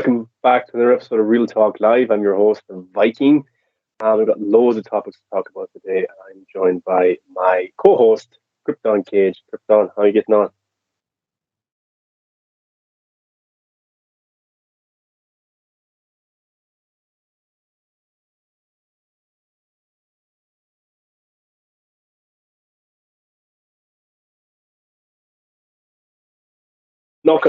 welcome back to another episode of Real Talk Live. I'm your host, Viking. We've got loads of topics to talk about today. I'm joined by my co-host, Krypton Cage. Krypton, how are you getting on? No,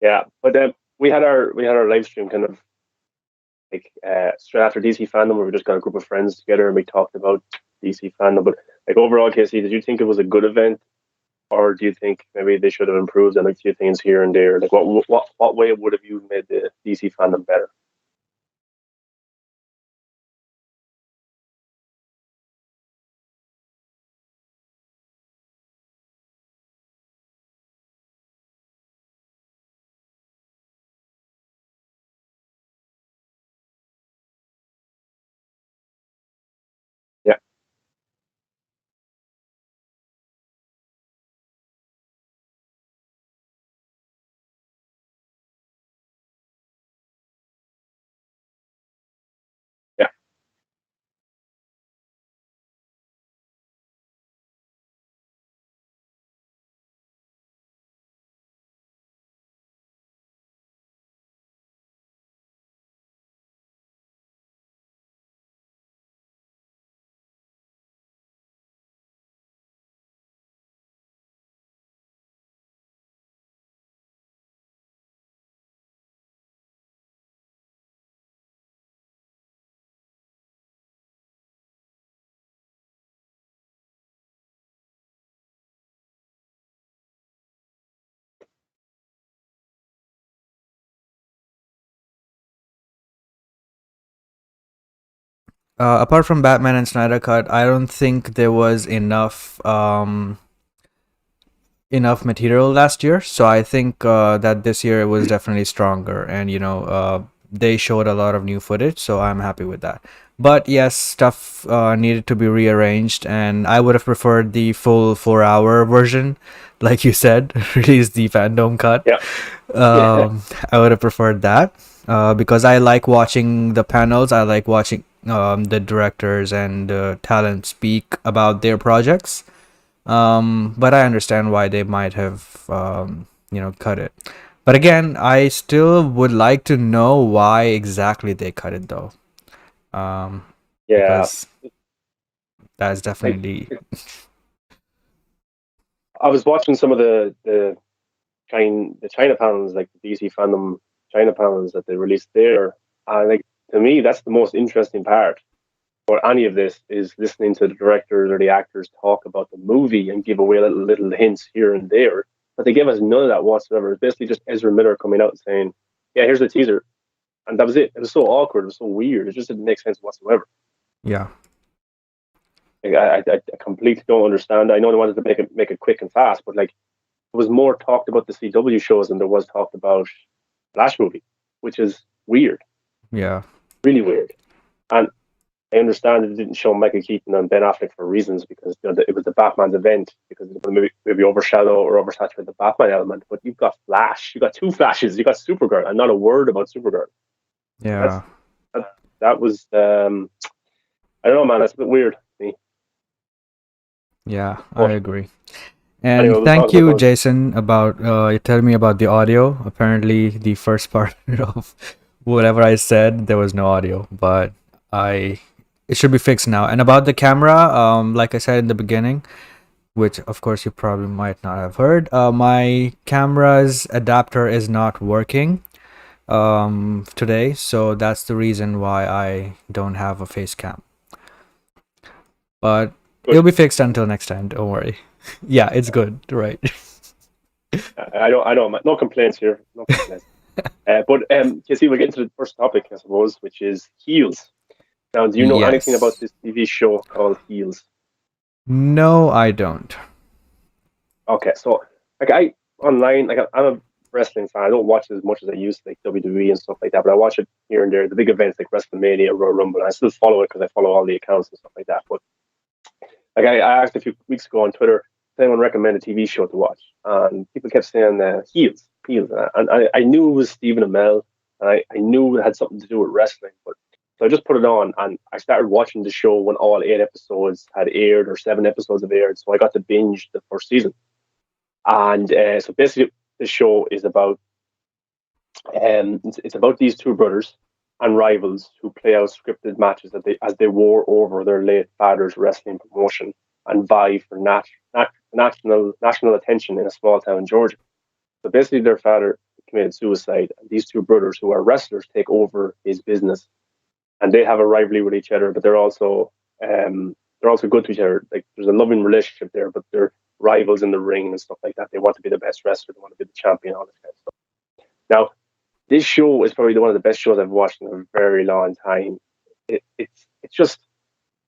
yeah, but we had our live stream kind of straight after DC fandom, where we just got a group of friends together and we talked about DC fandom. But like overall, Casey, did you think it was a good event, or do you think maybe they should have improved on a few things here and there? Like what way would have you made the DC fandom better? Yeah, yeah, Apart from Batman and Snyder Cut, I don't think there was enough material last year. So I think that this year it was definitely stronger, and they showed a lot of new footage. So I'm happy with that. But yes, stuff needed to be rearranged, and I would have preferred the full 4 hour version, like you said, release the Fandome cut. yeah, yeah, I would have preferred that because I like watching the panels. I like watching the directors and the talent speak about their projects. But I understand why they might have, cut it. But again, I still would like to know why exactly they cut it, though, um, yeah. because that's Like definitely. I was watching some of the China panels, like the DC fandom China panels that they released there, and like to me, that's the most interesting part. Or any of this is listening to the directors or the actors talk about the movie and give away little hints here and there. But they gave us none of that whatsoever. It's basically just Ezra Miller coming out and saying, "Yeah, here's the teaser," and that was it. It was so awkward. It was so weird. It just didn't make sense whatsoever. Yeah. Like, I completely don't understand. I know they wanted to make it quick and fast, but like there was more talked about the CW shows than there was talked about Flash movie, which is weird, Yeah. really weird. And I understand that it didn't show Michael Keaton and Ben Affleck for reasons because it was the Batman's event because it would maybe overshadow or oversaturate the Batman element. But you've got Flash, you got two Flashes, you got Supergirl, and not a word about Supergirl. That's Yeah. that was I don't know, man. That's a bit weird to me. Yeah. I But agree. anyway, And we'll talk thank about you, those. Jason, about telling me about the audio. Apparently, the first part of whatever I said, there was no audio, but I it should be fixed now. And about the camera, like I said in the beginning, which of course you probably might not have heard, my camera's adapter is not working today, so that's the reason why I don't have a face cam. But Good. it'll be fixed until next time. Don't worry. Yeah, it's good. Right. I don't. No complaints here. No complaints. But you see, we'll get into the first topic, I suppose, which is heels. Now, do you know anything about Yes. this TV show called Heels? No, I don't. Okay, so like I online, like I'm a wrestling fan. I don't watch it as much as I used to, like WWE and stuff like that. But I watch it here and there. The big events like WrestleMania, Royal Rumble. I still follow it because I follow all the accounts and stuff like that. But like I asked a few weeks ago on Twitter, if anyone recommended a TV show to watch, and people kept saying heels, and I knew it was Stephen Amell, and I knew it had something to do with wrestling. But so I just put it on, and I started watching the show when all 8 episodes had aired or 7 episodes have aired. So I got to binge the first season, and so basically the show is about it's about these two brothers and rivals who play out scripted matches that as they war over their late father's wrestling promotion and vie for national attention in a small town in Georgia. So basically, their father committed suicide, and these two brothers, who are wrestlers, take over his business, and they have a rivalry with each other. But they're also good to each other. Like there's a loving relationship there, but they're rivals in the ring and stuff like that. They want to be the best wrestler, they want to be the champion, all this kind of stuff. Now, this show is probably one of the best shows I've watched in a very long time. It's just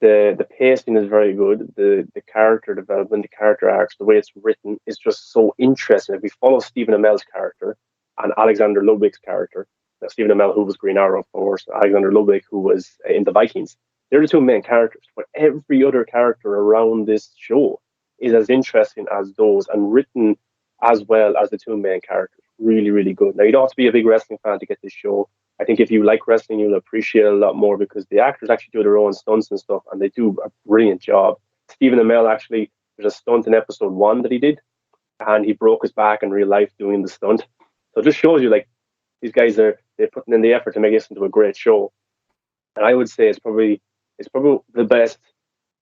the pacing is very good. The character development, the character arcs, the way it's written is just so interesting. If we follow Stephen Amell's character and Alexander Ludwig's character, now Stephen Amell, who was Green Arrow, of course, Alexander Ludwig, who was in the Vikings, they're the two main characters. But every other character around this show is as interesting as those and written as well as the two main characters. Really, really good. Now, you don't have to be a big wrestling fan to get this show. I think if you like wrestling, you'll appreciate it a lot more because the actors actually do their own stunts and stuff, and they do a brilliant job. Stephen Amell, actually, there's a stunt in episode 1 that he did, and he broke his back in real life doing the stunt. So it just shows you, like, they're putting in the effort to make this into a great show. And I would say it's probably the best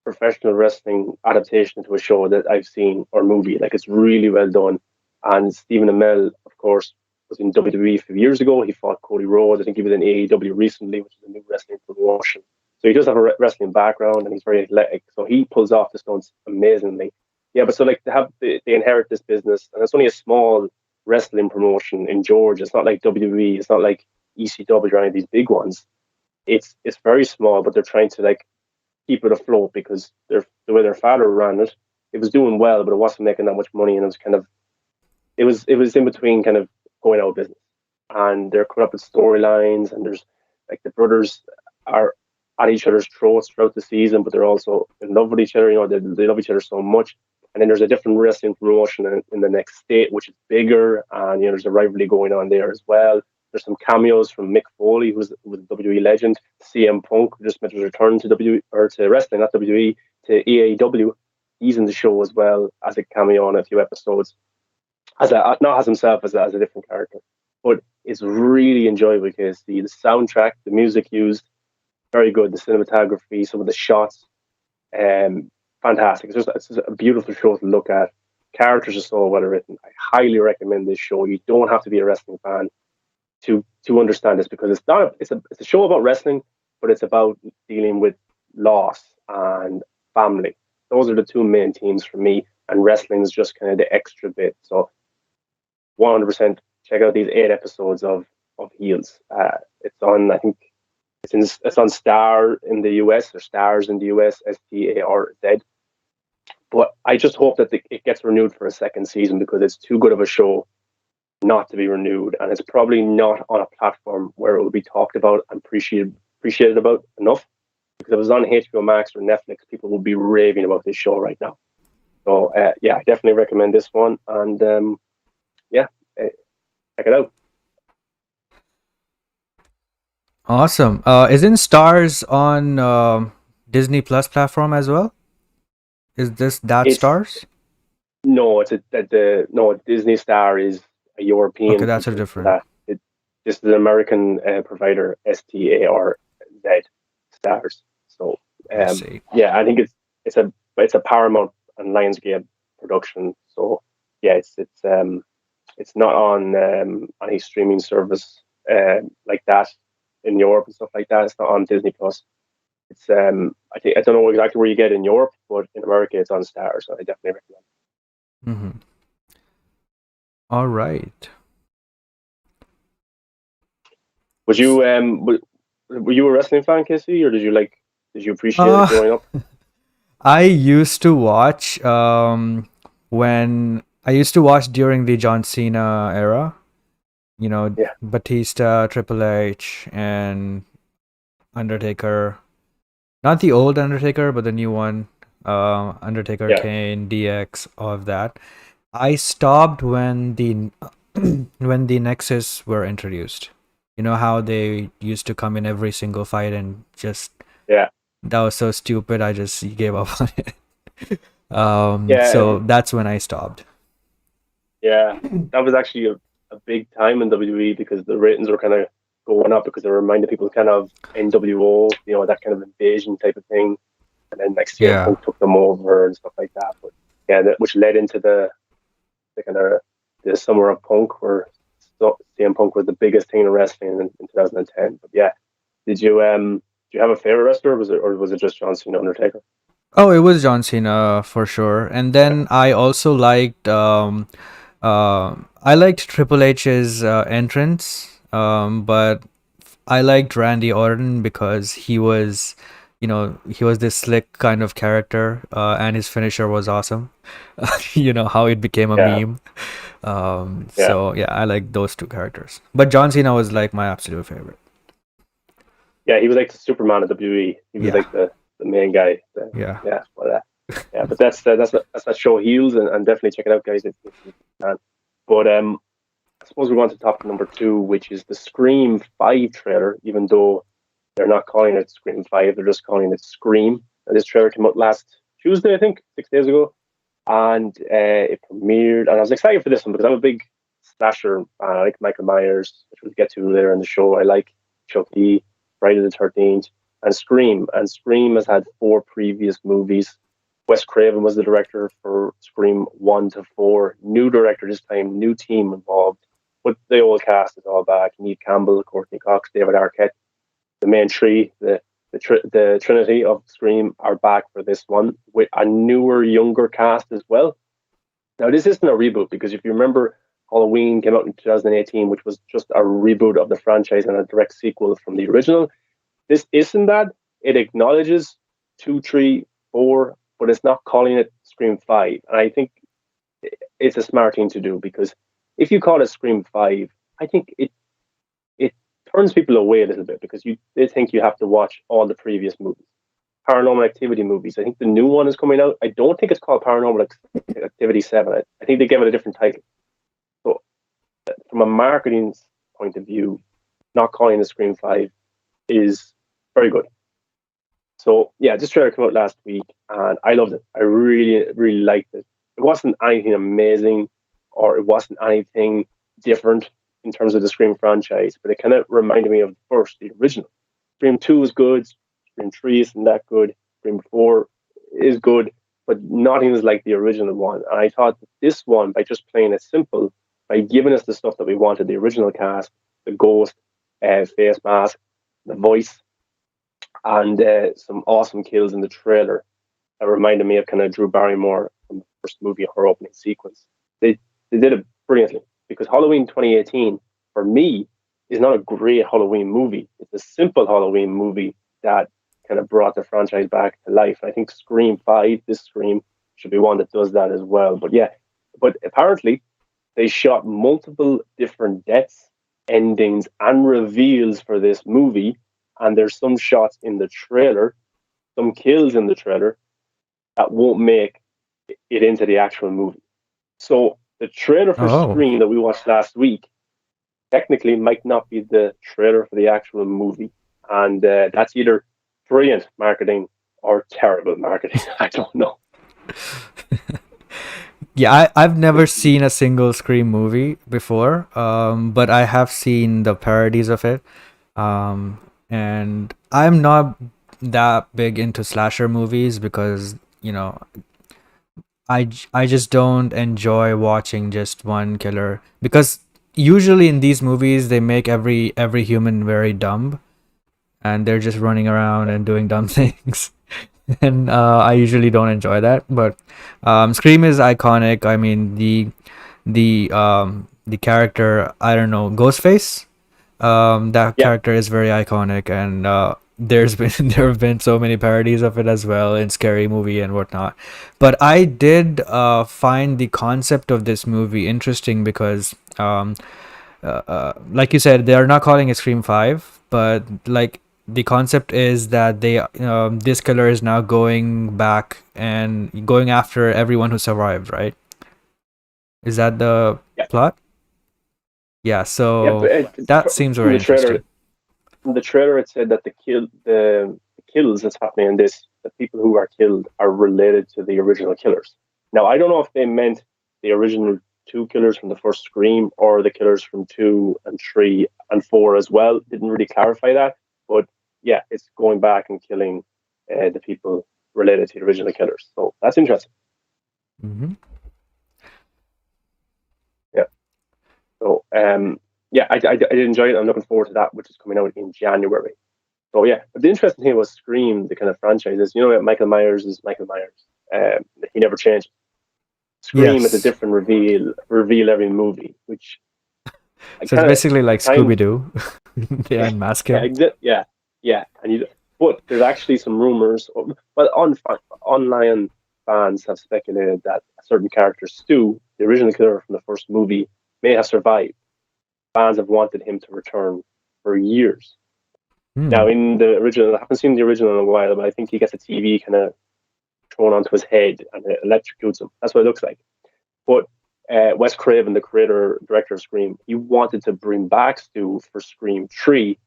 professional wrestling adaptation to a show that I've seen or movie. Like, it's really well done. And Stephen Amell, of course, was in WWE a few years ago. He fought Cody Rhodes. I think he was in AEW recently, which is a new wrestling promotion. So he does have a wrestling background, and he's very athletic. So he pulls off the stunts amazingly. Yeah, but so like they inherit this business, and it's only a small wrestling promotion in Georgia. It's not like WWE. It's not like ECW or any of these big ones. It's very small, but they're trying to like keep it afloat because the way their father ran it, it was doing well, but it wasn't making that much money, and it was kind of it was in between kind of going out of business. And they're coming up with storylines, and there's like the brothers are at each other's throats throughout the season, but they're also in love with each other. You know, they love each other so much. And then there's a different wrestling promotion in the next state, which is bigger, and there's a rivalry going on there as well. There's some cameos from Mick Foley, who's a WWE legend. CM Punk, who just made his return to to wrestling, not WWE, to EAW. He's in the show as well as a cameo on a few episodes. Not as himself as a different character, but it's really enjoyable because the soundtrack, the music used, very good. The cinematography, some of the shots, fantastic. It's just a beautiful show to look at. Characters are so well written. I highly recommend this show. You don't have to be a wrestling fan to understand this because it's a show about wrestling, but it's about dealing with loss and family. Those are the two main themes for me, and wrestling is just kind of the extra bit. So 100% check out these 8 episodes of Heels. It's on, I think, it's on Star in the US, or Stars in the US, STARZ. But I just hope that it gets renewed for a second season because it's too good of a show not to be renewed, and it's probably not on a platform where it will be talked about and appreciated about enough. Because if it was on HBO Max or Netflix, people would be raving about this show right now. So yeah, I definitely recommend this one, and check it out. Awesome. Isn't Stars on Disney Plus platform as well? Is this It's Stars? No, Disney Star is a European. Okay, that's a different. This is an American provider, STARZ Stars. So I see. yeah, I think it's a Paramount and Lionsgate production. So yeah, it's not on any streaming service like that in Europe and stuff like that. It's not on Disney Plus. It's I don't know exactly where you get it in Europe, but in America it's on Stars. So I definitely recommend. Mm-hmm. All right. Was you were you a wrestling fan, Casey, or did you appreciate it growing up? I used to watch when I used to watch during the John Cena era. Yeah, Batista, Triple H, and Undertaker. Not the old Undertaker, but the new one. Undertaker, yeah, Kane, DX, all of that. I stopped when the when the Nexus were introduced. You know how they used to come in every single fight and just yeah, that was so stupid. I just gave up on it. yeah, So that's when I stopped. yeah. That was actually a big time in WWE because the ratings were kind of going up because they reminded people kind of NWO, that kind of invasion type of thing. And then like CM Yeah. Punk took them over and stuff like that. But yeah, which led into the kind of the summer of Punk, where CM Punk was the biggest thing in wrestling in 2010. But yeah, do you have a favorite wrestler, or was it just John Cena, Undertaker? Oh, it was John Cena for sure. And then I also I liked Triple H's entrance. But I liked Randy Orton because he was this slick kind of character, and his finisher was awesome. You know how it became a Yeah, meme. yeah, So yeah, I like those two characters. But John Cena was like my absolute favorite. yeah. He was like the Superman of WWE. He was Yeah, like the main guy. yeah. Yeah, well, yeah. But that's that show heels, and definitely check it out, guys, if you can. But I suppose we want to topic number two, which is the Scream 5 trailer, even though they're not calling it Scream 5, they're just calling it Scream. And this trailer came out last Tuesday, I think, 6 days ago. And it premiered. And I was excited for this one because I'm a big slasher fan. I like Michael Myers, which we'll get to later in the show. I like Chucky, Friday the 13th, and Scream. And Scream has had four previous movies. Wes Craven was the director for Scream 1 to 4. New director this time, new team involved. But the old cast is all back. Neve Campbell, Courtney Cox, David Arquette, the main three, the Trinity of Scream are back for this one with a newer, younger cast as well. Now, this isn't a reboot because if you remember, Halloween came out in 2018, which was just a reboot of the franchise and a direct sequel from the original. This isn't that. It acknowledges 2, 3, 4, but it's not calling it Scream 5. And I think it's a smart thing to do because if you call it Scream 5, I think it turns people away a little bit because they think you have to watch all the previous movies. Paranormal Activity movies. I think the new one is coming out. I don't think it's called Paranormal Activity 7. I think they gave it a different title. So, from a marketing point of view, not calling it Scream 5 is very good. So, yeah, this trailer came out last week and I loved it. I really, really liked it. It wasn't anything amazing or it wasn't anything different in terms of the Scream franchise, but it kind of reminded me of the original. Scream 2 is good, Scream 3 isn't that good, Scream 4 is good, but nothing is like the original one. And I thought that this one, by just playing it simple, by giving us the stuff that we wanted, the original cast, the ghost, face mask, the voice, and some awesome kills in the trailer that reminded me of kind of Drew Barrymore from the first movie, her opening sequence. They did it brilliantly because Halloween 2018 for me is not a great Halloween movie. It's a simple Halloween movie that kind of brought the franchise back to life. I think Scream 5, this Scream, should be one that does that as well. But yeah, but apparently they shot multiple different deaths, endings, and reveals for this movie. And there's some shots in the trailer, some kills in the trailer that won't make it into the actual movie. So the trailer for Oh. Scream that we watched last week technically might not be the trailer for the actual movie, and that's either brilliant marketing or terrible marketing. I don't know. Yeah, I've never seen a single Scream movie before, but I have seen the parodies of it. And I'm not that big into slasher movies because, I just don't enjoy watching just one killer because usually in these movies they make every human very dumb and they're just running around and doing dumb things. And I usually don't enjoy that. But Scream is iconic. I mean the character, I don't know, Ghostface. That Yeah, character is very iconic, and there's been there have been so many parodies of it as well in Scary Movie and whatnot. But I did find the concept of this movie interesting because like you said, they are not calling it Scream 5, but like the concept is that this killer is now going back and going after everyone who survived, right? Is that the Yeah, plot? Yeah, yeah. so But that seems from very interesting. the trailer, it said that the kills that's happening in this, the people who are killed are related to the original killers. Now, I don't know if they meant the original two killers from the first Scream or the killers from 2 and 3 and 4 as well. Didn't really clarify that, but yeah, it's going back and killing the people related to the original killers. So that's interesting. Hmm. Yeah. So yeah, I did enjoy it. I'm looking forward to that, which is coming out in January. So yeah, but the interesting thing was Scream, the kind of franchise is, Michael Myers is Michael Myers. He never changed. Scream is a Yes. different reveal every movie, which I So it's kind of basically like kind Scooby Doo. They yeah, unmask yeah, him. yeah, yeah. But there's actually some rumors. Well, online fans have speculated that a certain character, Stu, the original killer from the first movie, may have survived. Fans have wanted him to return for years. Now, Hmm. in the original, I haven't seen the original in a while, but I think he gets a TV kind of thrown onto his head and it electrocutes him. That's what it looks like. But Wes Craven, the director of Scream, he wanted to bring back Stu for Scream 3.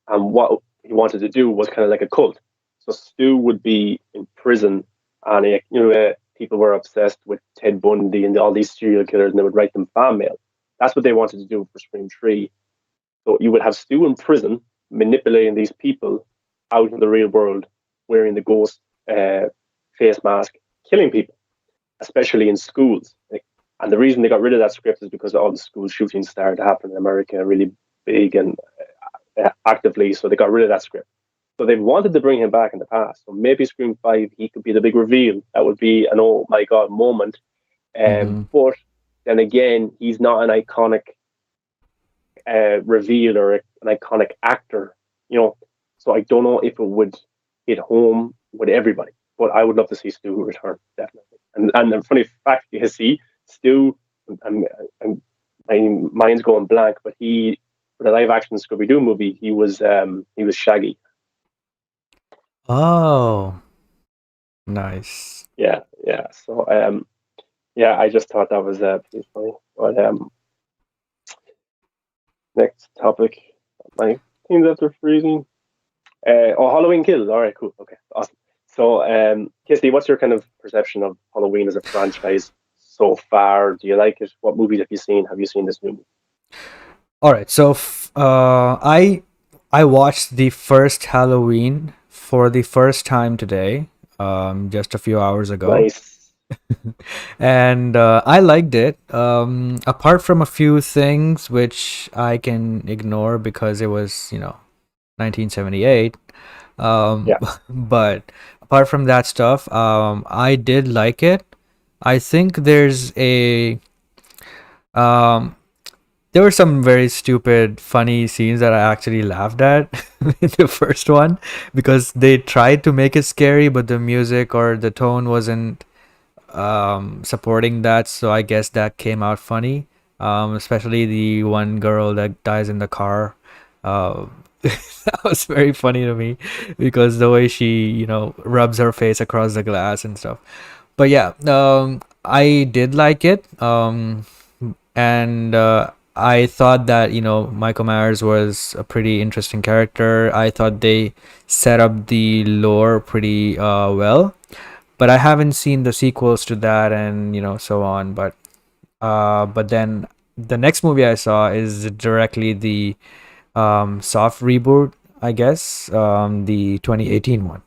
And what he wanted to do was kind of like a cult. So Stu would be in prison, and people were obsessed with Ted Bundy and all these serial killers, and they would write them fan mail. That's what they wanted to do for Scream 3. So you would have Stu in prison manipulating these people out in the real world, wearing the ghost face mask, killing people, especially in schools. And the reason they got rid of that script is because all the school shootings started to happen in America really big and actively. So they got rid of that script. So they've wanted to bring him back in the past. So maybe Scream 5, he could be the big reveal. That would be an oh my God moment. Hmm. But then again, he's not an iconic reveal or an iconic actor, you know. So I don't know if it would hit home with everybody. But I would love to see Stu return, definitely. And the funny fact you see, Stu, and my mind's going blank, but he, for the live action Scooby Doo movie, he was Shaggy. Oh, nice. Yeah, yeah. So yeah, I just thought that was pretty funny. But next topic, my teams after freezing. Halloween Kills. All right, cool. Okay, awesome. So, Kissy, what's your kind of perception of Halloween as a franchise so far? Do you like it? What movies have you seen? Have you seen this new movie? All right. So I watched the first Halloween for the first time today, just a few hours ago, Nice. and I liked it. Apart from a few things which I can ignore because it was, 1978. Yeah. But apart from that stuff, I did like it. I think um, there were some very stupid, funny scenes that I actually laughed at in the first one because they tried to make it scary, but the music or the tone wasn't supporting that. So I guess that came out funny. Especially the one girl that dies in the car. Uh, that was very funny to me because the way she, rubs her face across the glass and stuff. But yeah, I did like it. And I thought that Michael Myers was a pretty interesting character. I thought they set up the lore pretty well, but I haven't seen the sequels to that and so on. But then the next movie I saw is directly the soft reboot, I guess, the 2018 one,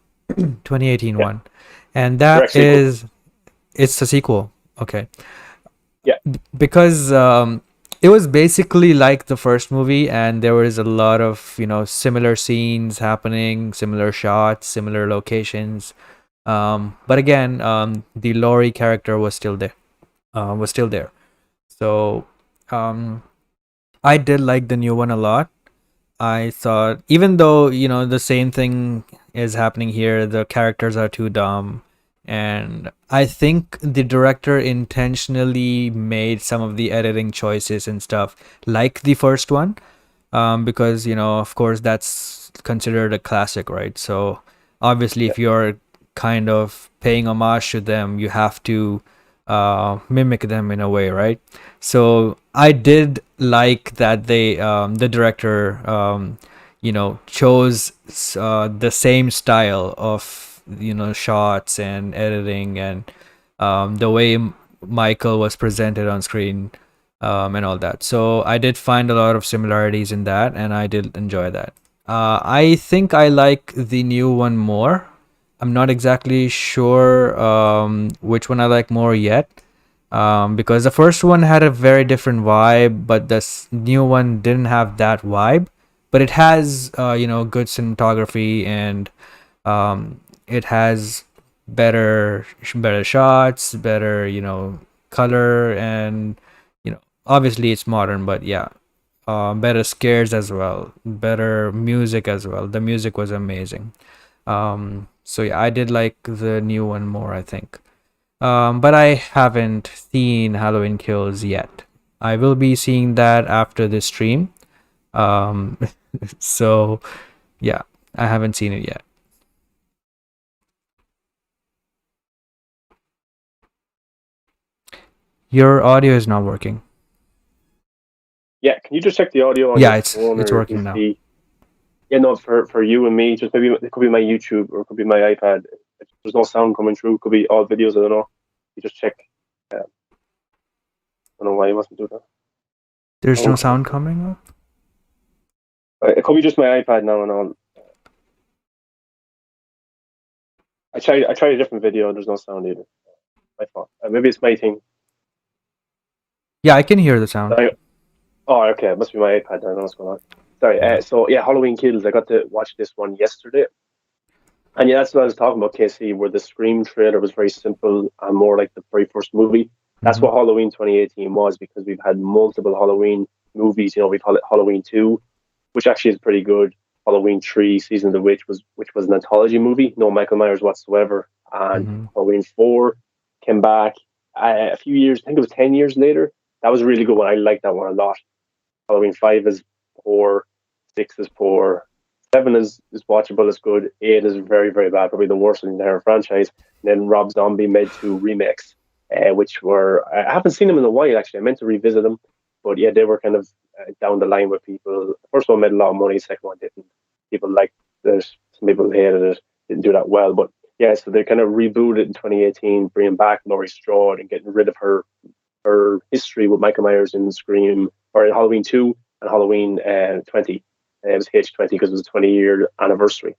2018 Yeah. one, and that Direct sequel. is it's a sequel. Okay, Yeah. because it was basically like the first movie, and there was a lot of similar scenes happening, similar shots, similar locations. But again, the Laurie character was still there. Was still there. So um, I did like the new one a lot. I thought, even though the same thing is happening here, the characters are too dumb. And I think the director intentionally made some of the editing choices and stuff like the first one, because of course that's considered a classic, right? So obviously, Yeah, if you're kind of paying homage to them, you have to mimic them in a way, right? So I did like that the director, chose the same style of shots and editing and the way Michael was presented on screen, and all that. So I did find a lot of similarities in that, and I did enjoy that. I think I like the new one more. I'm not exactly sure which one I like more yet, because the first one had a very different vibe, but this new one didn't have that vibe. But it has, good cinematography, and it has better shots, better color, and obviously it's modern, but yeah, better scares as well, better music as well. The music was amazing. So yeah, I did like the new one more, I think. But I haven't seen Halloween Kills yet. I will be seeing that after this stream. Um, so yeah, I haven't seen it yet. Your audio is not working. yeah. Can you just check the audio on Yeah, your it's phone or your working now. PC? Yeah, no, for you and me, just maybe it could be my YouTube or it could be my iPad. If there's no sound coming through, it could be all videos. I don't know. You just check. I don't know why you mustn't do that. There's no Sound coming sound through. coming up. It could be just my iPad now and all. I tried a different video and there's no sound either. My fault. Maybe it's my thing. Yeah, I can hear the sound. Oh, okay. It must be my iPad. I don't know what's going on. Sorry. Yeah. So yeah, Halloween Kills. I got to watch this one yesterday, and yeah, that's what I was talking about, KC, where the Scream trailer was very simple and more like the very first movie. That's Mm-hmm. what Halloween 2018 was because we've had multiple Halloween movies. We've had Halloween 2, which actually is pretty good. Halloween 3, Season of the which was an anthology movie, no Michael Myers whatsoever. And Mm-hmm. Halloween 4 came back a few years, I think it was 10 years later. That was a really good one. I liked that one a lot. Halloween 5 is poor, 6 is poor, 7 is watchable, is good, 8 is very, very bad, probably the worst in the entire franchise. And then Rob Zombie made 2 remakes, which were, I haven't seen them in a while actually. I meant to revisit them, but yeah, they were kind of down the line with people. The first one made a lot of money, second one didn't. People liked it, some people hated it, didn't do that well. But yeah, so they kind of rebooted in 2018, bringing back Laurie Strode and getting rid of her history with Michael Myers in Scream or in Halloween 2 and Halloween 20. It was H20 because it was a 20-year anniversary.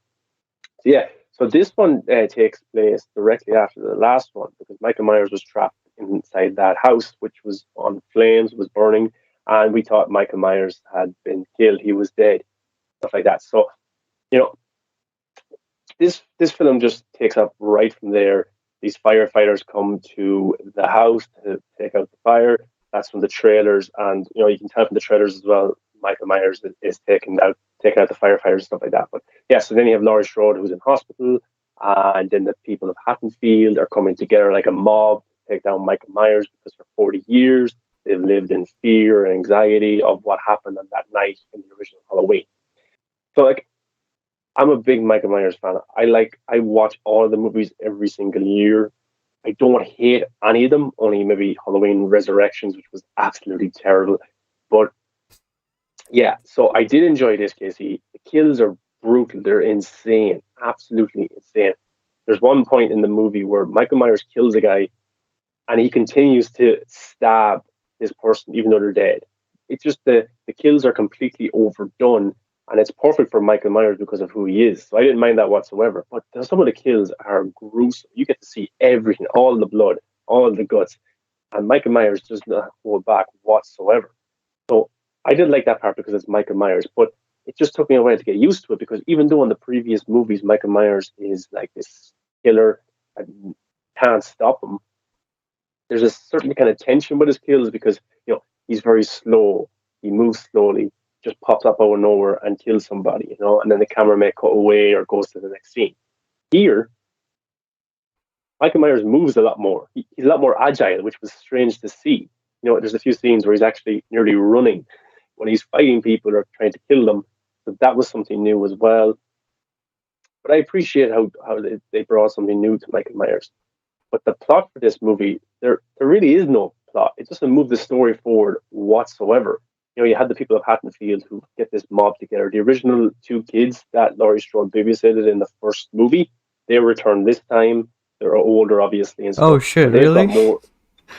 So, yeah, so this one takes place directly after the last one because Michael Myers was trapped inside that house, which was on flames, was burning, and we thought Michael Myers had been killed. He was dead, stuff like that. So, you know, this film just takes up right from there. These firefighters come to the house to take out the fire. That's from the trailers, and you can tell from the trailers as well. Michael Myers is taking out the firefighters and stuff like that. But yeah, so then you have Laurie Strode who's in hospital, and then the people of Haddonfield are coming together like a mob to take down Michael Myers because for 40 years they've lived in fear and anxiety of what happened on that night in the original Halloween. So like I'm a big Michael Myers fan. I watch all the movies every single year. I don't hate any of them, only maybe Halloween Resurrections, which was absolutely terrible. But yeah, so I did enjoy this, Casey. The kills are brutal. They're insane. Absolutely insane. There's one point in the movie where Michael Myers kills a guy and he continues to stab this person even though they're dead. It's just the kills are completely overdone, and it's perfect for Michael Myers because of who he is. So I didn't mind that whatsoever. But some of the kills are gruesome. You get to see everything, all the blood, all the guts, and Michael Myers does not hold back whatsoever. So I did like that part because it's Michael Myers, but it just took me a while to get used to it because even though in the previous movies Michael Myers is like this killer and can't stop him, there's a certain kind of tension with his kills because he's very slow. He moves slowly, just pops up out of nowhere and kills somebody, and then the camera may cut away or goes to the next scene. Here, Michael Myers moves a lot more. He's a lot more agile, which was strange to see. There's a few scenes where he's actually nearly running when he's fighting people or trying to kill them. So that was something new as well. But I appreciate how they brought something new to Michael Myers. But the plot for this movie, there really is no plot. It doesn't move the story forward whatsoever. You had the people of Haddonfield who get this mob together. The original two kids that Laurie Strode babysitted in the first movie, they return this time. They're older, obviously, and Oh stuff. shit, But they've got really? more.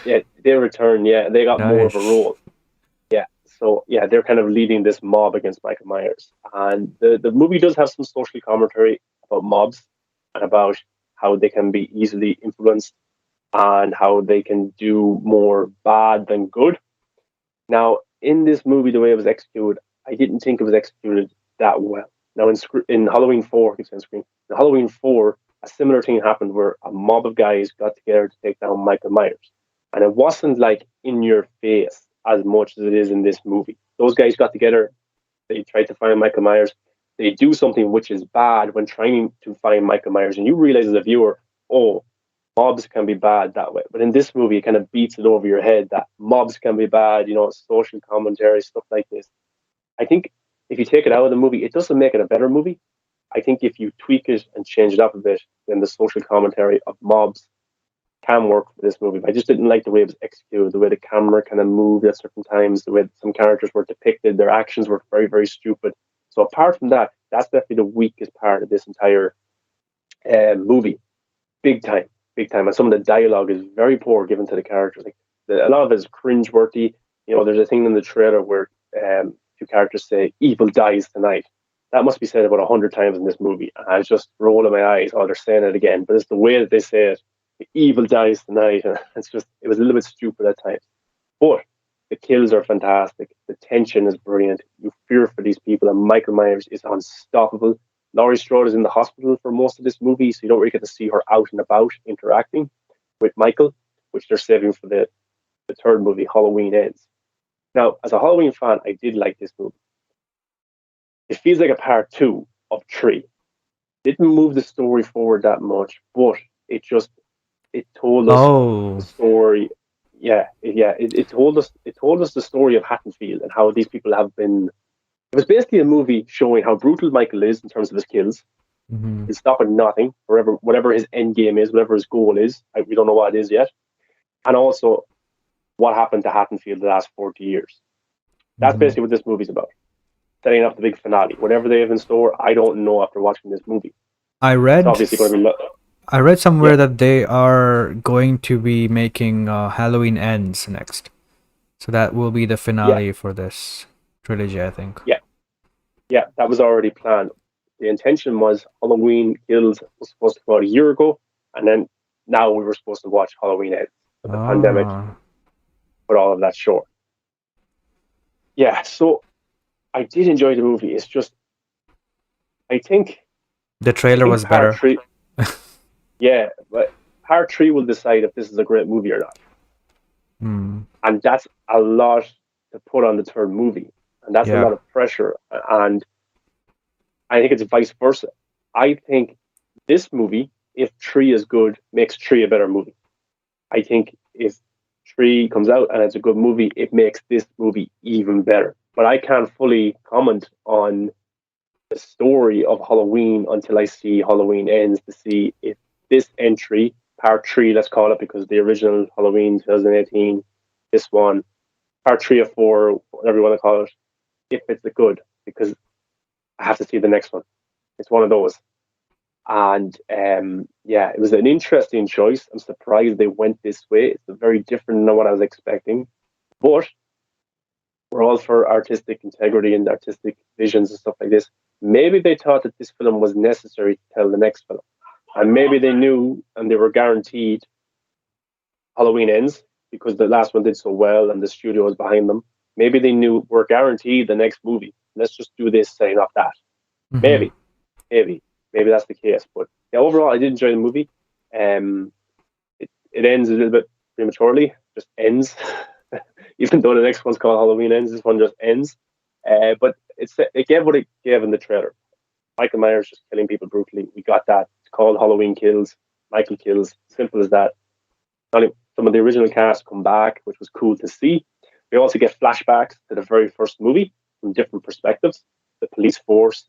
Yeah, they return. Yeah, they got more of a Nice. role. Yeah, so yeah, they're kind of leading this mob against Michael Myers, and the movie does have some social commentary about mobs and about how they can be easily influenced and how they can do more bad than good. Now, in this movie, the way it was executed, I didn't think it was executed that well. Now, in Halloween 4, keeps on screen. In Halloween 4, a similar thing happened where a mob of guys got together to take down Michael Myers. And it wasn't like in your face as much as it is in this movie. Those guys got together, they tried to find Michael Myers. They do something which is bad when trying to find Michael Myers. And you realize as a viewer, oh, mobs can be bad that way. But in this movie, it kind of beats it over your head that mobs can be bad, social commentary, stuff like this. I think if you take it out of the movie, it doesn't make it a better movie. I think if you tweak it and change it up a bit, then the social commentary of mobs can work for this movie. But I just didn't like the way it was executed, the way the camera kind of moved at certain times, the way some characters were depicted, their actions were very, very stupid. So apart from that, that's definitely the weakest part of this entire movie. Big time, big time. And some of the dialogue is very poor given to the characters. Like a lot of it is cringeworthy. There's a thing in the trailer where two characters say "evil dies tonight." That must be said about 100 times in this movie. And I was just rolling my eyes. Oh, they're saying it again. But it's the way that they say it. Evil dies tonight. And it was a little bit stupid at times. But the kills are fantastic. The tension is brilliant. You fear for these people, and Michael Myers is unstoppable. Laurie Strode is in the hospital for most of this movie, so you don't really get to see her out and about interacting with Michael, which they're saving for the third movie, Halloween Ends. Now, as a Halloween fan, I did like this movie. It feels like a part 2 of 3. Didn't move the story forward that much, but it told us the Oh, story. It told us the story of Haddonfield and how these people have been. It was basically a movie showing how brutal Michael is in terms of his kills. hmm, He'll stop at nothing, whatever his end game is, whatever his goal is. We don't know what it is yet. And also, what happened to Haddonfield the last 40 years. That's hmm. basically what this movie's about. Setting up the big finale. Whatever they have in store, I don't know after watching this movie. I It's read obviously going to be. I read somewhere Yeah, that they are going to be making Halloween Ends next. So that will be the yeah, finale for this trilogy, I think. yeah, yeah. That was already planned. The intention was Halloween Kills was supposed to come out a year ago, and then now we were supposed to watch Halloween Ends. But the pandemic Ah, put all of that short. Yeah, so I did enjoy the movie. It's just I think the I trailer think was part better. three. Yeah, but part 3 will decide if this is a great movie or not, Hmm. and that's a lot to put on the third movie, and that's a lot Yeah. of pressure. And I think it's vice versa. I think this movie, if 3 is good, makes 3 a better movie. I think if 3 comes out and it's a good movie, it makes this movie even better. But I can't fully comment on the story of Halloween until I see Halloween Ends to see if this entry, part 3, let's call it, because the original Halloween 2018, this one, part 3 or 4, whatever you want to call it, if it's a good, because I have to see the next one. It's one of those. And yeah, it was an interesting choice. I'm surprised they went this way. It's very different than what I was expecting. But we're all for artistic integrity and artistic visions and stuff like this. Maybe they thought that this film was necessary to tell the next film. And maybe they knew and they were guaranteed Halloween Ends because the last one did so well and the studio was behind them. Maybe they knew we're guaranteed the next movie. Let's just do this, saying off that. Hmm. Maybe, maybe that's the case. But yeah, overall, I did enjoy the movie. Um, it ends a little bit prematurely, just ends. Even though the next one's called Halloween Ends, this one just ends. But it gave what it gave in the trailer. Michael Myers just killing people brutally. We got that. It's called Halloween Kills. Michael kills. Simple as that. Some of the original cast come back, which was cool to see. We also get flashbacks to the very first movie from different perspectives. The police force,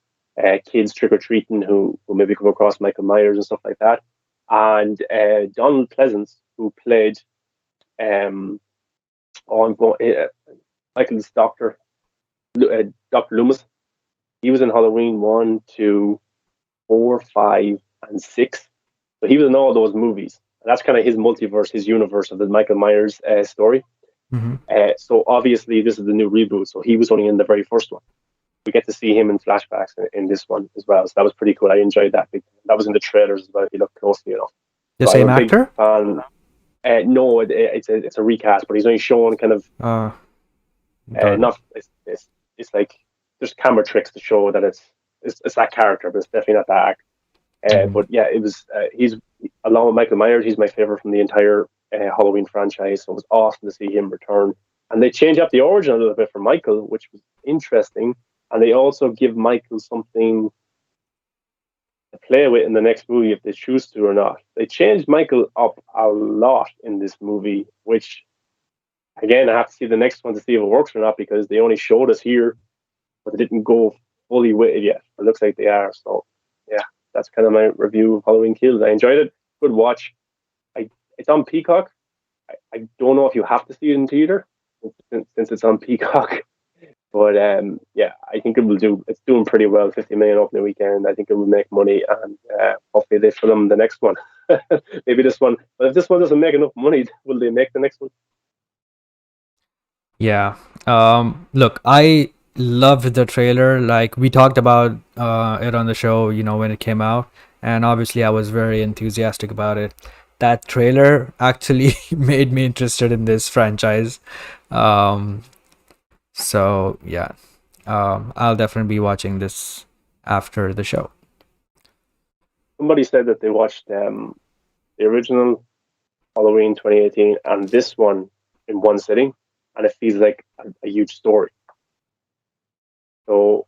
kids trick or treating who maybe come across Michael Myers and stuff like that, and Donald Pleasance, who played um, Michael's doctor, Dr. Loomis. He was in Halloween 1, 2, 4, 5, and 6. So he was in all those movies. And that's kind of his multiverse, his universe of the Michael Myers story. Mm-hmm. So obviously this is the new reboot. So he was only in the very first one. We get to see him in flashbacks in this one as well. So that was pretty cool. I enjoyed that. That was in the trailers as well, if you look closely enough. The So same actor? No, it's a recast, but he's only shown kind of not. It's like there's camera tricks to show that it's that character, but it's definitely not that actor. But yeah, it was. He's along with Michael Myers. He's my favorite from the entire Halloween franchise. So it was awesome to see him return. And they change up the origin a little bit for Michael, which was interesting. And they also give Michael something to play with in the next movie if they choose to or not. They changed Michael up a lot in this movie, which again I have to see the next one to see if it works or not, because they only showed us here, but they didn't go fully with it yet. It looks like they are. So yeah, that's kind of my review of Halloween Kills. I enjoyed it. Good watch. It's on Peacock. I don't know if you have to see it in theater since it's on Peacock. But yeah, I think it will do. It's doing pretty well. 50 million opening weekend. I think it will make money, and hopefully they film the next one. Maybe this one. But if this one doesn't make enough money, will they make the next one? Yeah. Look, I loved the trailer. Like we talked about it on the show, when it came out, and obviously I was very enthusiastic about it. That trailer actually made me interested in this franchise. So yeah, I'll definitely be watching this after the show. Somebody said that they watched the original Halloween 2018 and this one in one sitting, and it feels like a huge story. So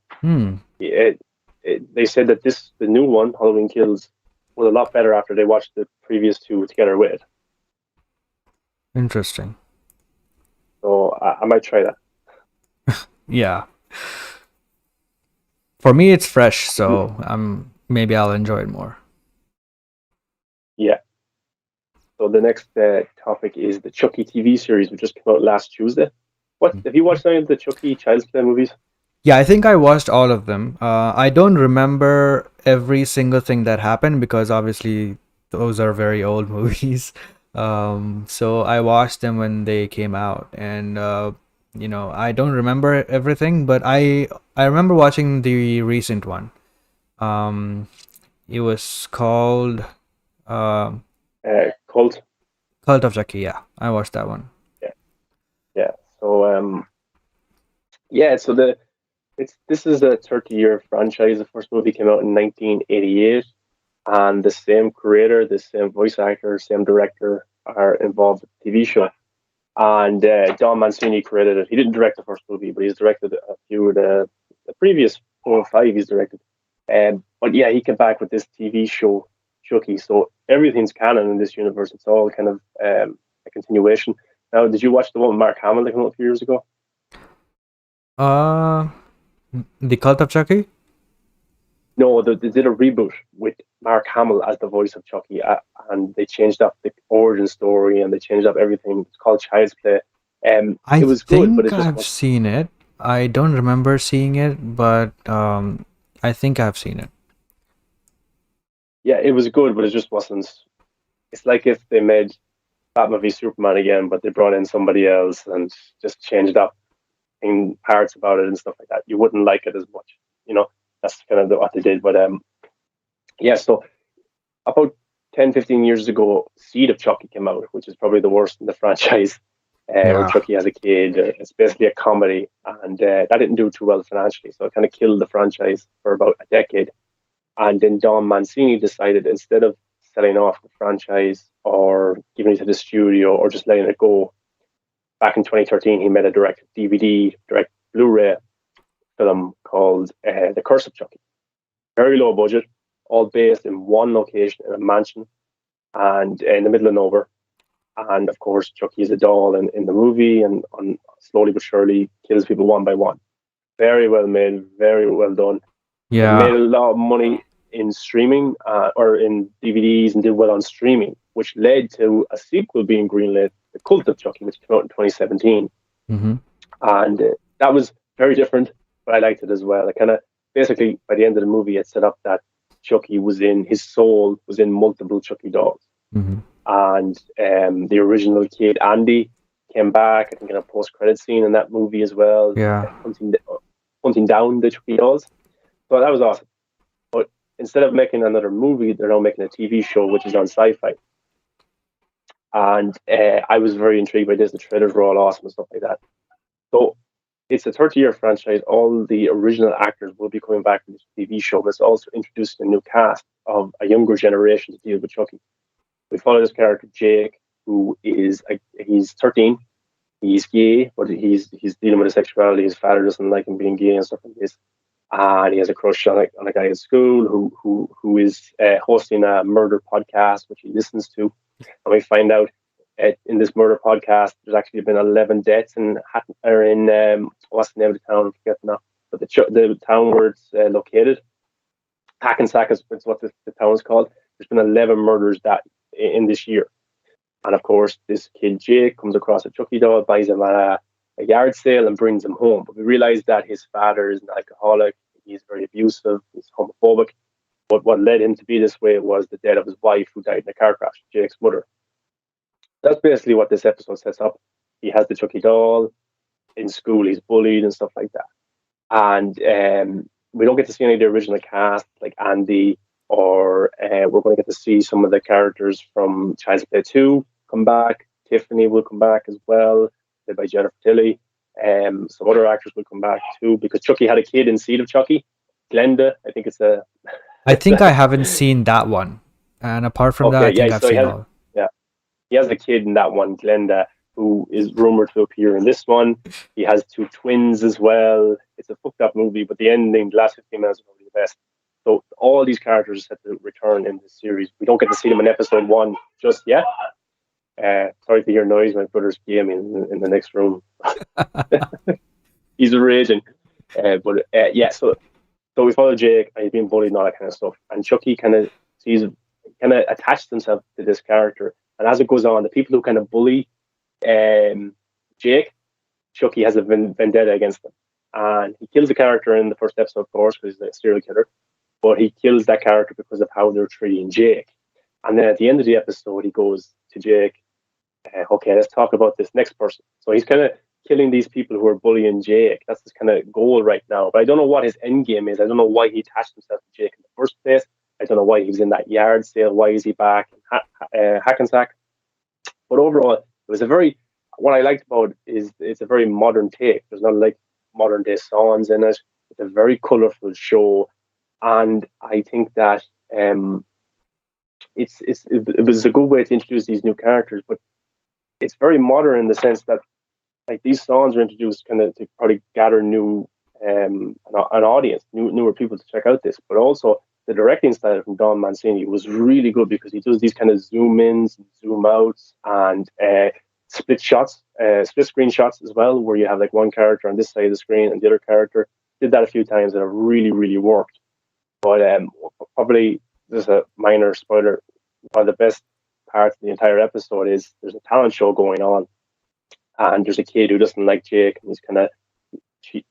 they said that the new one, Halloween Kills, was a lot better after they watched the previous two together with it. Interesting. So I might try that. Yeah. For me, it's fresh, so maybe I'll enjoy it more. Yeah. So the next topic is the Chucky TV series, which just came out last Tuesday. Have you watched any of the Chucky Child's Play movies? Yeah, I think I watched all of them. I don't remember every single thing that happened because obviously those are very old movies. So I watched them when they came out, and I don't remember everything, but I remember watching the recent one. It was called Cult. Cult of Chucky. Yeah, I watched that one. Yeah. So So this is a 30-year franchise. The first movie came out in 1988, and the same creator, the same voice actor, same director are involved with the TV show. And Don Mancini created it. He didn't direct the first movie, but he's directed a few of the previous 4 or 5 he's directed. But yeah, he came back with this TV show, Chucky. So everything's canon in this universe. It's all kind of a continuation. Now, did you watch the one with Mark Hamill that came out a few years ago? The Cult of Chucky? No, they did a reboot with Mark Hamill as the voice of Chucky, and they changed up the origin story and they changed up everything. It's called Child's Play. It was good, but I've seen it. I don't remember seeing it, but I think I've seen it. Yeah, it was good, but it just wasn't. It's like if they made Batman v Superman again, but they brought in somebody else and just changed up in parts about it and stuff like that. You wouldn't like it as much, That's kind of what they did. But so about 10, 15 years ago, Seed of Chucky came out, which is probably the worst in the franchise. Where Chucky as a kid, it's basically a comedy, and that didn't do too well financially, so it kind of killed the franchise for about a decade. And then Don Mancini decided, instead of selling off the franchise or giving it to the studio or just letting it go, back in 2013 he made a direct DVD, direct Blu-ray film called The Curse of Chucky. Very low budget, all based in one location in a mansion. and in the middle of nowhere. And of course, Chucky is a doll in the movie, and slowly but surely kills people one by one. Very well made, very well done. It made a Yeah. lot of money in streaming or in DVDs, and did well on streaming, which led to a sequel being greenlit, The Cult of Chucky, which came out in 2017. Mm-hmm. And that was very different, but I liked it as well. It kind of basically by the end of the movie, it set up that Chucky was in his soul was in multiple Chucky dolls, Mm-hmm. and the original kid Andy came back. I think in a post-credit scene in that movie as well, Yeah. hunting down the Chucky dolls. So that was awesome. But instead of making another movie, they're now making a TV show, which is on Sci-Fi. And I was very intrigued by this. The trailers were all awesome and stuff like that. So it's a 30-year franchise. All the original actors will be coming back to this TV show, but it's also introducing a new cast of a younger generation to deal with Chucky. We follow this character, Jake, who he's 13. He's gay, but he's dealing with his sexuality. His father doesn't like him being gay and stuff like this. And he has a crush on a guy at school who is hosting a murder podcast, which he listens to. And we find out in this murder podcast, there's actually been 11 deaths in what's the name of the town? I forget now. But the town where it's located, Hackensack is what the town is called. There's been 11 murders that in this year. And of course, this kid Jake comes across a Chucky doll, buys him at a yard sale, and brings him home. But we realize that his father is an alcoholic. He's very abusive. He's homophobic. But what led him to be this way was the death of his wife, who died in a car crash, Jake's mother. That's basically what this episode sets up. He has the Chucky doll. In school, he's bullied and stuff like that. And we don't get to see any of the original cast, like Andy, or we're going to get to see some of the characters from Child's Play 2 come back. Tiffany will come back as well, played by Jennifer Tilly. Some other actors will come back too, because Chucky had a kid in Seed of Chucky, Glenda. I think it's a. I think I haven't seen that one. And apart from that, I think I've so seen all. yeah, he has a kid in that one, Glenda, who is rumored to appear in this one. He has two twins as well. It's a fucked up movie, but the ending, the last 15 minutes, are probably the best. So all these characters are set to return in this series. We don't get to see them in episode 1 just yet. Sorry to hear noise. My brother's gaming in the next room. He's raging. So we follow Jake, and he's being bullied and all that kind of stuff. And Chucky kind of attached himself to this character. And as it goes on, the people who kind of bully Jake, Chucky has a vendetta against them. And he kills the character in the first episode, of course, because he's a serial killer. But he kills that character because of how they're treating Jake. And then at the end of the episode, he goes to Jake, okay, let's talk about this next person. So he's kind of killing these people who are bullying Jake. That's his kind of goal right now. But I don't know what his end game is. I don't know why he attached himself to Jake in the first place. I don't know why he was in that yard sale. Why is he back in Hackensack? But overall, it was what I liked about it is it's a very modern take. There's not like modern day songs in it. It's a very colourful show. And I think that it was a good way to introduce these new characters, but it's very modern in the sense that like these songs are introduced kind of to probably gather new an audience, newer people to check out this. But also the directing style from Don Mancini was really good, because he does these kind of zoom ins and zoom outs and split screen shots as well, where you have like one character on this side of the screen and the other character. Did that a few times and it really, really worked. But probably there's a minor spoiler. One of the best parts of the entire episode is there's a talent show going on, and there's a kid who doesn't like Jake, and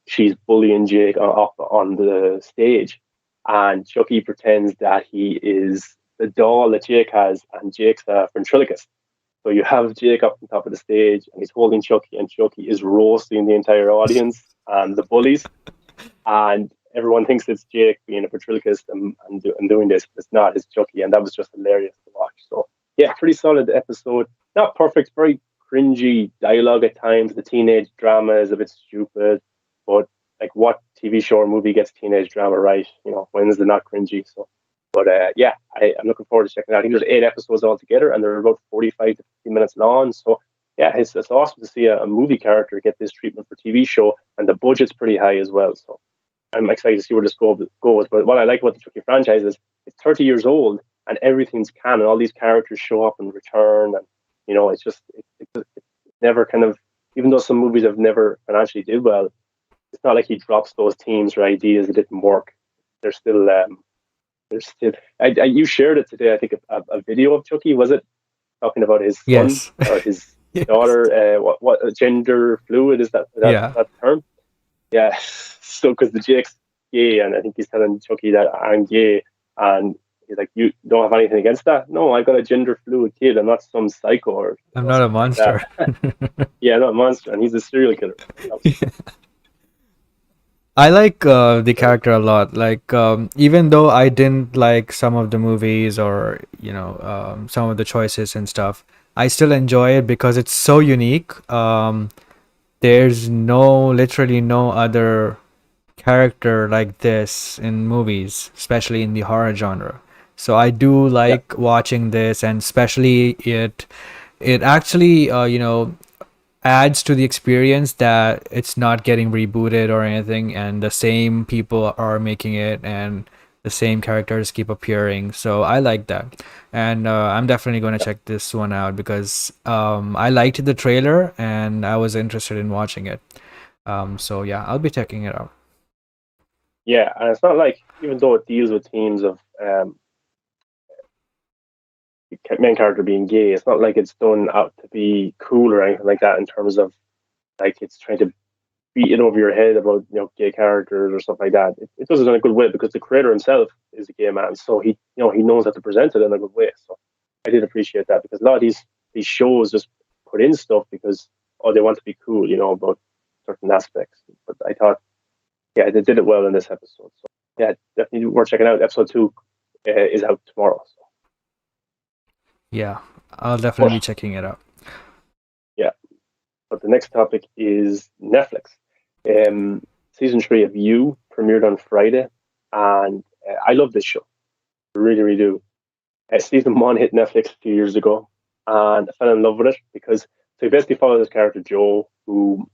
she's bullying Jake up on the stage, and Chucky pretends that he is the doll that Jake has, and Jake's a ventriloquist. So you have Jake up on top of the stage, and he's holding Chucky, and Chucky is roasting the entire audience and the bullies, and everyone thinks it's Jake being a ventriloquist and doing this, but it's not. It's Chucky, and that was just hilarious to watch. So yeah, pretty solid episode. Not perfect, very cringy dialogue at times. The teenage drama is a bit stupid, but like what TV show or movie gets teenage drama right? When is it not cringy? So, but I'm looking forward to checking it out. I think there's 8 episodes altogether, and they're about 45 to 50 minutes long. So yeah, it's awesome to see a movie character get this treatment for TV show, and the budget's pretty high as well. So I'm excited to see where this goes. But what I like about the Chucky franchise is it's 30 years old, and everything's canon. All these characters show up and return, and it's just it's never kind of, even though some movies have never financially did well, it's not like he drops those themes or ideas that didn't work. They're still there's still. You shared it today. I think a video of Chucky, was it, talking about his son Yes. or his Yes. daughter? What gender fluid is that? Yeah. That term? Yeah. So because the Jake's gay, and I think he's telling Chucky that I'm gay, and he's like, "You don't have anything against that?" No, I've got a gender fluid kid. I'm not some psycho or I'm not a something like monster. that. Yeah, not a monster, and he's a serial killer. I like the character a lot. Like, even though I didn't like some of the movies or, some of the choices and stuff, I still enjoy it because it's so unique. There's literally no other character like this in movies, especially in the horror genre. So I do Yeah, like watching this, and especially it actually, adds to the experience that it's not getting rebooted or anything, and the same people are making it, and the same characters keep appearing. So I like that, and I'm definitely going to check this one out because I liked the trailer and I was interested in watching it. So yeah, I'll be checking it out. yeah, and it's not like, even though it deals with themes of the main character being gay, it's not like it's done out to be cool or anything like that, in terms of like it's trying to beat it over your head about gay characters or stuff like that. It does it in a good way because the creator himself is a gay man, so he knows how to present it in a good way. So I did appreciate that, because a lot of these shows just put in stuff because, oh, they want to be cool, about certain aspects. But I thought, yeah, they did it well in this episode. So yeah, definitely worth checking out. Episode 2 is out tomorrow. So. Yeah, I'll definitely But be checking it out. yeah, but the next topic is Netflix. Season 3 of You premiered on Friday, and I love this show. I really, really do. Season 1 hit Netflix a few years ago, and I fell in love with it because, so you basically follow this character Joe, who,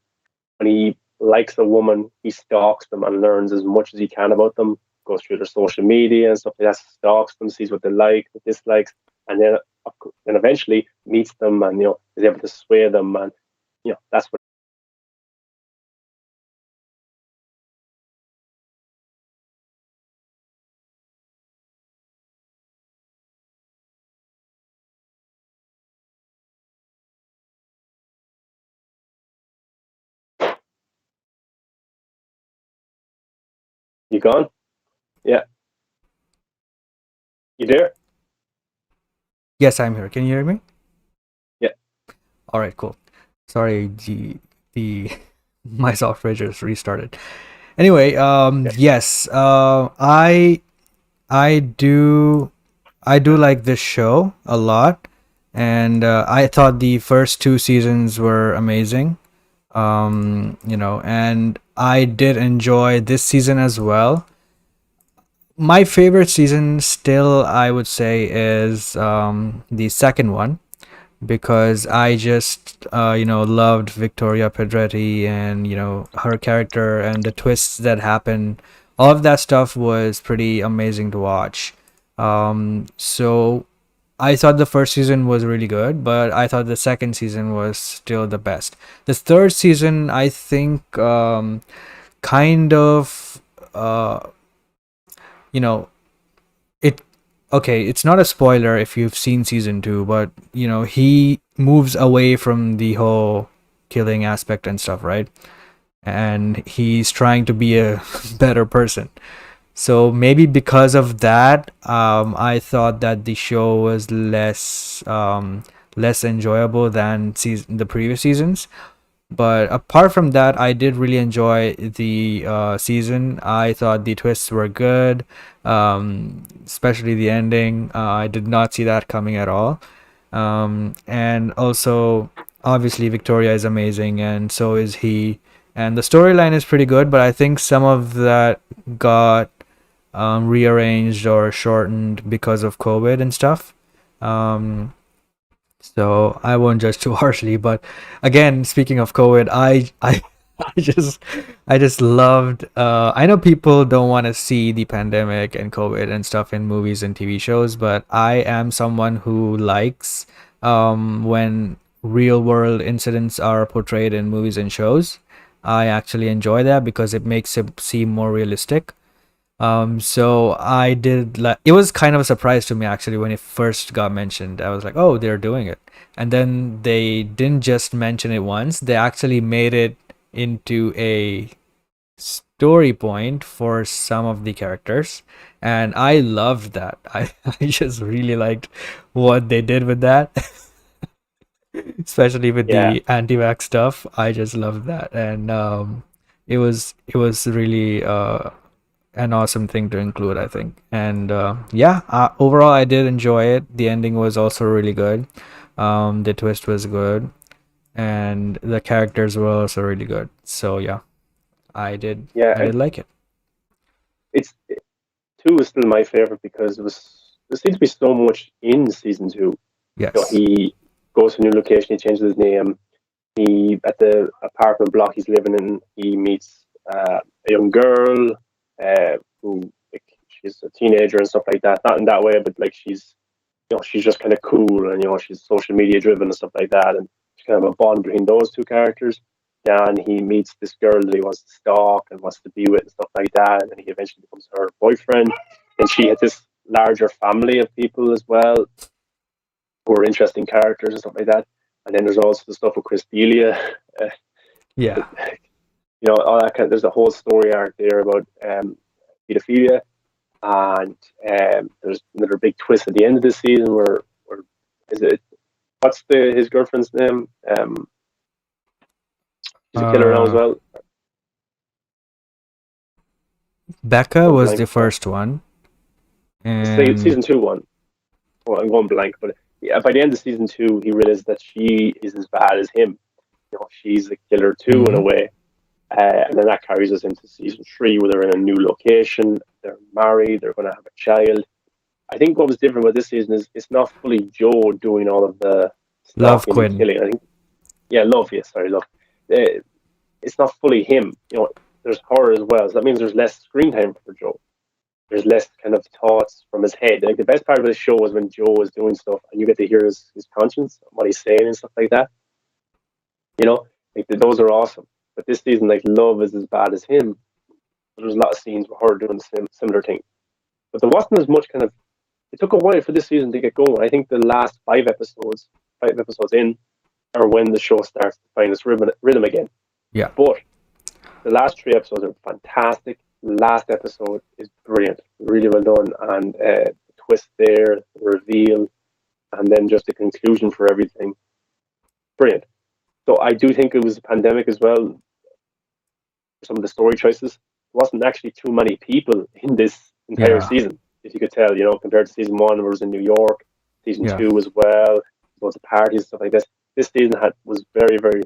when he likes a woman, he stalks them and learns as much as he can about them. Goes through their social media and stuff like that, stalks them, sees what they like, what dislikes, and then eventually meets them, and is able to sway them, and that's what. You gone? Yeah, you there? Yes, I'm here. Can you hear me? Yeah, All right, cool. Sorry, the my software just restarted. Anyway, yeah. yes, I do like this show a lot, and I thought the first two seasons were amazing. And I did enjoy this season as well. My favorite season still, I would say, is the second one, because I just loved Victoria Pedretti, and her character and the twists that happen. All of that stuff was pretty amazing to watch. So I thought the first season was really good, but I thought the second season was still the best. The third season, I think, kind of, you know, it okay, it's not a spoiler if you've seen season 2, but he moves away from the whole killing aspect and stuff, right? And he's trying to be a better person. So maybe because of that, I thought that the show was less enjoyable than the previous seasons. But apart from that, I did really enjoy the season. I thought the twists were good, especially the ending. I did not see that coming at all. And also, obviously, Victoria is amazing, and so is he. And the storyline is pretty good, but I think some of that got rearranged or shortened because of COVID and stuff. Um, so I won't judge too harshly, but again, speaking of COVID, I I just I just loved I know people don't want to see the pandemic and COVID and stuff in movies and TV shows, but I am someone who likes when real world incidents are portrayed in movies and shows. I actually enjoy that because it makes it seem more realistic. So I did like it was kind of a surprise to me actually when it first got mentioned. I was like, oh, they're doing it. And then they didn't just mention it once, they actually made it into a story point for some of the characters. And I loved that. I just really liked what they did with that, especially with Yeah, the anti-vax stuff. I just loved that. And it was really an awesome thing to include, I think. And yeah, overall, I did enjoy it. The ending was also really good. The twist was good, and the characters were also really good. So yeah, I did. yeah. I did like it. It's two is still my favorite because there seems to be so much in season two. Yes. He goes to a new location, he changes his name. He at the apartment block he's living in, he meets a young girl who like she's a teenager and stuff like that. Not in that way, but like she's just kind of cool and she's social media driven and stuff like that. And it's kind of a bond between those two characters. And he meets this girl that he wants to stalk and wants to be with and stuff like that. And he eventually becomes her boyfriend. And she had this larger family of people as well who are interesting characters and stuff like that. And then there's also the stuff with Chris Delia. Uh, Yeah. all that there's a whole story arc there about pedophilia. And there's another big twist at the end of the season where is it what's his girlfriend's name? She's a killer now as Uh, well. Becca Going was blank. the first one, It's and season two one. Well, I'm going blank, but yeah, by the end of season two, he realizes that she is as bad as him. She's a killer too in a mhm. way. And then that carries us into season three, where they're in a new location, they're married, they're going to have a child. I think what was different about this season is it's not fully Joe doing all of the Love stalking and Quinn. killing. I think, yeah, love, yes, sorry, love. Uh, it's not fully him. There's her as well. So that means there's less screen time for Joe. There's less kind of thoughts from his head. Like the best part of the show was when Joe was doing stuff and you get to hear his conscience, what he's saying and stuff like that. Those are awesome. But this season, like Love is as bad as him. There's a lot of scenes with her doing the same similar thing. But there wasn't as much kind of. It took a while for this season to get going. I think the last five episodes in, are when the show starts to find its rhythm again. Yeah. But the last three episodes are fantastic. The last episode is brilliant, really well done, and the twist there, the reveal, and then just the conclusion for everything, brilliant. So I do think it was a pandemic as well. Some of the story choices. There wasn't actually too many people in this entire Yeah. season, if you could tell. Compared to season one, where it was in New York, season Yeah. two as well, lots of parties and stuff like this. This season was very very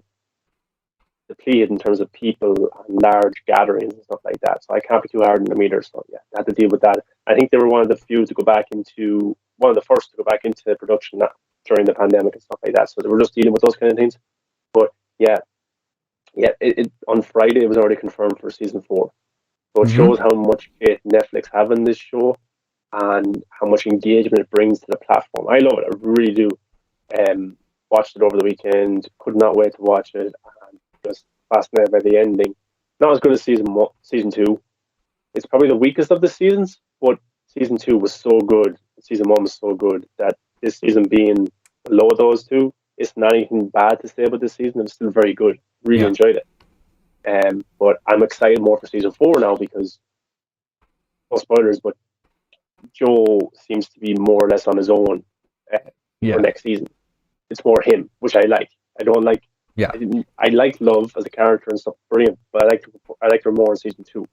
depleted in terms of people and large gatherings and stuff like that. So I can't be too hard on them either. So yeah, I had to deal with that. I think they were one of the few to go back into one of the first to go back into production during the pandemic and stuff like that. So they were just dealing with those kind of things. But yeah, on Friday it was already confirmed for season four. So it Mm-hmm. shows how much faith Netflix have in this show and how much engagement it brings to the platform. I love it. I really do. Watched it over the weekend. Could not wait to watch it. And just fascinated by the ending. Not as good as season two. It's probably the weakest of the seasons, but season two was so good. Season one was so good that this season being below those two, it's not anything bad to say about this season. It's still very good. Really Yeah. enjoyed it. But I'm excited more for season four now because no spoilers, but Joe seems to be more or less on his own uh, for Yeah. next season. It's more him, which I like. I don't like. Yeah. I like Love as a character and stuff, brilliant. But I liked her more in season two.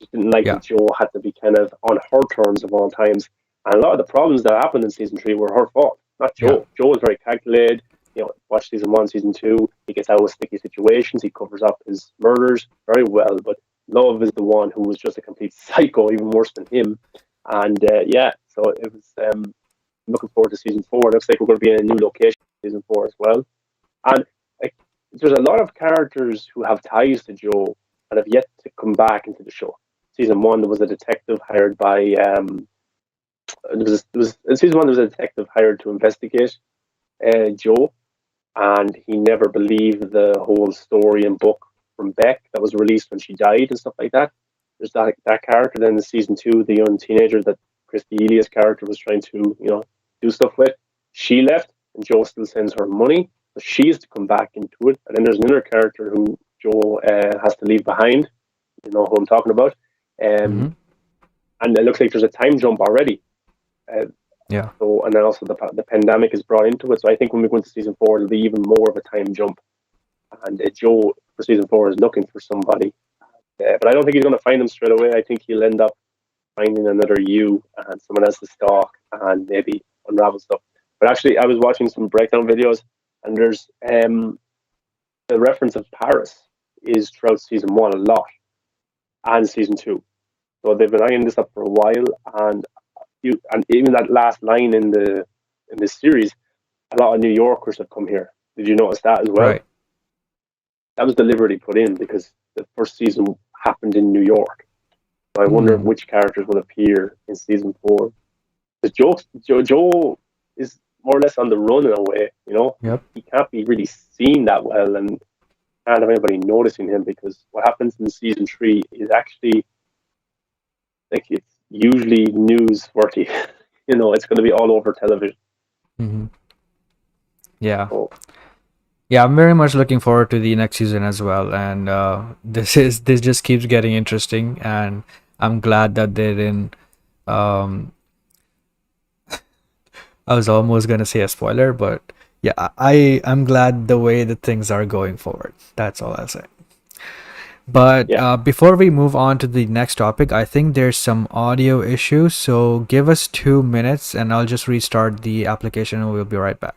Just didn't like Yeah. that Joe had to be kind of on her terms of all times. And a lot of the problems that happened in season three were her fault, not Yeah. Joe. Joe was very calculated. Watch season one, season two. He gets out of sticky situations. He covers up his murders very well. But Love is the one who was just a complete psycho, even worse than him. And yeah, so it was. Looking forward to season four. It looks like we're going to be in a new location in season four as well. And like there's a lot of characters who have ties to Joe that have yet to come back into the show. Season one, there was a detective hired by in season one there was a detective hired to investigate Joe, and he never believed the whole story and book from Beck that was released when she died and stuff like that. There's that character. Then in season two, the young teenager that Christy Elias character was trying to do stuff with, she left, and Joe still sends her money, so she has to come back into it. And then there's another character who Joe has to leave behind. You know who I'm talking about. Mm-hmm. And it looks like there's a time jump already. Yeah. So, and then also the pandemic is brought into it. So I think when we go into season four, it'll be even more of a time jump. And Joe for season four is looking for somebody, but I don't think he's going to find them straight away. I think he'll end up finding another you and someone else to stalk and maybe unravel stuff. But actually, I was watching some breakdown videos, and there's the reference of Paris is throughout season one a lot, and season two. So they've been eyeing this up for a while, and even that last line in this series, a lot of New Yorkers have come here. Did you notice that as well? Right. That was deliberately put in because the first season happened in New York. So I wonder which characters will appear in season four. Because Joe is more or less on the run in a way, you know? Yep. He can't be really seen that well and can't have anybody noticing him, because what happens in season three is actually, like, it's usually newsworthy. You know, it's going to be all over television. Mm-hmm. Yeah. So, Yeah, I'm very much looking forward to the next season as well, and this just keeps getting interesting, and I'm glad that they didn't. Um, I was almost gonna say a spoiler, but yeah, I'm glad the way that things are going forward. That's all I'll say. But yeah. before we move on to the next topic, I think there's some audio issues, so give us 2 minutes, and I'll just restart the application, and we'll be right back.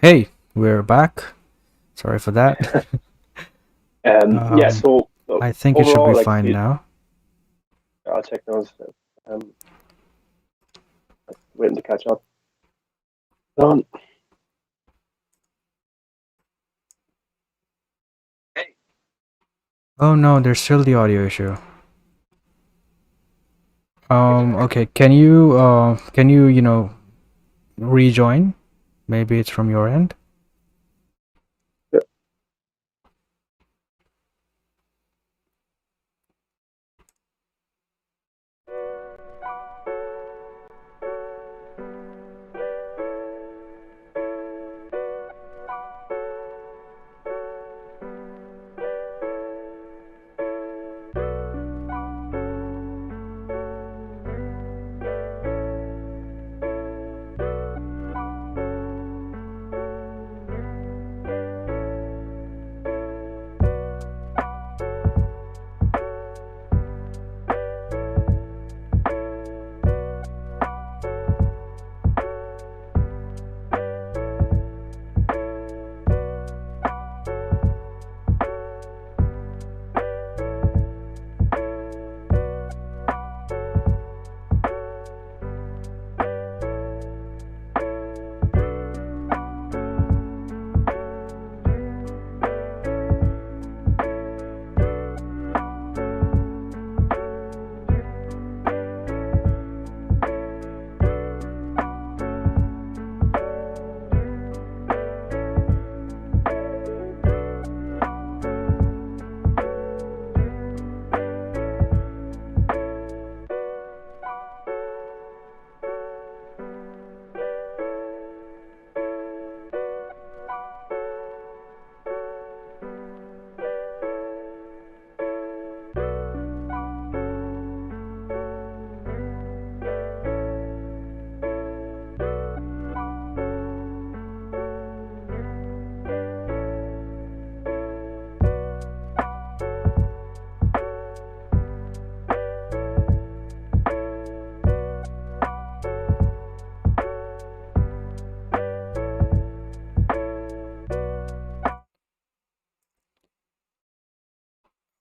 Hey, we're back. Sorry for that. Yeah, so I think it should overall, be like, fine now. I'll check those. Um, waiting to catch up. Done. Oh no, there's still the audio issue. Okay, can you rejoin? Maybe it's from your end. Yeah.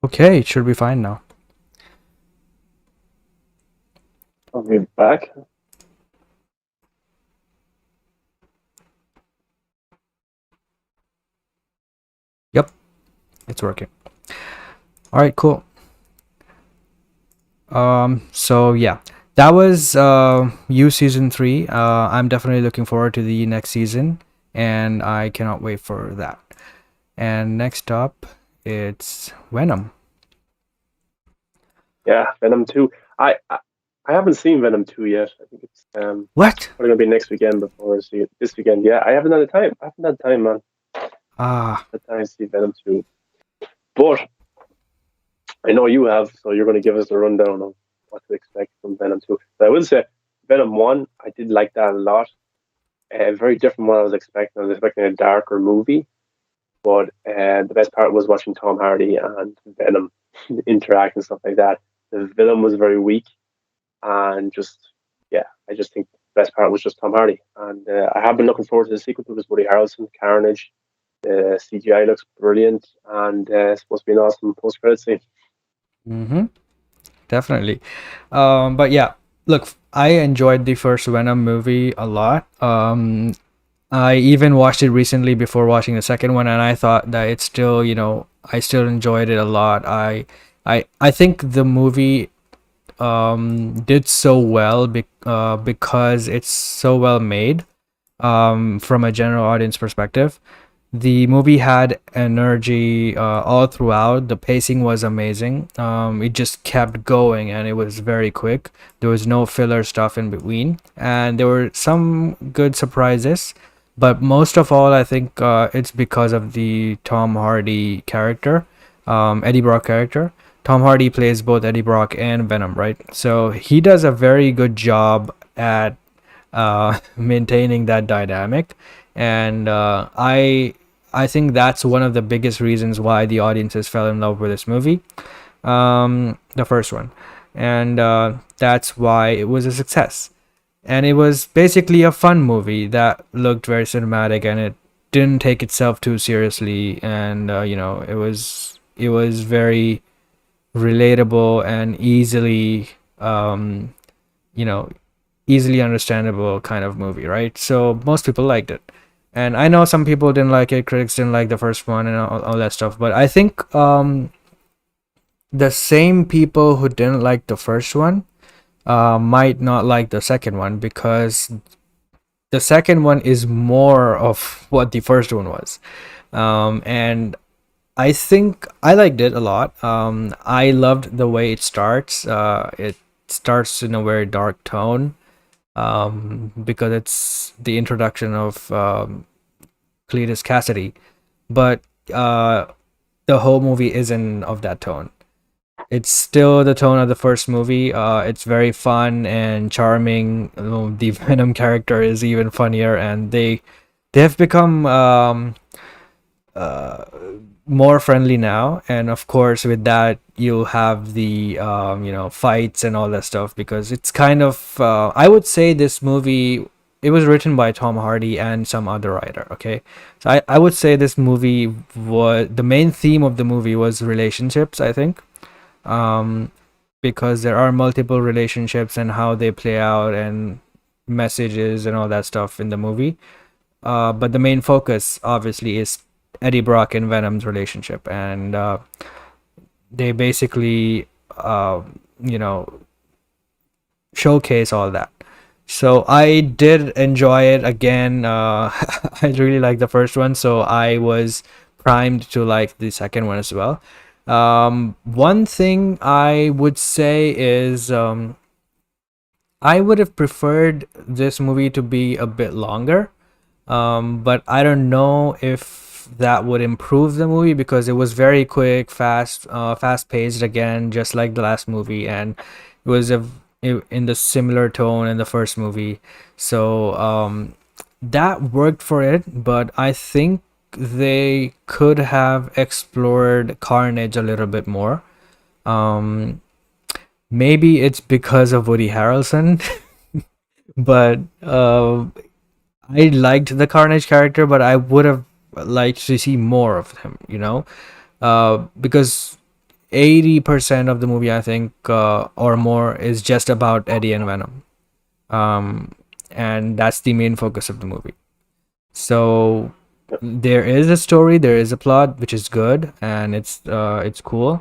Okay, it should be fine now. I'll be back. Yep, it's working. All right, cool. So yeah, that was You season 3. I'm definitely looking forward to the next season, and I cannot wait for that. And next up, it's Venom. Yeah, Venom 2. I haven't seen Venom 2 yet. I think it's What? probably gonna be next weekend before I see it this weekend. Yeah, I haven't had the time. I haven't had time, man. Ah, The time to see Venom 2. But I know you have, so you're gonna give us a rundown of what to expect from Venom 2. But I will say Venom 1, I did like that a lot. Very different from what I was expecting. I was expecting a darker movie, but the best part was watching Tom Hardy and Venom interact and stuff like that. The villain was very weak, and just yeah, I just think the best part was just Tom Hardy, and I have been looking forward to the sequel because Woody Harrelson, Carnage, the CGI looks brilliant, and it's supposed to be an awesome post-credit scene. mm-hmm, definitely. But yeah, look, I enjoyed the first Venom movie a lot. I even watched it recently before watching the second one, and I thought that it's still, I still enjoyed it a lot. I think the movie did so well because it's so well made from a general audience perspective. The movie had energy all throughout. The pacing was amazing. It just kept going and it was very quick. There was no filler stuff in between, and there were some good surprises. But most of all, I think it's because of the Tom Hardy character, Eddie Brock character. Tom Hardy plays both Eddie Brock and Venom, right? So he does a very good job at maintaining that dynamic, and I think that's one of the biggest reasons why the audiences fell in love with this movie, the first one, and that's why it was a success. And it was basically a fun movie that looked very cinematic, and it didn't take itself too seriously, and it was very relatable and you know easily understandable kind of movie, right? So most people liked it, and I know some people didn't like it. Critics didn't like the first one and all that stuff, but I think the same people who didn't like the first one might not like the second one, because the second one is more of what the first one was. And I think I liked it a lot. I loved the way it starts. It starts in a very dark tone, because it's the introduction of Cletus Cassidy, but the whole movie isn't of that tone. It's still the tone of the first movie. It's very fun and charming. The Venom character is even funnier, and they have become uh, more friendly now. And of course, with that, you have the fights and all that stuff, because it's kind of I would say this movie, it was written by Tom Hardy and some other writer. Okay, so I would say this movie was the main theme of the movie was relationships, I think, um, because there are multiple relationships and how they play out and messages and all that stuff in the movie. But the main focus, obviously, is Eddie Brock and Venom's relationship, and they basically, uh, you know, showcase all that. So I did enjoy it again. I really liked the first one, so I was primed to like the second one as well. One thing I would say is I would have preferred this movie to be a bit longer, but I don't know if that would improve the movie, because it was very quick, fast paced again, just like the last movie, and it was in the similar tone in the first movie. So that worked for it, but I think they could have explored Carnage a little bit more. Um, Maybe it's because of Woody Harrelson, but I liked the Carnage character, but I would have liked to see more of him, because 80% of the movie, I think, or more, is just about Eddie and Venom. And that's the main focus of the movie. So there is a story, there is a plot, which is good, and it's cool,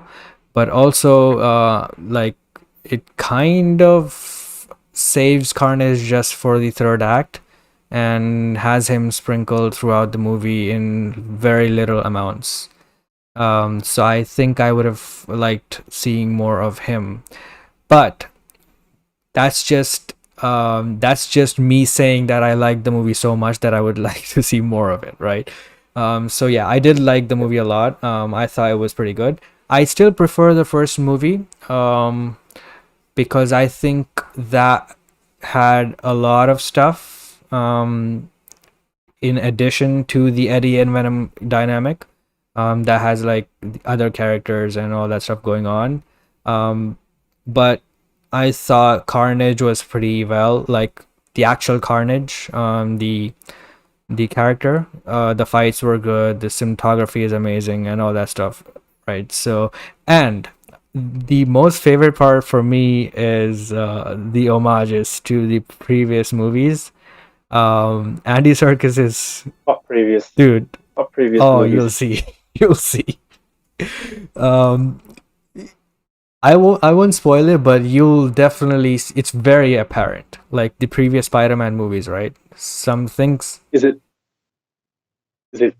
but also like it kind of saves Carnage just for the third act and has him sprinkled throughout the movie in very little amounts. So I think I would have liked seeing more of him, but that's just me saying that I like the movie so much that I would like to see more of it, right? So yeah, I did like the movie a lot. I thought it was pretty good. I still prefer the first movie, because I think that had a lot of stuff, in addition to the Eddie and Venom dynamic, that has like the other characters and all that stuff going on. But I thought Carnage was pretty well, like the actual Carnage, the character, the fights were good, the cinematography is amazing, and all that stuff, right? So, and the most favorite part for me is the homages to the previous movies. Andy Serkis is, What previous? dude. What previous Oh, movies? you'll see, you'll see. Um, I won't spoil it, but you'll definitely it's very apparent. Like the previous Spider-Man movies, right? Some things. Is it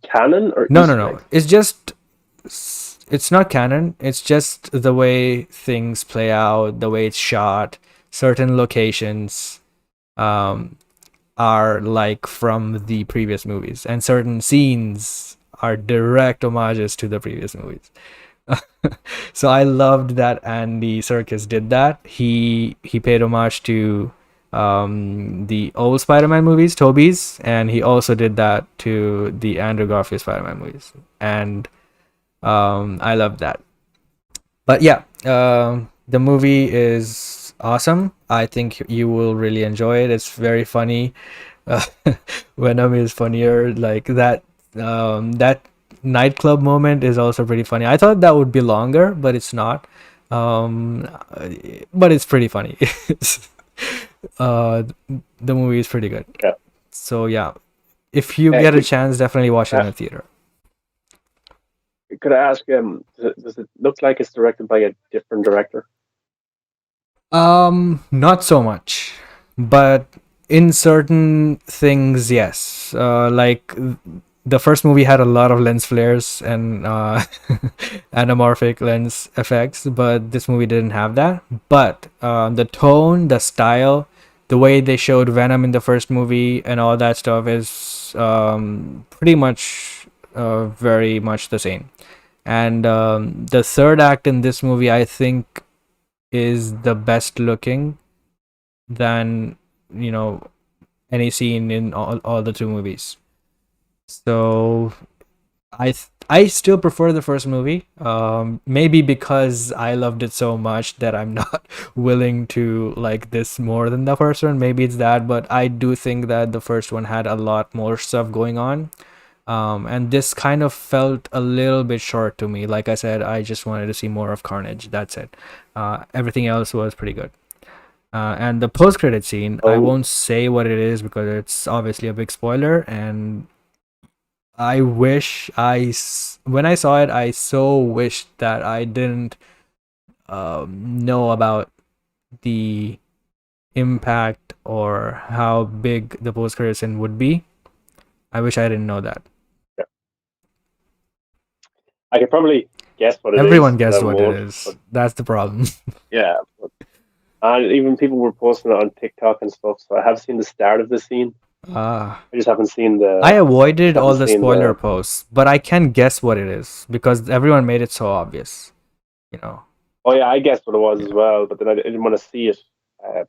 canon or No, no, Easter no. eggs? It's just it's not canon. It's just the way things play out, the way it's shot. Certain locations are like from the previous movies, and certain scenes are direct homages to the previous movies. So I loved that Andy Serkis did that. He paid homage to the old Spider-Man movies, Tobey's, and he also did that to the Andrew Garfield Spider-Man movies, and I loved that. But yeah, the movie is awesome. I think you will really enjoy it. It's very funny. Uh, Venom is funnier. Like that nightclub moment is also pretty funny. I thought that would be longer, but it's not. Um, but it's pretty funny. uh, the movie is pretty good. Yeah. So yeah, if you get a chance, definitely watch it in Uh, a theater. could I ask, does it look like it's directed by a different director? Not so much, but in certain things, yes. Like the first movie had a lot of lens flares and anamorphic lens effects, but this movie didn't have that. But the tone, the style, the way they showed Venom in the first movie, and all that stuff is pretty much very much the same. And the third act in this movie, I think, is the best looking than any scene in all the two movies. So I still prefer the first movie. Maybe because I loved it so much that I'm not willing to like this more than the first one. Maybe it's that, but I do think that the first one had a lot more stuff going on. And this kind of felt a little bit short to me. Like I said, I just wanted to see more of Carnage. That's it. Everything else was pretty good. And the post-credit scene, I Oh, won't say what it is because it's obviously a big spoiler. And I wish when I saw it, I so wished that I didn't know about the impact or how big the post-credit scene would be. I wish I didn't know that. yeah. I could probably guess what it Everyone is, but I guessed what it won't. is. But That's the problem. yeah, and even people were posting it on TikTok and stuff. So I have seen the start of the scene. Ah. I just haven't seen I the. avoided all Haven't the seen spoiler the. posts, but I can guess what it is because everyone made it so obvious. You know. Oh yeah, I guessed what it was as Yeah. well, but then I didn't want to see it.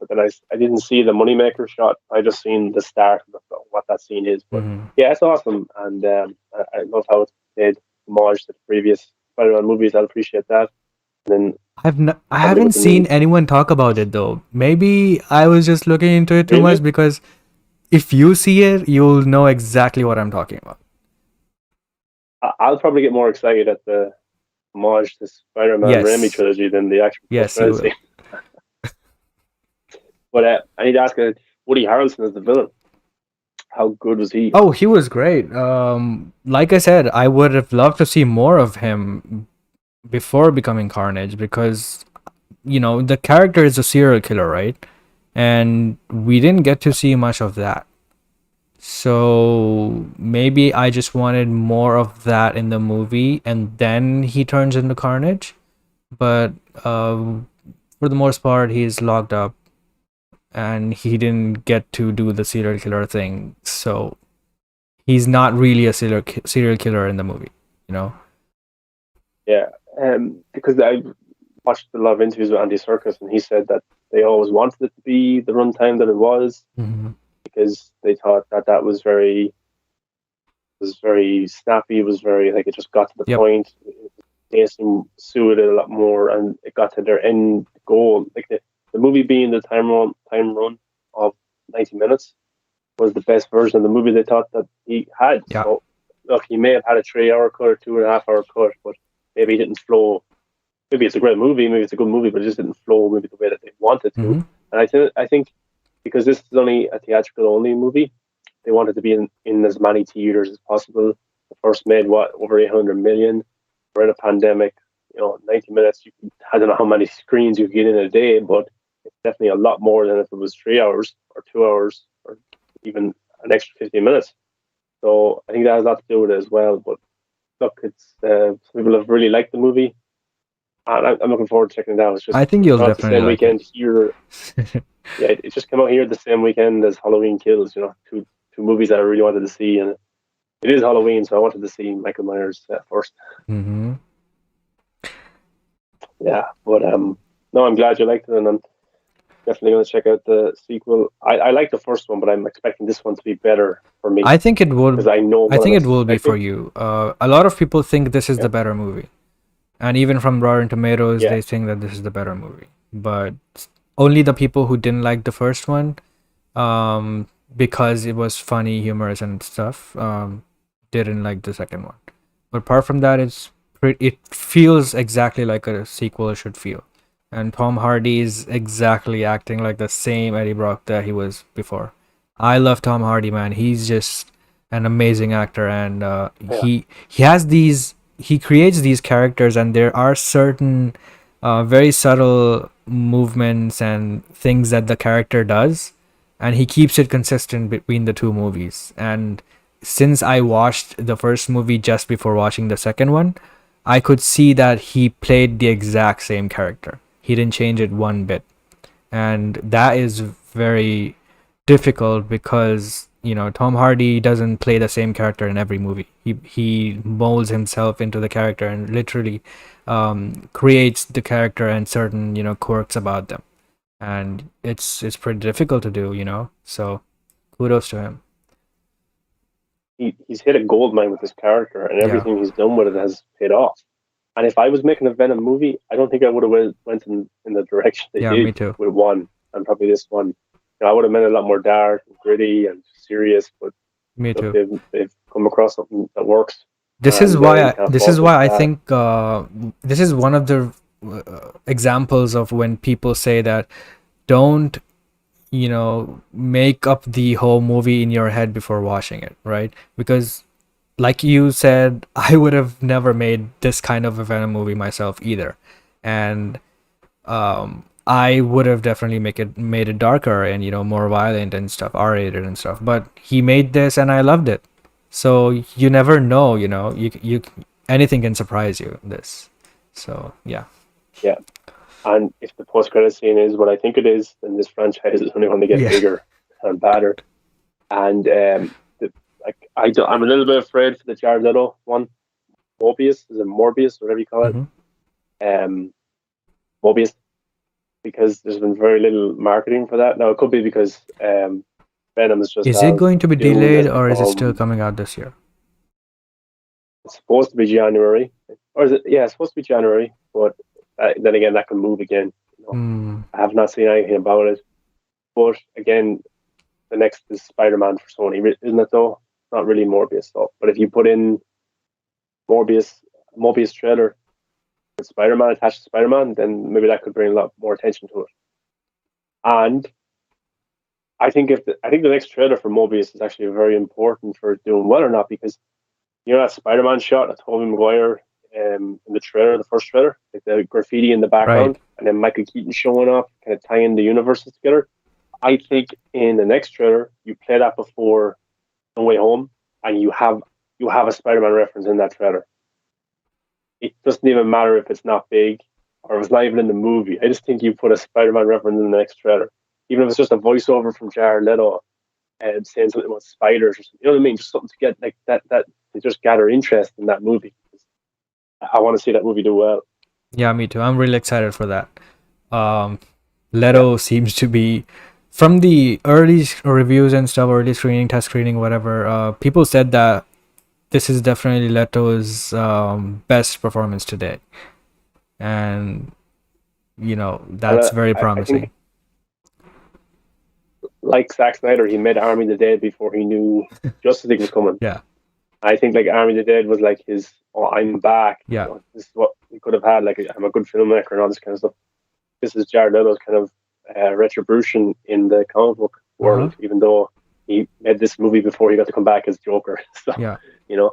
But then I didn't see the moneymaker shot. I just seen the start of what that scene is. But Hmm. yeah, it's awesome, and I love how it's paid homage to the previous Spider-Man movies. I appreciate that. And then I probably haven't with the seen new. anyone talk about it though. Maybe I was just looking into it too much Really, because if you see it, you'll know exactly what I'm talking about. I'll probably get more excited at the homage to Spider-Man Raimi Yes, trilogy than the actual yes, he post-credit will. scene. But I need to ask Woody Harrelson as the villain. How good was he? Oh, he was great. Like I said, I would have loved to see more of him before becoming Carnage because the character is a serial killer, right? And we didn't get to see much of that. So maybe I just wanted more of that in the movie, and then he turns into Carnage. But for the most part, he's locked up, and he didn't get to do the serial killer thing. So he's not really a serial killer in the movie, you know? Yeah, because I watched a lot of interviews with Andy Serkis, and he said that they always wanted it to be the runtime that it was Mm-hmm. because they thought that was very snappy. It was very like it just got to the Yep. point. Jason suited it a lot more, and it got to their end goal. Like the movie being the time run of 90 minutes was the best version of the movie they thought that he had. Yeah. So look, he may have had a 3 hour cut or 2.5 hour cut, but maybe it didn't flow. Maybe it's a great movie, maybe it's a good movie, but it just didn't flow maybe the way that they wanted to. Mm-hmm. And I think because this is only a theatrical only movie, they wanted to be in as many theaters as possible. The first made over 800 million. We're in a pandemic. 90 minutes. I don't know how many screens you could get in a day, but it's definitely a lot more than if it was 3 hours or 2 hours or even an extra 15 minutes. So I think that has a lot to do with it as well. But look, it's people have really liked the movie, and I'm looking forward to checking it out. It's just I think you'll not the definitely same like it. weekend here. Yeah, it just came out here the same weekend as Halloween Kills. Two movies that I really wanted to see, and it is Halloween, so I wanted to see Michael Myers first. Mm-hmm. Yeah, but no, I'm glad you liked it, and I'm definitely going to check out the sequel. I like the first one, but I'm expecting this one to be better for me I think it because would. I know I what I'm think it will be for expecting. you. A lot of people think this is Yeah, the better movie, and even from Rotten Tomatoes, yeah, they think that this is the better movie. But only the people who didn't like the first one, because it was funny, humorous, and stuff, didn't like the second one. But apart from that, it feels exactly like a sequel should feel. And Tom Hardy is exactly acting like the same Eddie Brock that he was before. I love Tom Hardy, man. He's just an amazing actor, and yeah, he creates these characters, and there are certain very subtle movements and things that the character does, and he keeps it consistent between the two movies. And since I watched the first movie just before watching the second one, I could see that he played the exact same character. He didn't change it one bit. And that is very difficult because, Tom Hardy doesn't play the same character in every movie. He molds himself into the character and literally creates the character and certain, quirks about them. And it's pretty difficult to do. So kudos to him. he's hit a gold mine with this character, and Yeah. everything he's done with it has paid off. And if I was making a Venom movie, I don't think I would have went in the direction they Yeah, me did too. with one, and probably this one. I would have made it a lot more dark and gritty and serious, but Me look, too. they've come across something that works, This is and why you I, can't this fault is them why for I that. think this is one of the examples of when people say that don't make up the whole movie in your head before watching it, right? Because like you said, I would have never made this kind of a Venom movie myself either, and I would have definitely made it darker and more violent and stuff, R-rated and stuff. But he made this, and I loved it. So you never know, you anything can surprise you in this. So yeah, Yeah, and if the post-credit scene is what I think it is, then this franchise is only going to get yeah. bigger and badder. And I'm a little bit afraid for the Jared Leto one. Mobius, is it Morbius, whatever you call it? Hmm. Mobius, because there's been very little marketing for that. Now it could be because Venom is just Is it as going to be doomed delayed as or is it still become. coming out this year? It's supposed to be January, or is it? Yeah, it's supposed to be January, but then again, that can move again. Hmm. I have not seen anything about it. But again, the next is Spider-Man for Sony, isn't it? Though not really Morbius, though. But if you put in Morbius trailer, with Spider-Man attached to Spider-Man, then maybe that could bring a lot more attention to it. And I think the next trailer for Mobius is actually very important for doing well or not, because you know that Spider-Man shot of Tobey Maguire in the trailer, the first trailer, like the graffiti in the background, Right. and then Michael Keaton showing up, kind of tying the universes together. I think in the next trailer you play that before No Way Home, and you have a Spider-Man reference in that trailer. It doesn't even matter if it's not big or if it's not even in the movie. I just think you put a Spider-Man reference in the next trailer, even if it's just a voiceover from Jared Leto and saying something about spiders or something. You know what I mean? Just something to get like that to just gather interest in that movie. I want to see that movie do well. Yeah, me too. I'm really excited for that. Yeah, Leto seems to be, from the early reviews and stuff, early screening, test screening, whatever. People said that this is definitely Leto's best performance today, and and that's very I think promising. like Zack Snyder, he made Army of the Dead before he knew Justice League was coming. Yeah, I think like Army of the Dead was like his, oh, I'm back. You yeah, know, this is what he could have had. Like, I'm a good filmmaker and all this kind of stuff. This is Jared Leto's kind of retribution in the comic book uh huh, world, even though he made this movie before he got to come back as Joker. So, yeah, you know,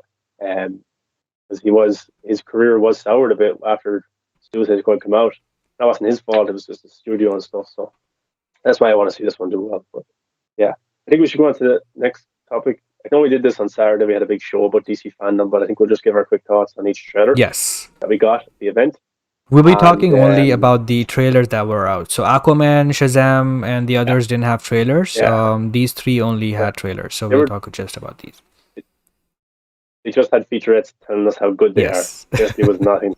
because his career was soured a bit after Suicide Squad came out. That wasn't his fault. It was just the studio and stuff. So that's why I want to see this one do well. But yeah, I think we should go on to the next topic. I know we did this on Saturday. We had a big show about DC fandom, but I think we'll just give our quick thoughts on each trailer yes. that we got at the event. We'll be And talking only about the trailers that were out. So Aquaman, Shazam, and the yeah, others didn't have trailers. yeah, These three only yeah. had trailers. So They we'll were talk just about these. they just had featurettes telling us how good they are. Yes. Basically, it was nothing.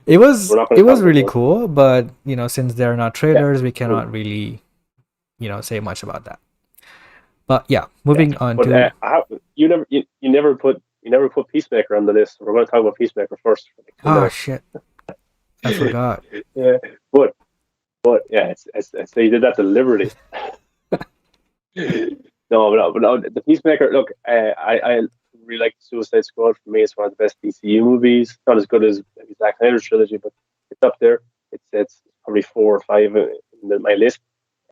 It We're was not going it to talk was about really those. cool, but since they're not Yeah, trailers, we true. cannot really, say much about that. But yeah, Yeah, moving on but to you never put Peacemaker on the list. We're going to talk about Peacemaker first for like 2 minutes. shit, I forgot. Yeah, but yeah, it's they did that deliberately. But no, the Peacemaker. Look, I really like Suicide Squad. For me, it's one of the best DCU movies. Not as good as maybe Zack Snyder's trilogy, but it's up there. It's probably 4 or 5 in my list.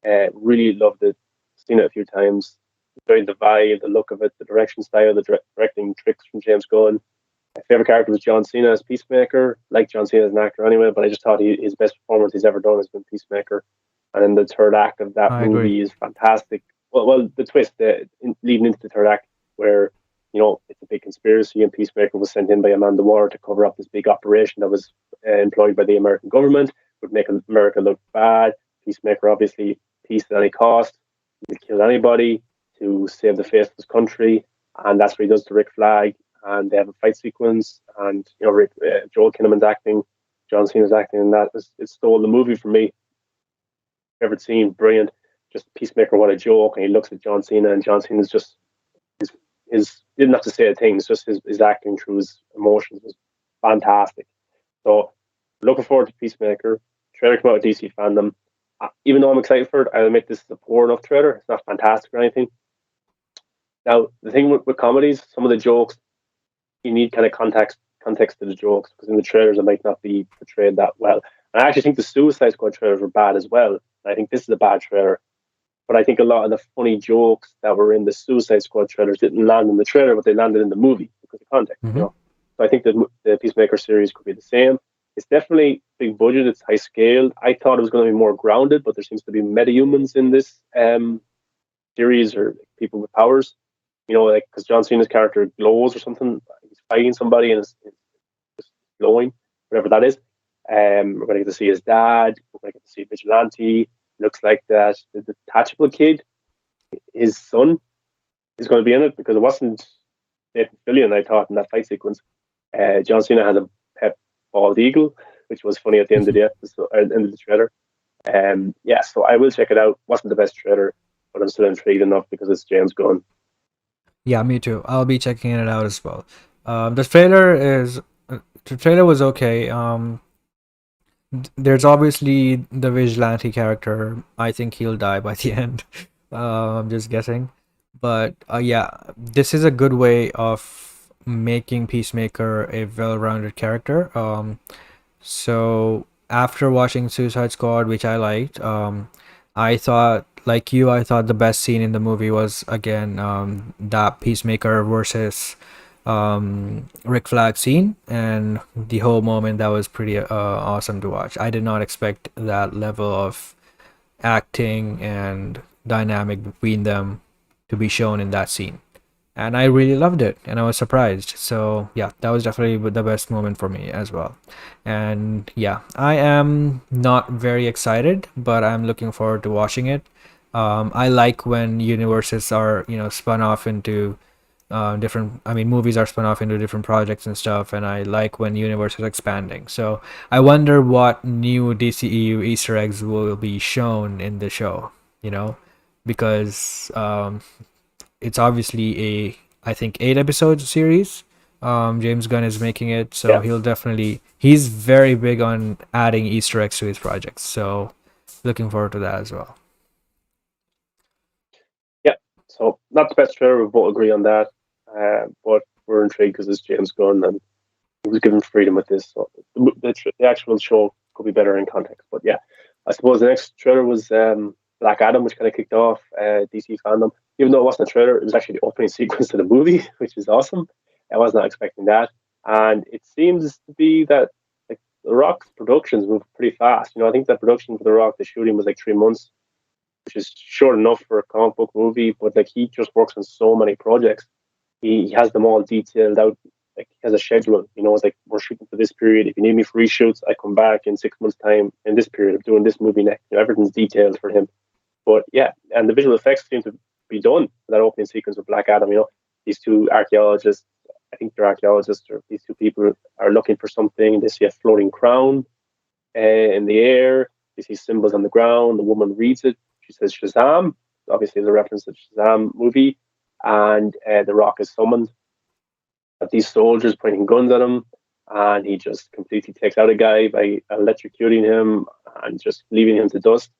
Really loved it. Seen it a few times. Enjoyed the vibe, the look of it, the direction style, the directing tricks from James Gunn. My favorite character was John Cena as Peacemaker. Like John Cena as an actor anyway, but I just thought his best performance he's ever done has been Peacemaker. And then the third act of that I agree. movie is fantastic. Well, the twist leading into the third act, where it's a big conspiracy, and Peacemaker was sent in by Amanda Waller to cover up this big operation that was employed by the American government, would make America look bad. Peacemaker, obviously, peace at any cost. He would kill anybody to save the face of his country, and that's what he does to Rick Flag. And they have a fight sequence, and Joel Kinnaman's acting, John Cena's acting, and it stole the movie from me. Favorite scene, brilliant. Just Peacemaker, what a joke! And he looks at John Cena, and John Cena's just his didn't have to say a thing. It's just his acting through his emotions was fantastic. So looking forward to Peacemaker. Trailer came out with DC fandom. Even though I'm excited for it, I admit this is a poor enough trailer. It's not fantastic or anything. Now the thing with comedies, some of the jokes you need kind of context to the jokes, because in the trailers it might not be portrayed that well. And I actually think the Suicide Squad trailers were bad as well. I think this is a bad trailer. But I think a lot of the funny jokes that were in the Suicide Squad trailers didn't land in the trailer, but they landed in the movie because of context. Mm-hmm. So I think the Peacemaker series could be the same. It's definitely big budget. It's high scale. I thought it was going to be more grounded, but there seems to be metahumans in this series, or people with powers. Like because John Cena's character glows or something. He's fighting somebody and it's just glowing, whatever that is. We're going to get to see his dad. We're going to get to see Vigilante. Looks like that the detachable kid, his son, is going to be in it, because it wasn't Nathan Fillion, I thought, in that fight sequence. John Cena had a pet bald eagle, which was funny at the end of the episode, end of the trailer. So I will check it out. Wasn't the best trailer, but I'm still intrigued enough because it's James Gunn. Yeah, me too. I'll be checking it out as well. The trailer was okay. There's obviously the vigilante character. I think he'll die by the end. I'm just guessing, but yeah, this is a good way of making Peacemaker a well-rounded character. So after watching Suicide Squad, which I liked, I thought, like you, I thought the best scene in the movie was again that Peacemaker versus Rick Flag scene, and the whole moment that was pretty awesome to watch. I did not expect that level of acting and dynamic between them to be shown in that scene. And I really loved it, and I was surprised. So yeah, that was definitely the best moment for me as well. And yeah, I am not very excited, but I'm looking forward to watching it. I like when universes are, spun off into different. I mean, movies are spun off into different projects and stuff, and I like when universe is expanding. So I wonder what new DCEU Easter eggs will be shown in the show. Because it's obviously a, I think, 8 episode series. James Gunn is making it, so Yeah, he's very big on adding Easter eggs to his projects. So looking forward to that as well. yeah. So not the best trailer. We both agree on that. But we're intrigued because it's James Gunn and he was given freedom with this. So the actual show could be better in context. But yeah, I suppose the next trailer was Black Adam, which kind of kicked off DC Fandom. Even though it wasn't a trailer, it was actually the opening sequence to the movie, which is awesome. I was not expecting that. And it seems to be that like The Rock's productions move pretty fast. I think that production for The Rock, the shooting was like 3 months, which is short enough for a comic book movie, but like he just works on so many projects. He has them all detailed out. Like he has a schedule. It's like we're shooting for this period. If you need me for reshoots, I come back in 6 months' time in this period of doing this movie next. Everything's detailed for him. But yeah, and the visual effects seem to be done for that opening sequence with Black Adam. These two archaeologists, I think they're archaeologists, or these two people are looking for something. They see a floating crown in the air. They see symbols on the ground. The woman reads it. She says Shazam. Obviously, the reference to the Shazam movie. And The Rock is summoned. At these soldiers pointing guns at him, and he just completely takes out a guy by electrocuting him and just leaving him to dust.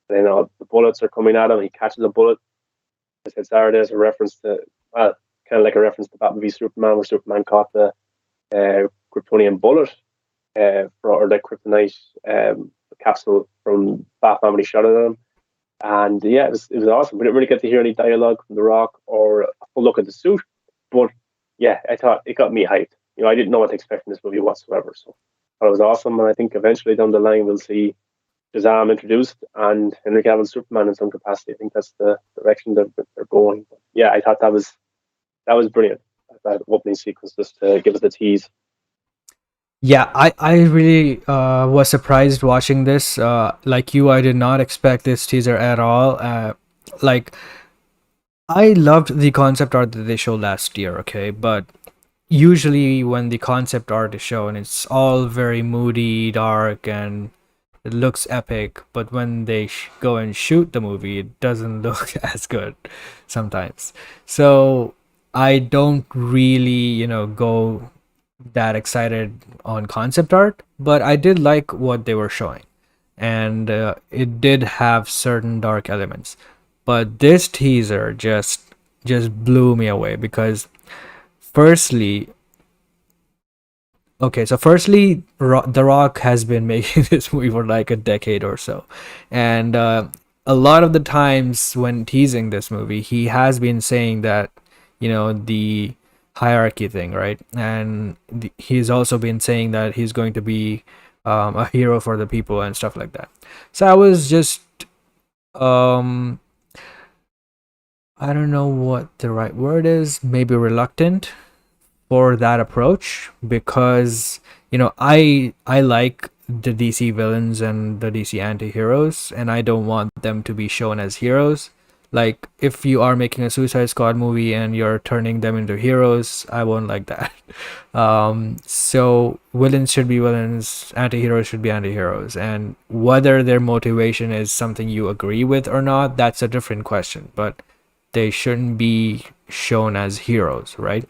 And then the bullets are coming at him. He catches a bullet. I said Saturday as a reference to, well, kind of like a reference to Batman v Superman, where Superman caught the Kryptonian bullet or the kryptonite capsule from Batman when he shot it at him. And yeah, it was awesome. We didn't really get to hear any dialogue from The Rock or a full look at the suit, but yeah, I thought it got me hyped. I didn't know what to expect from this movie whatsoever, so it was awesome. And I think eventually down the line we'll see Shazam introduced and Henry Cavill's Superman in some capacity. I think that's the direction that they're going. But yeah, I thought that was brilliant. That opening sequence just to give us the tease. Yeah, I really was surprised watching this. Like you, I did not expect this teaser at all. Like, I loved the concept art that they showed last year, okay? But usually when the concept art is shown, it's all very moody, dark, and it looks epic. But when they go and shoot the movie, it doesn't look as good sometimes. So I don't really, go that excited on concept art, but I did like what they were showing, and it did have certain dark elements. But this teaser just blew me away because, firstly, okay, so firstly, The Rock has been making this movie for like a decade or so, and a lot of the times when teasing this movie, he has been saying that the hierarchy thing, right? And he's also been saying that he's going to be a hero for the people and stuff like that. So I was just um I don't know what the right word is, maybe reluctant for that approach, because I like the DC villains and the DC anti-heroes, and I don't want them to be shown as heroes. Like, if you are making a Suicide Squad movie and you're turning them into heroes, I won't like that. So villains should be villains, anti-heroes should be anti-heroes, and whether their motivation is something you agree with or not, that's a different question. But they shouldn't be shown as heroes, right?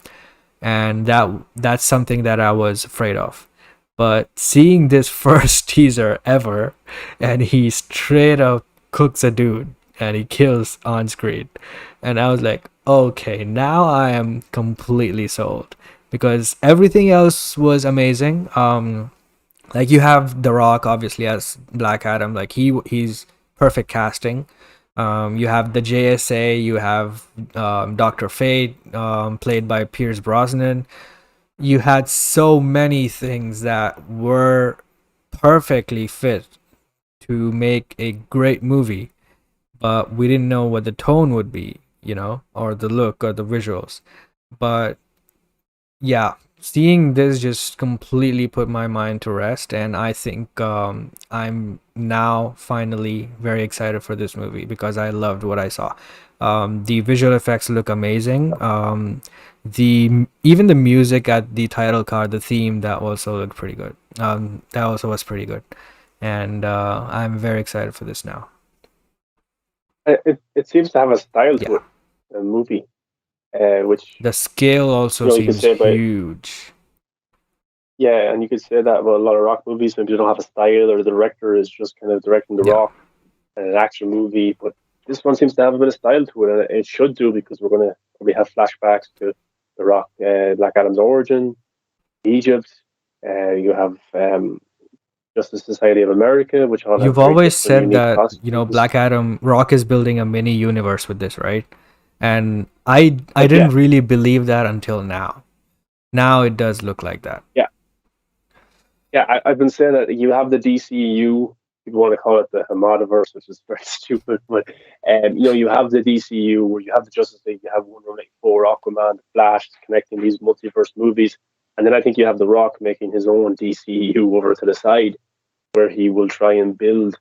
And that's something that I was afraid of. But seeing this first teaser ever, and he straight up cooks a dude and he kills on screen, and I was like, okay, now I am completely sold, because everything else was amazing. Like you have The Rock obviously as Black Adam, like he's perfect casting. You have the JSA, you have Dr. Fate, played by Pierce Brosnan. You had so many things that were perfectly fit to make a great movie, but we didn't know what the tone would be, or the look or the visuals. But yeah, seeing this just completely put my mind to rest, and I think I'm now finally very excited for this movie because I loved what I saw. The visual effects look amazing. The even the music at the title card, the theme, that also looked pretty good. That also was pretty good, and I'm very excited for this now. It seems to have a style to Yeah, it, a movie, which the scale also you could seems say about. huge. Yeah, and you could say that about a lot of rock movies. Maybe they don't have a style, or the director is just kind of directing the Yeah. rock and an action movie. But this one seems to have a bit of style to it, and it should do because we're going to probably have flashbacks to the rock, Black Adam's origin, Egypt. You have Justice Society of America, which all have You've very always different, said unique that, costumes. Black Adam Rock is building a mini universe with this, right? And I Yeah, didn't really believe that until now. Now it does look like that. yeah, yeah. I've been saying that you have the DCU. People want to call it the Hamadaverse, which is very stupid. But you have the DCU where you have the Justice League, you have Wonder Woman 4, Aquaman, the Flash, connecting these multiverse movies, and then I think you have The Rock making his own DCU over to the side, where he will try and build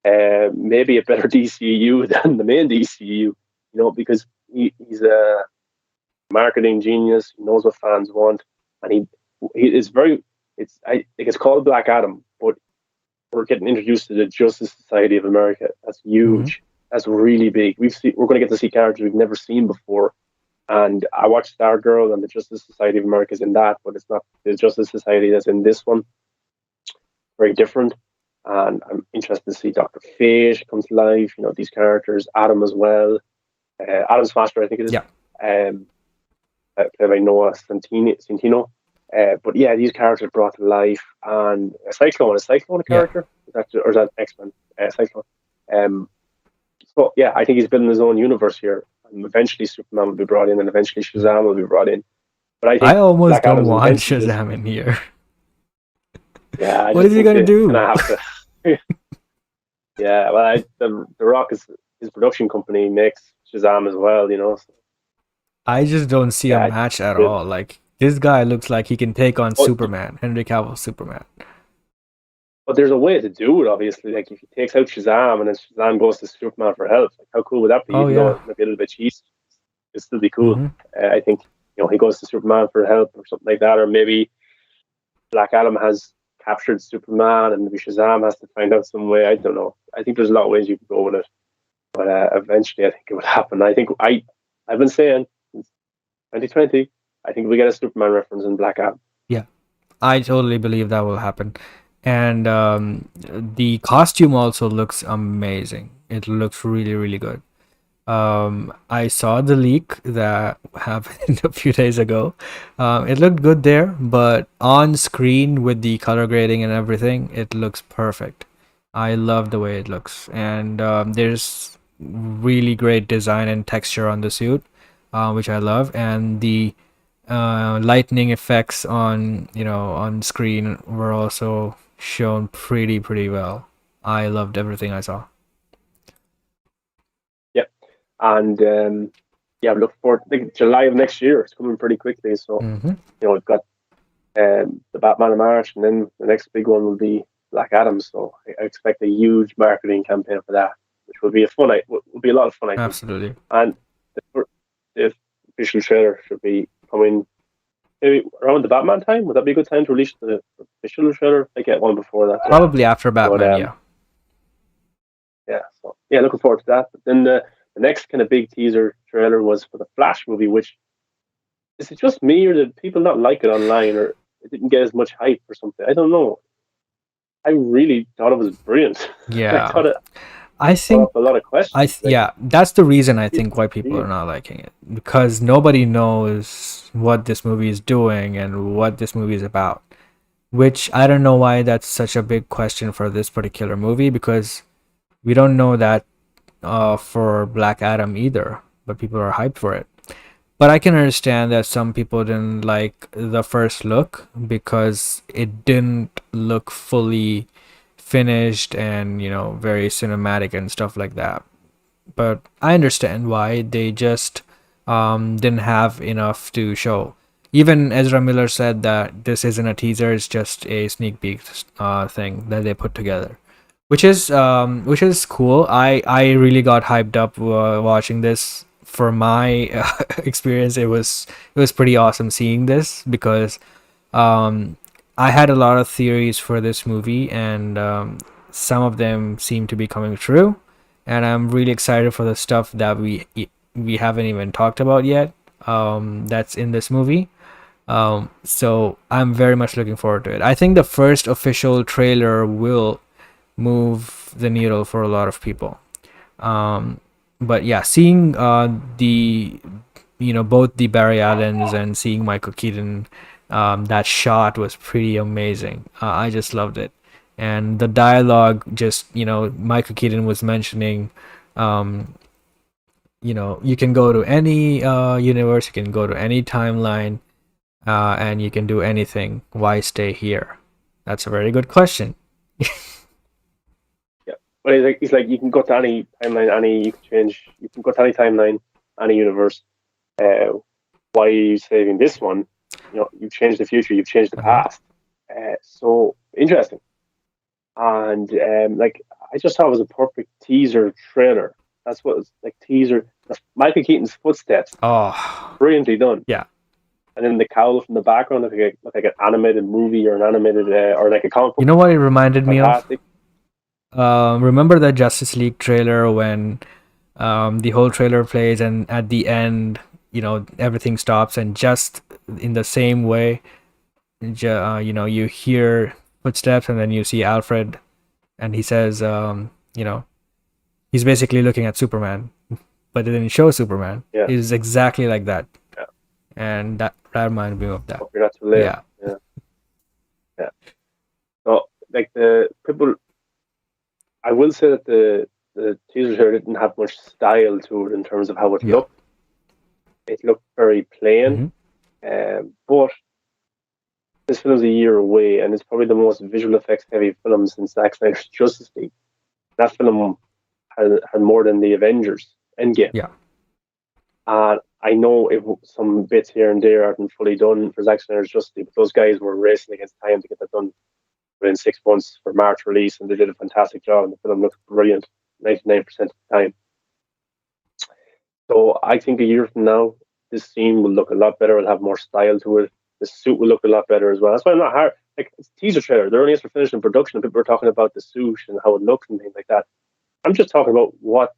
maybe a better DCU than the main DCU. Because he's a marketing genius. He knows what fans want, and he is very. I think it's called Black Adam, but we're getting introduced to the Justice Society of America. That's Hmm. huge. That's really big. We're going to get to see characters we've never seen before. And I watched Stargirl and the Justice Society of America is in that, but it's not the Justice Society that's in this one. Very different. And I'm interested to see Doctor Fate come to life. These characters, Adam as well. Adam Smasher, I think it is. Yeah. Um, Played by Noah Centino. But yeah, these characters brought to life, and Cyclone a Yeah. character? Or is that X-Men? Cyclone. Um, so yeah, I think he's building his own universe here. And eventually Superman will be brought in, and eventually Shazam will be brought in. But I I think almost Black don't Adam's want intentions is, Shazam in here. yeah, I What just is he think gonna they kind do? of have to. Yeah, well, the Rock is his production company makes Shazam as well, So, I just don't see a yeah, match at all. Like this guy looks like he can take on but, Superman, Henry Cavill Superman. but there's a way to do it. Obviously, like if he takes out Shazam and then Shazam goes to Superman for help, like how cool would that be? Oh Even though yeah. it might be a little bit cheesy, it'd still be cool. Hmm. I think he goes to Superman for help or something like that, or maybe Black Adam has captured Superman and maybe Shazam has to find out some way. I don't know. I think there's a lot of ways you could go with it, but eventually I think it would happen. I've been saying since 2020. I think we get a Superman reference in Black Adam. Yeah. I totally believe that will happen. And the costume also looks amazing. It looks really, really good. I saw the leak that happened a few days ago. It looked good there, but on screen with the color grading and everything, it looks perfect. I love the way it looks, and there's really great design and texture on the suit, which I love, and the lightning effects on screen were also shown pretty well. I loved everything I saw. Yeah, and yeah, look forward. I think July of next year. It's coming pretty quickly. So Hmm. we've got the Batman in March, and then the next big one will be Black Adam. So I expect a huge marketing campaign for that, which will be a fun. Will be a lot of fun, I think. Absolutely. And the official trailer should be coming maybe around the Batman time. Would that be a good time to release the official trailer? I get one before that, though. Probably after But Batman, yeah. yeah, so yeah, looking forward to that. But then the next kind of big teaser trailer was for the Flash movie, which is it just me or did people not like it online or it didn't get as much hype or something? I don't know. I really thought it was brilliant. I Yeah. thought it I brought think up a lot of questions. Like, yeah, that's the reason I it's think why people are brilliant. not liking it, because nobody knows what this movie is doing and what this movie is about. which I don't know why that's such a big question for this particular movie, because we don't know that for Black Adam either, but people are hyped for it. But I can understand that some people didn't like the first look because it didn't look fully finished and, very cinematic and stuff like that. But I understand why they just didn't have enough to show. Even Ezra Miller said that this isn't a teaser; it's just a sneak peek thing that they put together, which is cool. I really got hyped up watching this. For my experience, it was pretty awesome seeing this because um, I had a lot of theories for this movie, and some of them seem to be coming true. And I'm really excited for the stuff that we haven't even talked about yet. That's in this movie. So I'm very much looking forward to it. I think the first official trailer will move the needle for a lot of people. Um, but yeah, seeing the both the Barry Allens and seeing Michael Keaton, that shot was pretty amazing. I just loved it, and the dialogue, just Michael Keaton was mentioning, um, you can go to any universe, you can go to any timeline, and you can do anything. Why stay here? That's a very good question. Yeah, but it's like you can go to any timeline, you can go to any timeline, any universe. Uh, why are you saving this one? You've changed the future, you've changed the Uh-huh. past. So interesting. And like I just thought it was a perfect teaser trailer. That's what it's like teaser. That's Michael Keaton's footsteps, Oh, brilliantly done. yeah. And then the cowl from the background look like an animated movie or an animated or like a comic You book. know what it reminded me of? Fantastic. Remember the Justice League trailer when the whole trailer plays and at the end, everything stops, and just in the same way, you hear footsteps and then you see Alfred, and he says, he's basically looking at Superman, but it didn't show Superman. Yeah, It is exactly like that, yeah. and that reminded me of that. Hope you're not too late. Yeah. Yeah, yeah. So like the people, I will say that the teaser here didn't have much style to it in terms of how it Yeah. looked. It looked very plain. Hmm. But this film's a year away, and it's probably the most visual effects heavy film since Zack Snyder's Justice League. That film had more than the Avengers Endgame. Yeah. And I know some bits here and there aren't fully done for Zack Snyder's Justice League, but those guys were racing against time to get that done within 6 months for March release, and they did a fantastic job, and the film looks brilliant 99% of the time. So I think a year from now, this scene will look a lot better. It'll have more style to it. The suit will look a lot better as well. That's why I'm not hard. Like, it's a teaser trailer. They're only just finished in production, and people are talking about the suit and how it looks and things like that. I'm just talking about what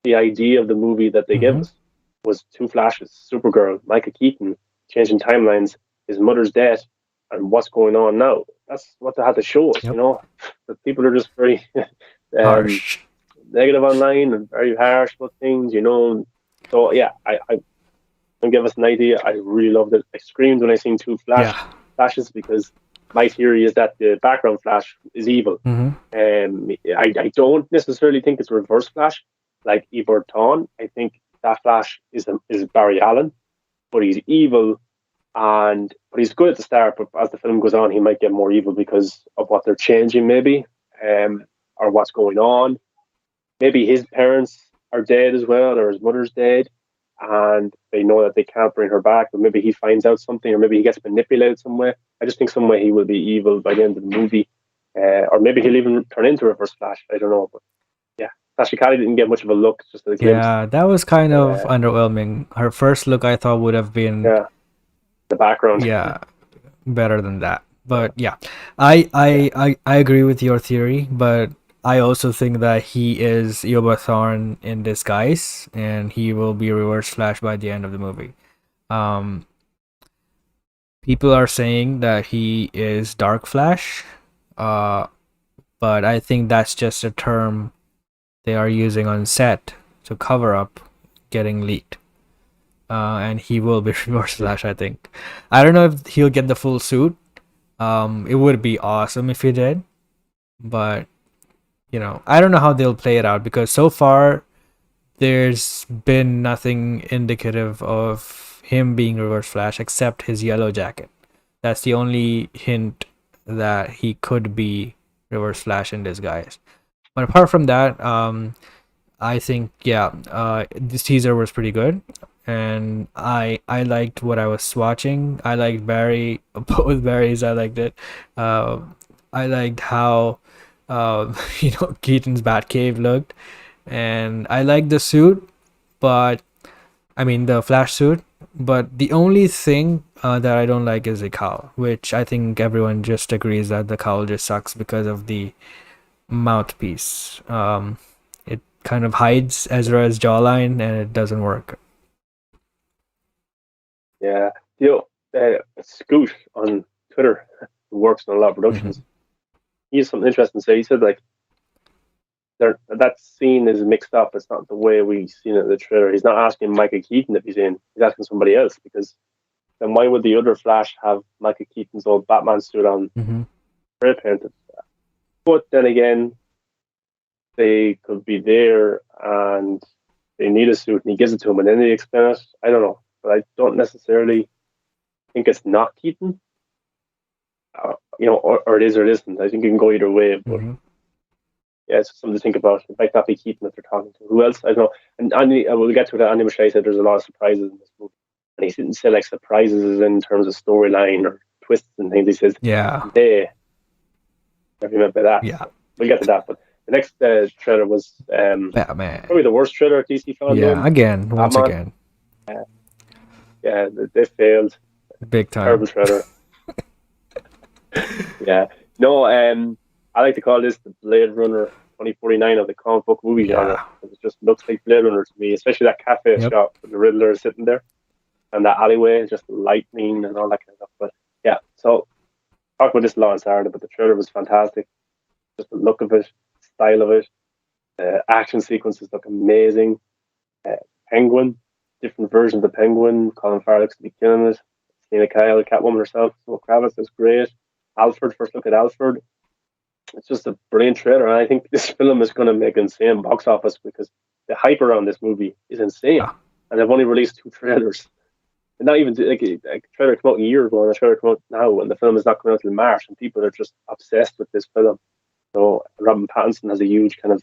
the idea of the movie that they gave Hmm. us was: two Flashes, Supergirl, Michael Keaton, changing timelines, his mother's death, and what's going on now. That's what they had to show us, Yep. But people are just very Harsh. negative online and very harsh about things. So yeah, I can give us an idea. I really loved it. I screamed when I seen two Yeah. flashes because my theory is that the background flash is evil. Hmm. I don't necessarily think it's reverse flash like Ebert Thawne. I think that flash is Barry Allen, but he's evil, but he's good at the start. But as the film goes on, he might get more evil because of what they're changing, maybe, or what's going on. Maybe his parents are dead as well, or his mother's dead, and they know that they can't bring her back. But maybe he finds out something, or maybe he gets manipulated some way. I just think some way he will be evil by the end of the movie, or maybe he'll even turn into Reverse Flash. I don't know, but yeah, Tasha Kali didn't get much of a look, just a glimpse. Yeah, that was kind of Uh, underwhelming. Her first look, I thought, would have been, yeah, the background. yeah, better than that. But yeah, I agree with your theory, but I also think that he is Yoba Thorne in disguise, and he will be Reverse Flash by the end of the movie. Um, People are saying that he is Dark Flash, uh, but I think that's just a term they are using on set to cover up getting leaked. And he will be Reverse Flash, I think. I don't know if he'll get the full suit, It would be awesome if he did, but I don't know how they'll play it out because so far there's been nothing indicative of him being Reverse Flash except his yellow jacket. That's the only hint that he could be Reverse Flash in disguise. But apart from that, I think this teaser was pretty good, and I liked what I was watching. I liked Barry, both Barrys. I liked it. Uh, I liked how Keaton's Batcave looked, and I liked the suit, but I mean the Flash suit. But the only thing that I don't like is the cowl, which I think everyone just agrees that the cowl just sucks because of the mouthpiece. It kind of hides Ezra's jawline and it doesn't work. Yeah, Scoot on Twitter, who works on a lot of productions, he has something interesting to say. He said like that scene is mixed up. It's not the way we've seen it in the trailer. He's not asking Michael Keaton if he's in. He's asking somebody else, because then why would the other Flash have Michael Keaton's old Batman suit on, spray painted? But then again, they could be there and they need a suit, and he gives it to him, and then they explain it. I don't know, but I don't necessarily think it's not Keaton. Or it is or it isn't. I think it can go either way, but. Yeah, it's something to think about. It might not be Keaton that they're talking to. Who else? I don't know. And we'll get to it. Andy Machete said there's a lot of surprises in this movie. And he didn't say like surprises in terms of storyline or twists and things. He says, they. I remember that. Yeah. We'll get to that. But the next trailer was Batman. Probably the worst trailer DC found. Yeah, once again. Yeah, they failed. Big time. Terrible trailer. Yeah. No, I like to call this the Blade Runner 2049 of the comic book movie genre. It just looks like Blade Runner to me, especially that cafe shop with the Riddler sitting there and that alleyway, just lightning and all that kind of stuff. But yeah, so talk about this a lot on Saturday, but the trailer was fantastic. Just the look of it, style of it, the action sequences look amazing. Penguin, different versions of the Penguin. Colin Farrell looks to be killing it. Selena Kyle, Catwoman herself, Zoe Kravitz looks great. Alfred, first look at Alfred. It's just a brilliant trailer, and I think this film is going to make insane box office because the hype around this movie is insane. And they've only released 2 trailers. And not even like a trailer came out a year ago, and a trailer came out now, and the film is not coming out until March, and people are just obsessed with this film. So Robin Pattinson has a huge kind of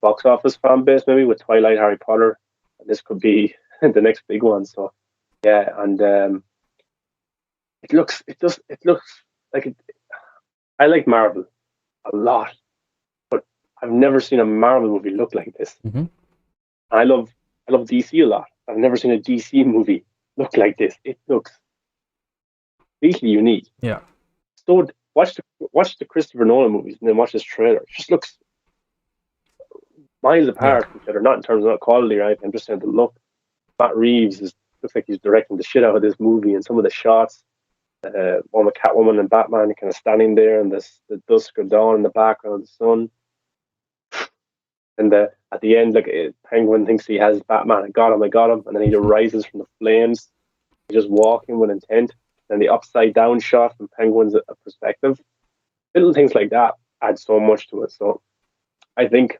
box office fan base, maybe with Twilight, Harry Potter, and this could be the next big one. So yeah, and it looks like it. I like Marvel a lot, but I've never seen a Marvel movie look like this. I love DC a lot. I've never seen a DC movie look like this. It looks completely unique. Yeah. So watch the Christopher Nolan movies and then watch this trailer. It just looks miles apart from each other, not in terms of quality or anything. I'm just saying the look. Matt Reeves looks like he's directing the shit out of this movie, and some of the shots. One with Catwoman and Batman kind of standing there, and the dusk of dawn in the background, the sun. And at the end, like Penguin thinks he has Batman. I got him, and then he rises from the flames. He's just walking with intent. Then the upside down shot from Penguin's perspective. Little things like that add so much to it. So I think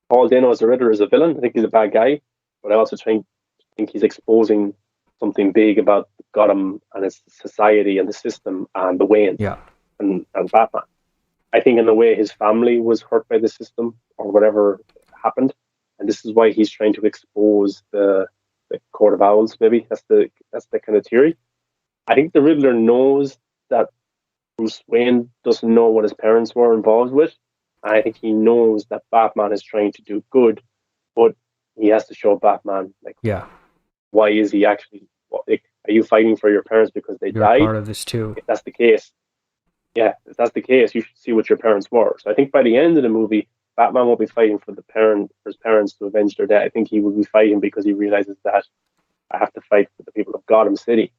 Paul Dano as the Riddler is a villain. I think he's a bad guy, but I also think he's exposing something big about Gotham and its society and the system and the Wayne and Batman. I think in a way his family was hurt by the system or whatever happened, and this is why he's trying to expose the Court of Owls. Maybe that's the kind of theory. I think the Riddler knows that Bruce Wayne doesn't know what his parents were involved with, and I think he knows that Batman is trying to do good, but he has to show Batman why is he actually? Are you fighting for your parents because they died? Part of this too. If that's the case, if that's the case, you should see what your parents were. So I think by the end of the movie, Batman won't be fighting for his parents to avenge their death. I think he will be fighting because he realizes that I have to fight for the people of Gotham City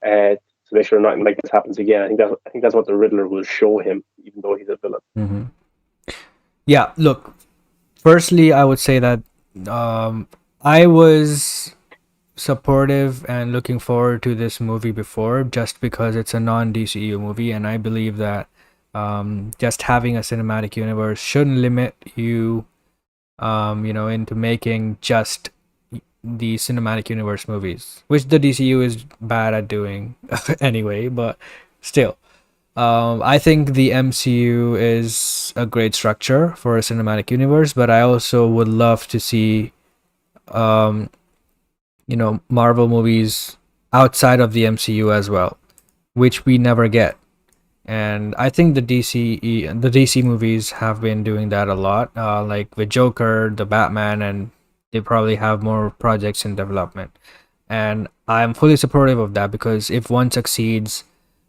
to make sure nothing like this happens again. I think that's what the Riddler will show him, even though he's a villain. Yeah. Look. Firstly, I would say that I was supportive and looking forward to this movie before, just because it's a non-DCU movie, and I believe that just having a cinematic universe shouldn't limit you, into making just the cinematic universe movies, which the DCU is bad at doing anyway. But still, I think the MCU is a great structure for a cinematic universe, but I also would love to see, um, Marvel movies outside of the MCU as well, which we never get. And I think the DC movies have been doing that a lot, like with Joker, the Batman, and they probably have more projects in development. And I'm fully supportive of that, because if one succeeds,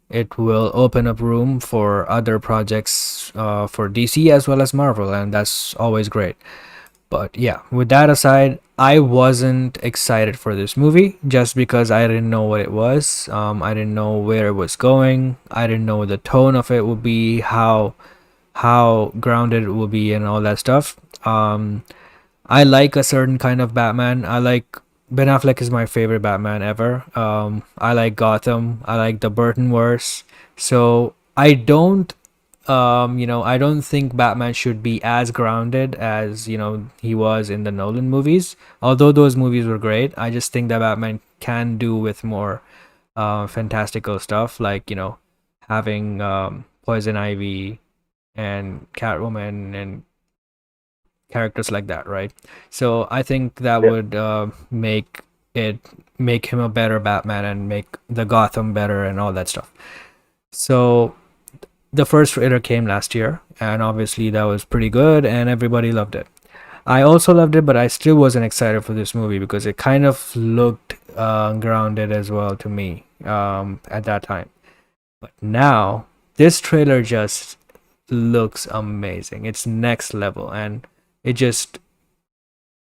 it will open up room for other projects, for DC as well as Marvel, and that's always great. But yeah, with that aside, I wasn't excited for this movie just because I didn't know what it was. I didn't know where it was going. I didn't know the tone of it would be, how grounded it will be, and all that stuff. I like a certain kind of Batman. I like Ben Affleck is my favorite Batman ever. I like Gotham. I like the Burtonverse. So I don't think Batman should be as grounded as, he was in the Nolan movies. Although those movies were great, I just think that Batman can do with more fantastical stuff, like, having Poison Ivy and Catwoman and characters like that, right? So I think that Yeah. would make him a better Batman and make the Gotham better and all that stuff. So the first trailer came last year, and obviously that was pretty good, and everybody loved it. I also loved it, but I still wasn't excited for this movie because it kind of looked grounded as well to me, at that time. But now this trailer just looks amazing. It's next level, and it just,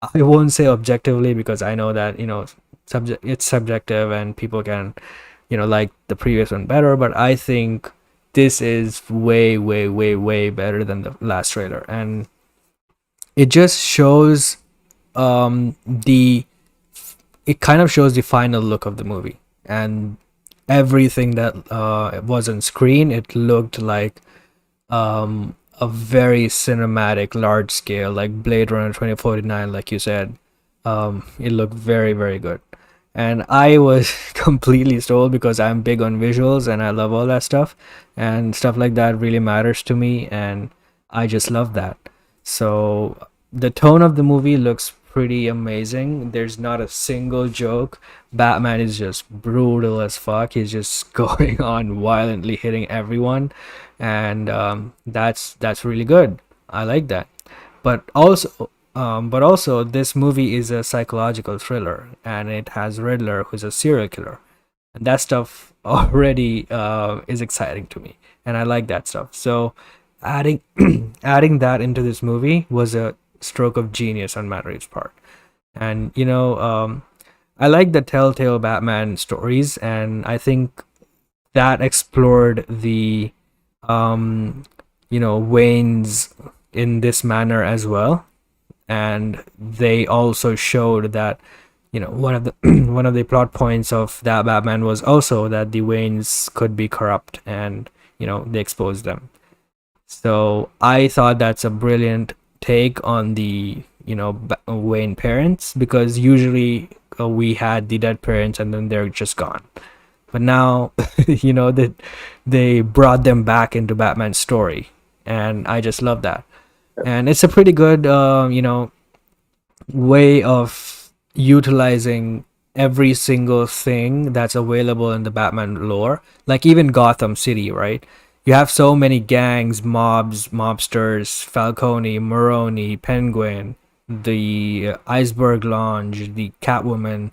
I won't say objectively, because I know that, it's subjective and people can, like the previous one better, but I think this is way, way, way, way better than the last trailer. And it just shows, the it kind of shows the final look of the movie, and everything that was on screen, it looked like, a very cinematic, large scale, like Blade Runner 2049, like you said. It looked very, very good. And I was completely sold because I'm big on visuals and I love all that stuff. And stuff like that really matters to me. And I just love that. So the tone of the movie looks pretty amazing. There's not a single joke. Batman is just brutal as fuck. He's just going on violently hitting everyone, and that's really good. I like that. But also, this movie is a psychological thriller, and it has Riddler, who's a serial killer, and that stuff already is exciting to me, and I like that stuff. So, adding adding that into this movie was a stroke of genius on Matt Reeves' part. And I like the Telltale Batman stories, and I think that explored the Waynes in this manner as well. And they also showed that, one of the one of the plot points of that Batman was also that the Waynes could be corrupt, and they exposed them. So I thought that's a brilliant take on the Wayne parents, because usually we had the dead parents and then they're just gone. But now, that they brought them back into Batman's story, and I just love that. And it's a pretty good, way of utilizing every single thing that's available in the Batman lore. Like even Gotham City, right? You have so many gangs, mobs, mobsters, Falcone, Maroni, Penguin, the Iceberg Lounge, the Catwoman,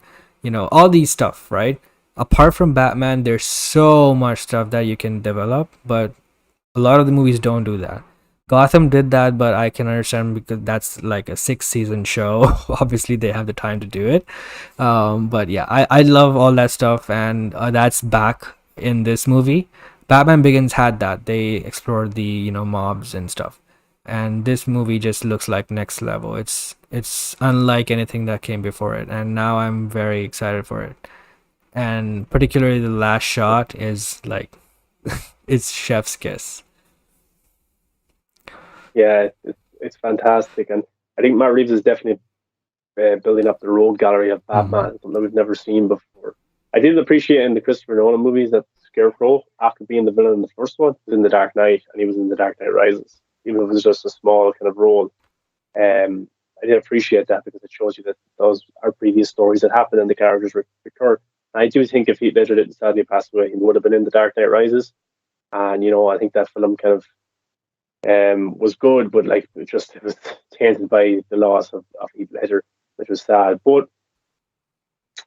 all these stuff, right? Apart from Batman, there's so much stuff that you can develop, but a lot of the movies don't do that. Gotham did that, but I can understand because that's like a 6 season show. Obviously, they have the time to do it. But yeah, I love all that stuff, and that's back in this movie. Batman Begins had that. They explored the mobs and stuff. and this movie just looks like next level. It's unlike anything that came before it, and now I'm very excited for it. And particularly the last shot is like it's chef's kiss. Yeah, it's fantastic, and I think Matt Reeves is definitely building up the rogue gallery of Hmm. Batman, something we've never seen before. I did appreciate in the Christopher Nolan movies that Scarecrow, after being the villain in the first one, was in The Dark Knight, and he was in The Dark Knight Rises, even if it was just a small kind of role. I did appreciate that because it shows you that those are previous stories that happened and the characters recur. And I do think if Heath Ledger didn't sadly pass away, he would have been in The Dark Knight Rises. And I think that film kind of was good, but like it was tainted by the loss of Heath Ledger, which was sad. But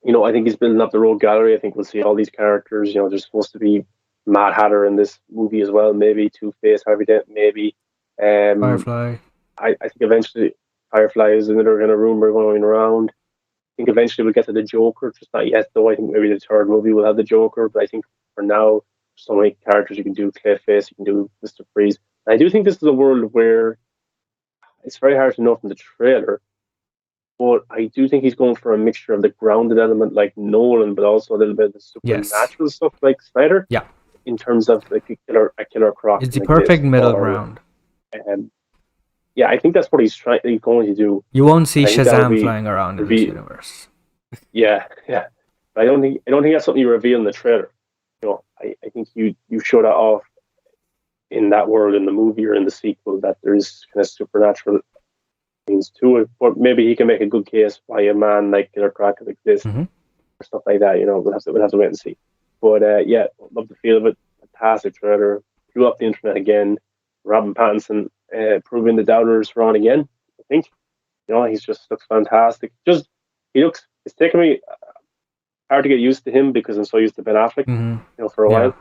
I think he's building up the road gallery. I think we'll see all these characters. There's supposed to be Mad Hatter in this movie as well, maybe Two Face, Harvey Dent, maybe. Um, Firefly. I think eventually Firefly is another kind of rumor going around. I think eventually we'll get to the Joker, just not yet though. I think maybe the third movie will have the Joker, but I think for now, there's so many characters you can do. Clayface, you can do Mr. Freeze. And I do think this is a world where it's very hard to know from the trailer, but I do think he's going for a mixture of the grounded element like Nolan, but also a little bit of the Yes. supernatural stuff like Snyder, Yeah. in terms of like a killer croc It's the like this, perfect middle or ground. um, yeah, I think that's what he's going to do, You won't see and I think that will Shazam be flying around in this reveal. universe. Yeah, yeah. But I don't think that's something you reveal in the trailer. I think you show that off in that world in the movie or in the sequel that there is kind of supernatural things to it. But maybe he can make a good case why a man like Killer Croc could exist Hmm. or stuff like that. We'll have to wait and see. But yeah, love the feel of it. Fantastic trailer. Blew up the internet again. Robin Pattinson proving the doubters wrong again. I think he just looks fantastic. Just he looks. It's taken me hard to get used to him because I'm so used to Ben Affleck. Hmm. For a while.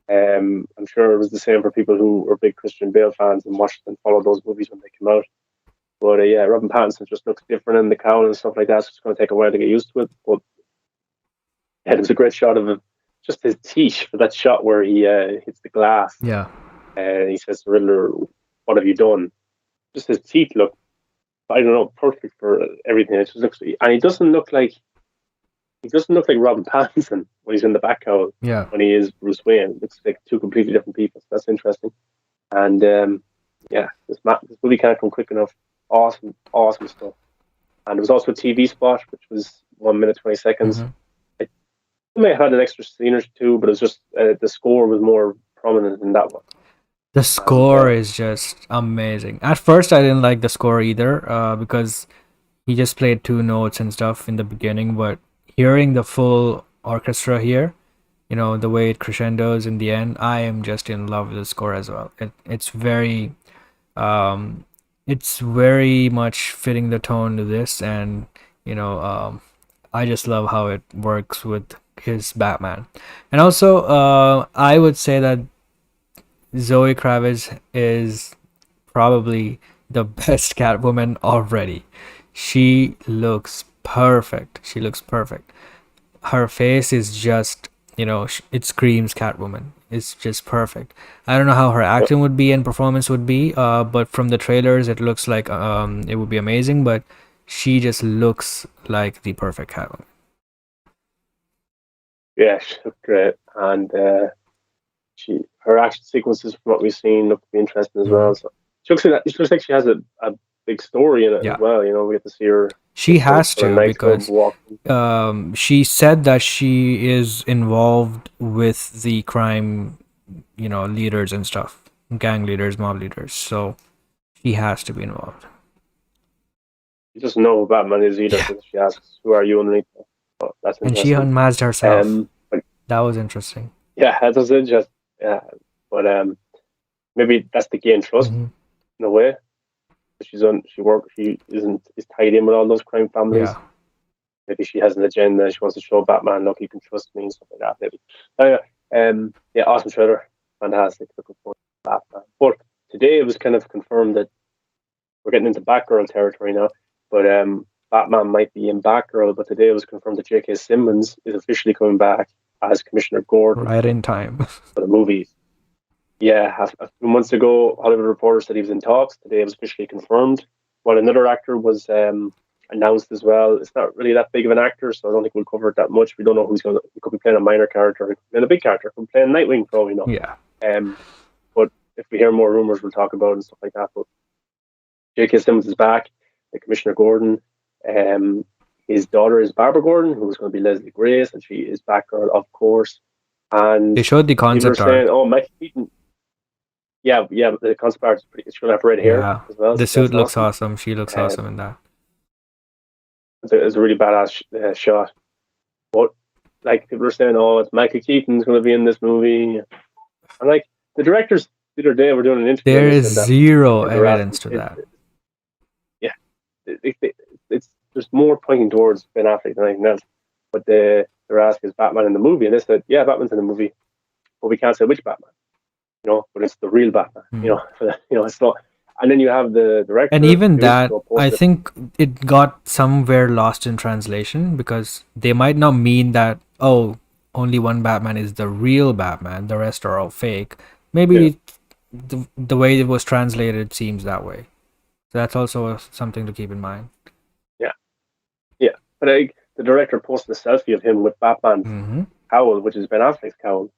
Yeah. I'm sure it was the same for people who were big Christian Bale fans and watched and followed those movies when they came out. But yeah, Robin Pattinson just looks different in the cowl and stuff like that. So it's going to take a while to get used to it. But yeah, it was a great shot of him. Just his teeth for that shot where he hits the glass Yeah. and he says to Riddler, "What have you done?" Just his teeth look, I don't know, perfect for everything. It just looks, and he doesn't look like Robin Pattinson when he's in the back cowl. Yeah. When he is Bruce Wayne, it looks like two completely different people. So that's interesting. And yeah, this movie can't come quick enough. Awesome, awesome stuff. And there was also a TV spot, which was 1 minute 20 seconds. Hmm. It may have had an extra scene or two, but it was just the score was more prominent in that one. The And score is just amazing. At first, I didn't like the score either, because he just played two notes and stuff in the beginning. But hearing the full orchestra here, the way it crescendos in the end, I am just in love with the score as well. Um, it's very much fitting the tone to this, and I just love how it works with his Batman. And also, I would say that Zoe Kravitz is probably the best Catwoman already. She looks perfect. She looks perfect. Her face is just, it screams Catwoman. It's just perfect. I don't know how her acting would be and performance would be, but from the trailers, it looks like it would be amazing. But she just looks like the perfect Catwoman. yeah, she looked great. And her action sequences from what we've seen look to be interesting as Hmm. well. So she looks like she has a big story in it as Yeah, well. We get to see her she has for a to nightclub because walking. she said that she is involved with the crime, leaders and stuff, gang leaders, mob leaders. So she has to be involved. She doesn't know who Batman is either Yeah, because she asks, "Who are you?" underneath. So that's and she interesting. unmasked herself. But That was interesting. yeah, that was interesting. Yeah, but maybe that's to gain trust Hmm. in a way. She is tied in with all those crime families. Yeah. Maybe she has an agenda. She wants to show Batman, look, you can trust me and stuff like that. Maybe. Yeah, awesome trailer, fantastic. Looking forward to Batman. But today it was kind of confirmed that we're getting into Batgirl territory now. But Batman might be in Batgirl. But today it was confirmed that J.K. Simmons is officially coming back as Commissioner Gordon Right in time. for the movies. Yeah, a few months ago, Hollywood Reporter said he was in talks. Today it was officially confirmed. While another actor was announced as well. It's not really that big of an actor, so I don't think we'll cover it that much. We don't know who's going to. He could be playing a minor character, he could be playing a big character, he could be playing Nightwing, probably not. Yeah. But if we hear more rumors, we'll talk about it and stuff like that. But J.K. Simmons is back, Commissioner Gordon. His daughter is Barbara Gordon, who's going to be Leslie Grace, and she is Batgirl, of course. And They showed the concept art. saying, "Oh, Michael Keaton." Yeah, the concept art is pretty. It's going to have red hair as well. The so suit looks awesome. She looks awesome in that. It's a really badass shot. But like people are saying, "Oh, it's Michael Keaton's going to be in this movie," and like the directors the other day were doing an interview. There is zero evidence to that. It's there's more pointing towards Ben Affleck than anything else. But they're asking, is Batman in the movie? And they said, yeah, Batman's in the movie, but we can't say which Batman. But it's the real Batman. It's not. And then you have the director. And even that, I think it got somewhere lost in translation, because they might not mean that, only one Batman is the real Batman, the rest are all fake. Maybe the way it was translated seems that way. So that's also something to keep in mind. Yeah. But the director posted a selfie of him with Batman's cowl, which is Ben Affleck's cowl.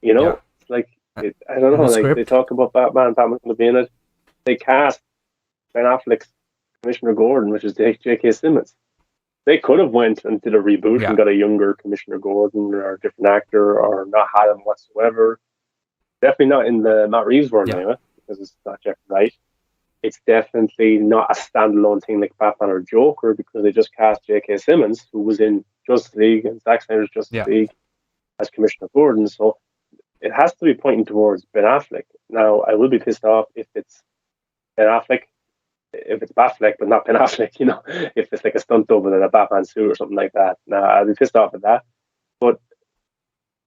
It's like, I don't know, like they talk about Batman's going to be in it. They cast Ben Affleck's Commissioner Gordon, which is J.K. Simmons. They could have went and did a reboot and got a younger Commissioner Gordon or a different actor, or not had him whatsoever. Definitely not in the Matt Reeves world anyway, because it's not Jeff Wright. It's definitely not a standalone thing like Batman or Joker, because they just cast J.K. Simmons, who was in Justice League and Zack Snyder's Justice League, as Commissioner Gordon. So it has to be pointing towards Ben Affleck. Now, I will be pissed off if it's Ben Affleck, if it's Batfleck, but not Ben Affleck, if it's like a stunt double in a Batman suit or something like that. Now, I'll be pissed off at that. But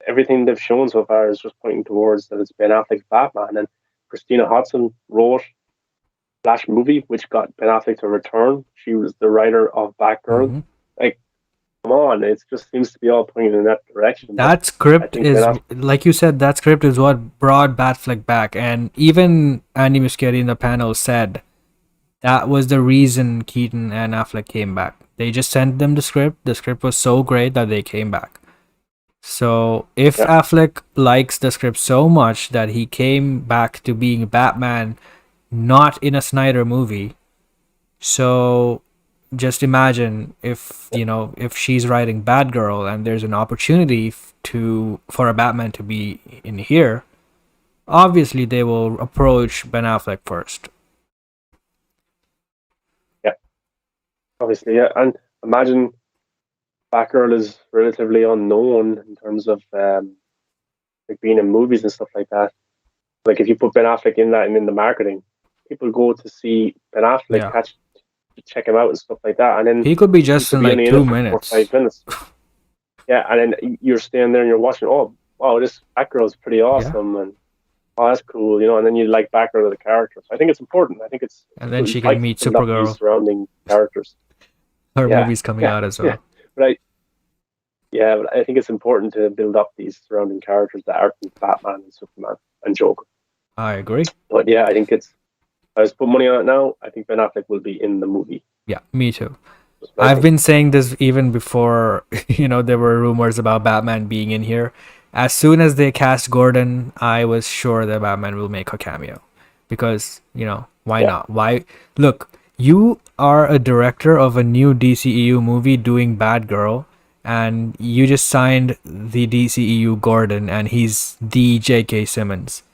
everything they've shown so far is just pointing towards that it's Ben Affleck's Batman. And Christina Hodson wrote Flash movie, which got Ben Affleck to return. She was the writer of Batgirl. Like, come on, it just seems to be all pointing in that direction. That script is, like you said, that script is what brought Batfleck back. And even Andy Muschietti in the panel said that was the reason Keaton and Affleck came back. They just sent them the script. The script was so great that they came back. So if Affleck likes the script so much that he came back to being Batman, not in a Snyder movie, so just imagine if she's writing Batgirl and there's an opportunity for a Batman to be in here, obviously they will approach Ben Affleck first. Yeah, obviously, yeah. And imagine Batgirl is relatively unknown in terms of like being in movies and stuff like that. Like if you put Ben Affleck in that and in the marketing, people go to see Ben Affleck, check him out and stuff like that. And then he could be just in like 2 minutes. 4 or 5 minutes. Yeah, and then you're standing there and you're watching, oh, wow, this Batgirl is pretty awesome. And oh, that's cool, and then you like Batgirl as a character. So I think it's important. I think it's... And then she can meet Supergirl. Surrounding characters. Her movie's coming out as well. Yeah. But I think it's important to build up these surrounding characters that aren't Batman and Superman and Joker. I agree. But yeah, I think I was put money on it now. I think Ben Affleck will be in the movie. Yeah, me too. I've been saying this even before, there were rumors about Batman being in here. As soon as they cast Gordon, I was sure that Batman will make a cameo. Because, why not? Why? Look, you are a director of a new DCEU movie doing Batgirl, and you just signed the DCEU Gordon, and he's the J.K. Simmons.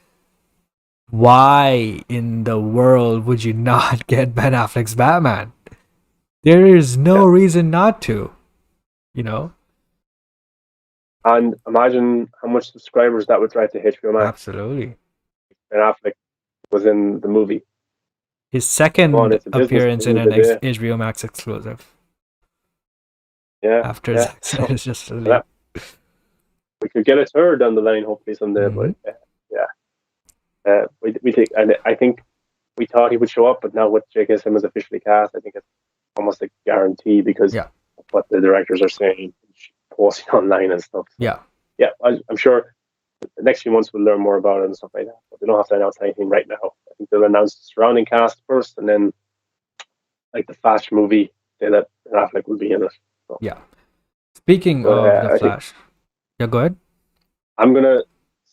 Why in the world would you not get Ben Affleck's Batman? There is no reason not to, And imagine how much subscribers that would drive to HBO Max. Absolutely. Ben Affleck was in the movie. His second appearance in an HBO Max exclusive. Yeah. After Zack Snyder's just leave. We could get a third down the line, hopefully someday. But we think, and I think we thought he would show up, but now with J.K. Simmons officially cast, I think it's almost a guarantee because of what the directors are saying, posting online and stuff. Yeah. Yeah, I'm sure the next few months we'll learn more about it and stuff like that. But they don't have to announce anything right now. I think they'll announce the surrounding cast first, and then like the Flash movie, then that Ben Affleck will be in it. So, Yeah. Speaking but of the I think Flash, yeah, go ahead. I'm gonna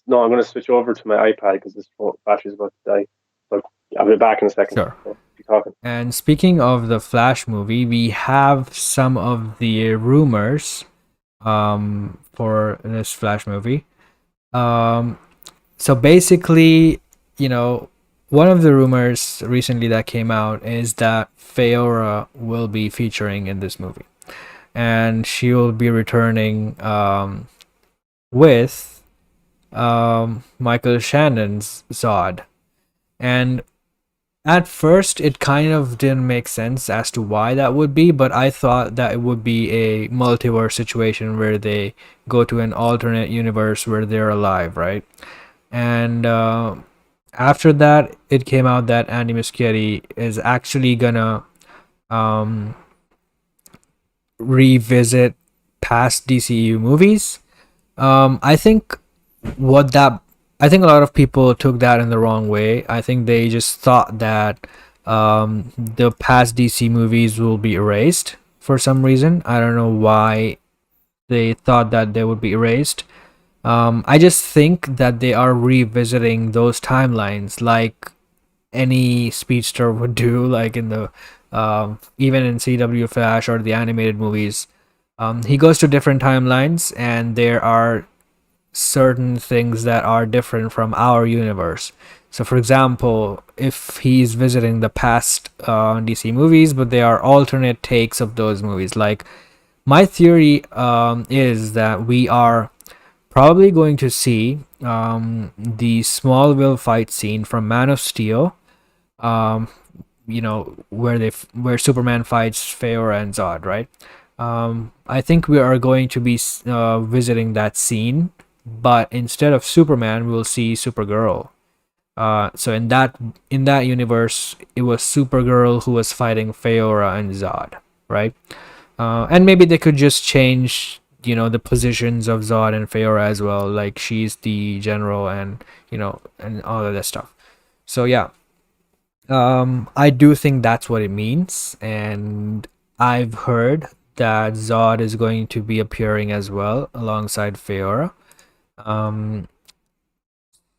I'm gonna switch over to my iPad because this battery's about to die. So I'll be back in a second. Sure. So keep talking. And speaking of the Flash movie, we have some of the rumors for this Flash movie. Um, so basically, you know, one of the rumors recently that came out is that Feora will be featuring in this movie, and she will be returning with Michael Shannon's Zod. And at first, it kind of didn't make sense as to why that would be, but I thought that it would be a multiverse situation where they go to an alternate universe where they're alive, right? And after that, it came out that Andy Muschietti is actually gonna um, revisit past DCU movies. I think what that I think a lot of people took that in the wrong way. I think they just thought that the past DC movies will be erased for some reason. I don't know why they thought that they would be erased. I just think that they are revisiting those timelines like any speedster would do, like in the even in CW Flash or the animated movies. He goes to different timelines, and there are certain things that are different from our universe. So, for example, if he's visiting the past DC movies, but they are alternate takes of those movies, like my theory is that we are probably going to see the Smallville fight scene from Man of Steel, um, where Superman fights Feora and Zod, right? I think we are going to be visiting that scene, but instead of Superman, we'll see Supergirl. So in that universe, it was Supergirl who was fighting Feora and Zod, right? And maybe they could just change, the positions of Zod and Feora as well. Like she's the general, and and all of that stuff. So yeah, I do think that's what it means, and I've heard that Zod is going to be appearing as well alongside Feora. Um,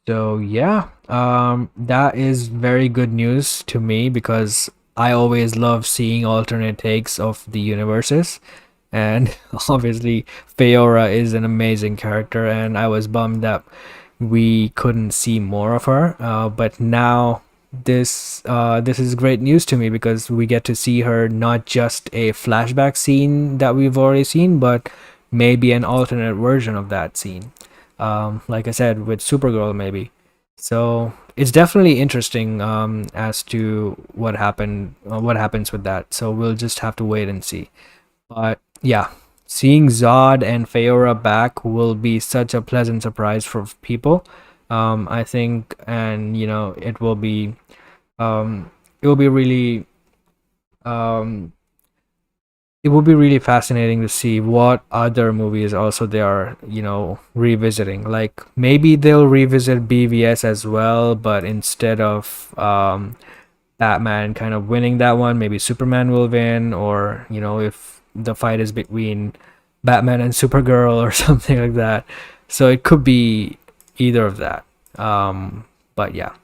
so yeah, that is very good news to me because I always love seeing alternate takes of the universes, and obviously Feora is an amazing character, and I was bummed that we couldn't see more of her. But now this is great news to me because we get to see her not just a flashback scene that we've already seen, but maybe an alternate version of that scene. Like I said, with Supergirl, maybe. So it's definitely interesting as to what happens with that. So we'll just have to wait and see. But yeah, seeing Zod and Feora back will be such a pleasant surprise for people. I think, and it will be really um, it would be really fascinating to see what other movies also they are revisiting. Like maybe they'll revisit BVS as well, but instead of Batman kind of winning that one, maybe Superman will win, or if the fight is between Batman and Supergirl or something like that. So it could be either of that. But yeah,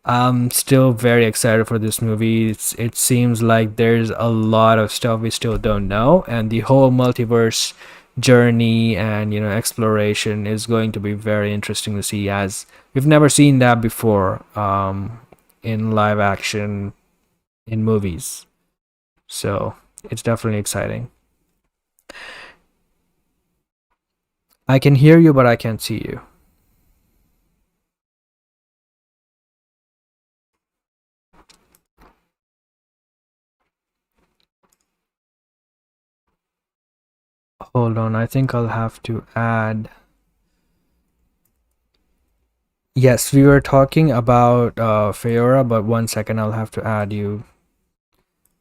I'm still very excited for this movie. It seems like there's a lot of stuff we still don't know, and the whole multiverse journey and exploration is going to be very interesting to see, as we've never seen that before in live action in movies. So it's definitely exciting. I can hear you, but I can't see you. Hold on, I think I'll have to add. Yes, we were talking about Feora, but 1 second, I'll have to add you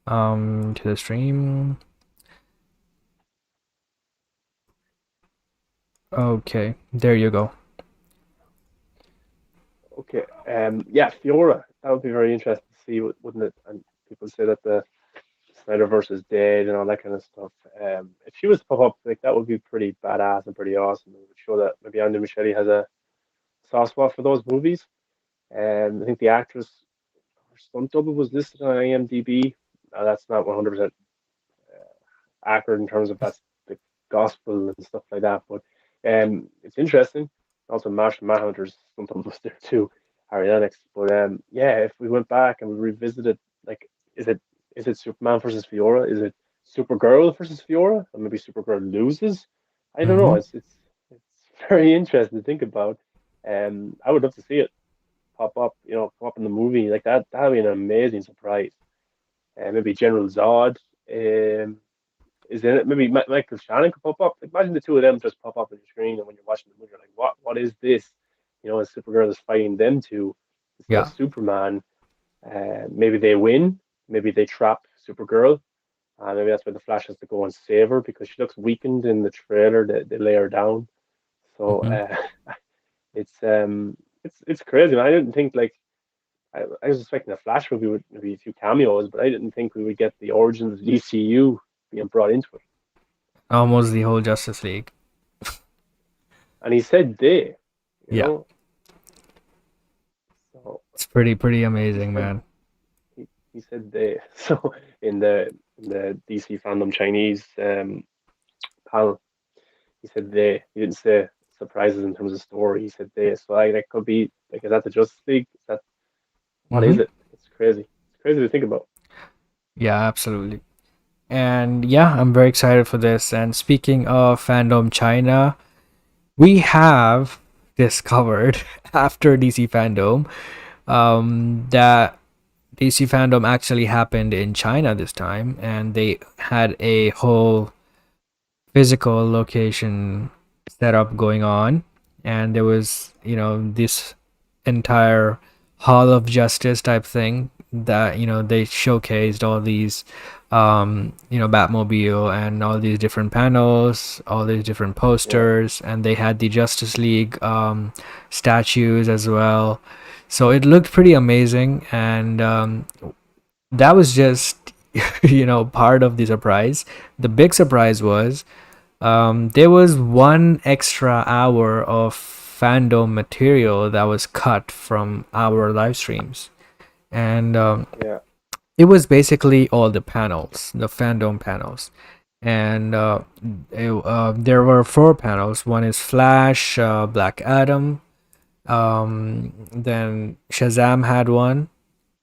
to the stream. Okay, there you go. Okay. Yeah, Fiora. That would be very interesting to see, wouldn't it? And people say that the Snyderverse is dead and all that kind of stuff. If she was to pop up, like that would be pretty badass and pretty awesome. It would show that maybe Andy Machete has a soft spot for those movies. I think the actress, her stunt double was listed on IMDb. That's not 100% accurate in terms of that's the gospel and stuff like that. But it's interesting. Also, Martian Manhunter's something was there too, Harry Lennox. But yeah, if we went back and we revisited, like, is it is it Superman versus Fiora? Is it Supergirl versus Fiora? Or maybe Supergirl loses? I don't know. Mm-hmm. It's very interesting to think about. I would love to see it pop up in the movie like that. That'd be an amazing surprise. Maybe General Zod. Um, is in it. Maybe Michael Shannon could pop up. Like, imagine the two of them just pop up on your screen, and when you're watching the movie, you're like, What is this?" And Supergirl is fighting them two instead of Yeah. Superman. Maybe they win. Maybe they trap Supergirl. Maybe that's where the Flash has to go and save her because she looks weakened in the trailer. They lay her down. So Mm-hmm. it's crazy. Man. I didn't think like I was expecting a Flash movie with maybe a few cameos, but I didn't think we would get the origins of the DCU being brought into it. Almost the whole Justice League. And he said they, you Yeah, know. So it's pretty he amazing, said man. he said they. So in the DC fandom Chinese panel, he said they. He didn't say surprises in terms of story. He said they. So that could be like, is that the Justice League? Is that what Mm-hmm. is it? It's crazy. It's crazy to think about. Yeah, absolutely. And yeah, I'm very excited for this. And speaking of fandom China, we have discovered after DC fandom that DC fandom actually happened in China this time, and they had a whole physical location setup going on, and there was this entire Hall of Justice type thing that they showcased all these Batmobile and all these different panels, all these different Yeah, posters, and they had the Justice League statues as well. So it looked pretty amazing, and that was just part of the surprise. The big surprise was there was 1 extra hour of fandom material that was cut from our live streams, and yeah, it was basically all the panels, the fandom panels, and there were 4 panels. One is Flash, Black Adam, then Shazam had one,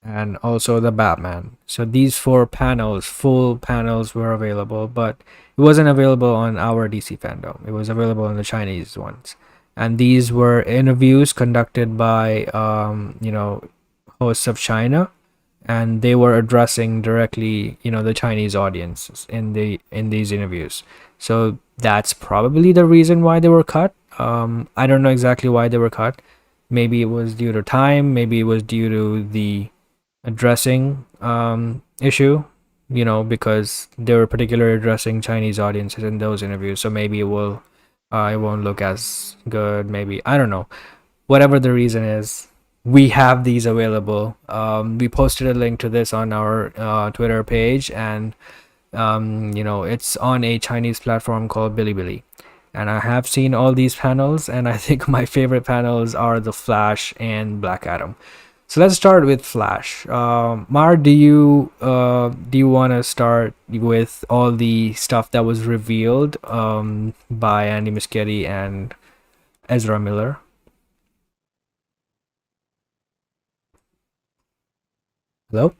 and also the Batman. So these 4 panels, full panels, were available, but it wasn't available on our DC fandom. It was available on the Chinese ones, and these were interviews conducted by hosts of China, and they were addressing directly the Chinese audiences in these interviews. So that's probably the reason why they were cut. I don't know exactly why they were cut. Maybe it was due to time. Maybe it was due to the addressing issue, because they were particularly addressing Chinese audiences in those interviews. So maybe it won't look as good. Maybe, I don't know. Whatever the reason is, we have these available. We posted a link to this on our Twitter page, and it's on a Chinese platform called Bilibili. And I have seen all these panels, and I think my favorite panels are the Flash and Black Adam. So let's start with Flash. Mar, do you want to start with all the stuff that was revealed by Andy Muschietti and Ezra Miller? Hello,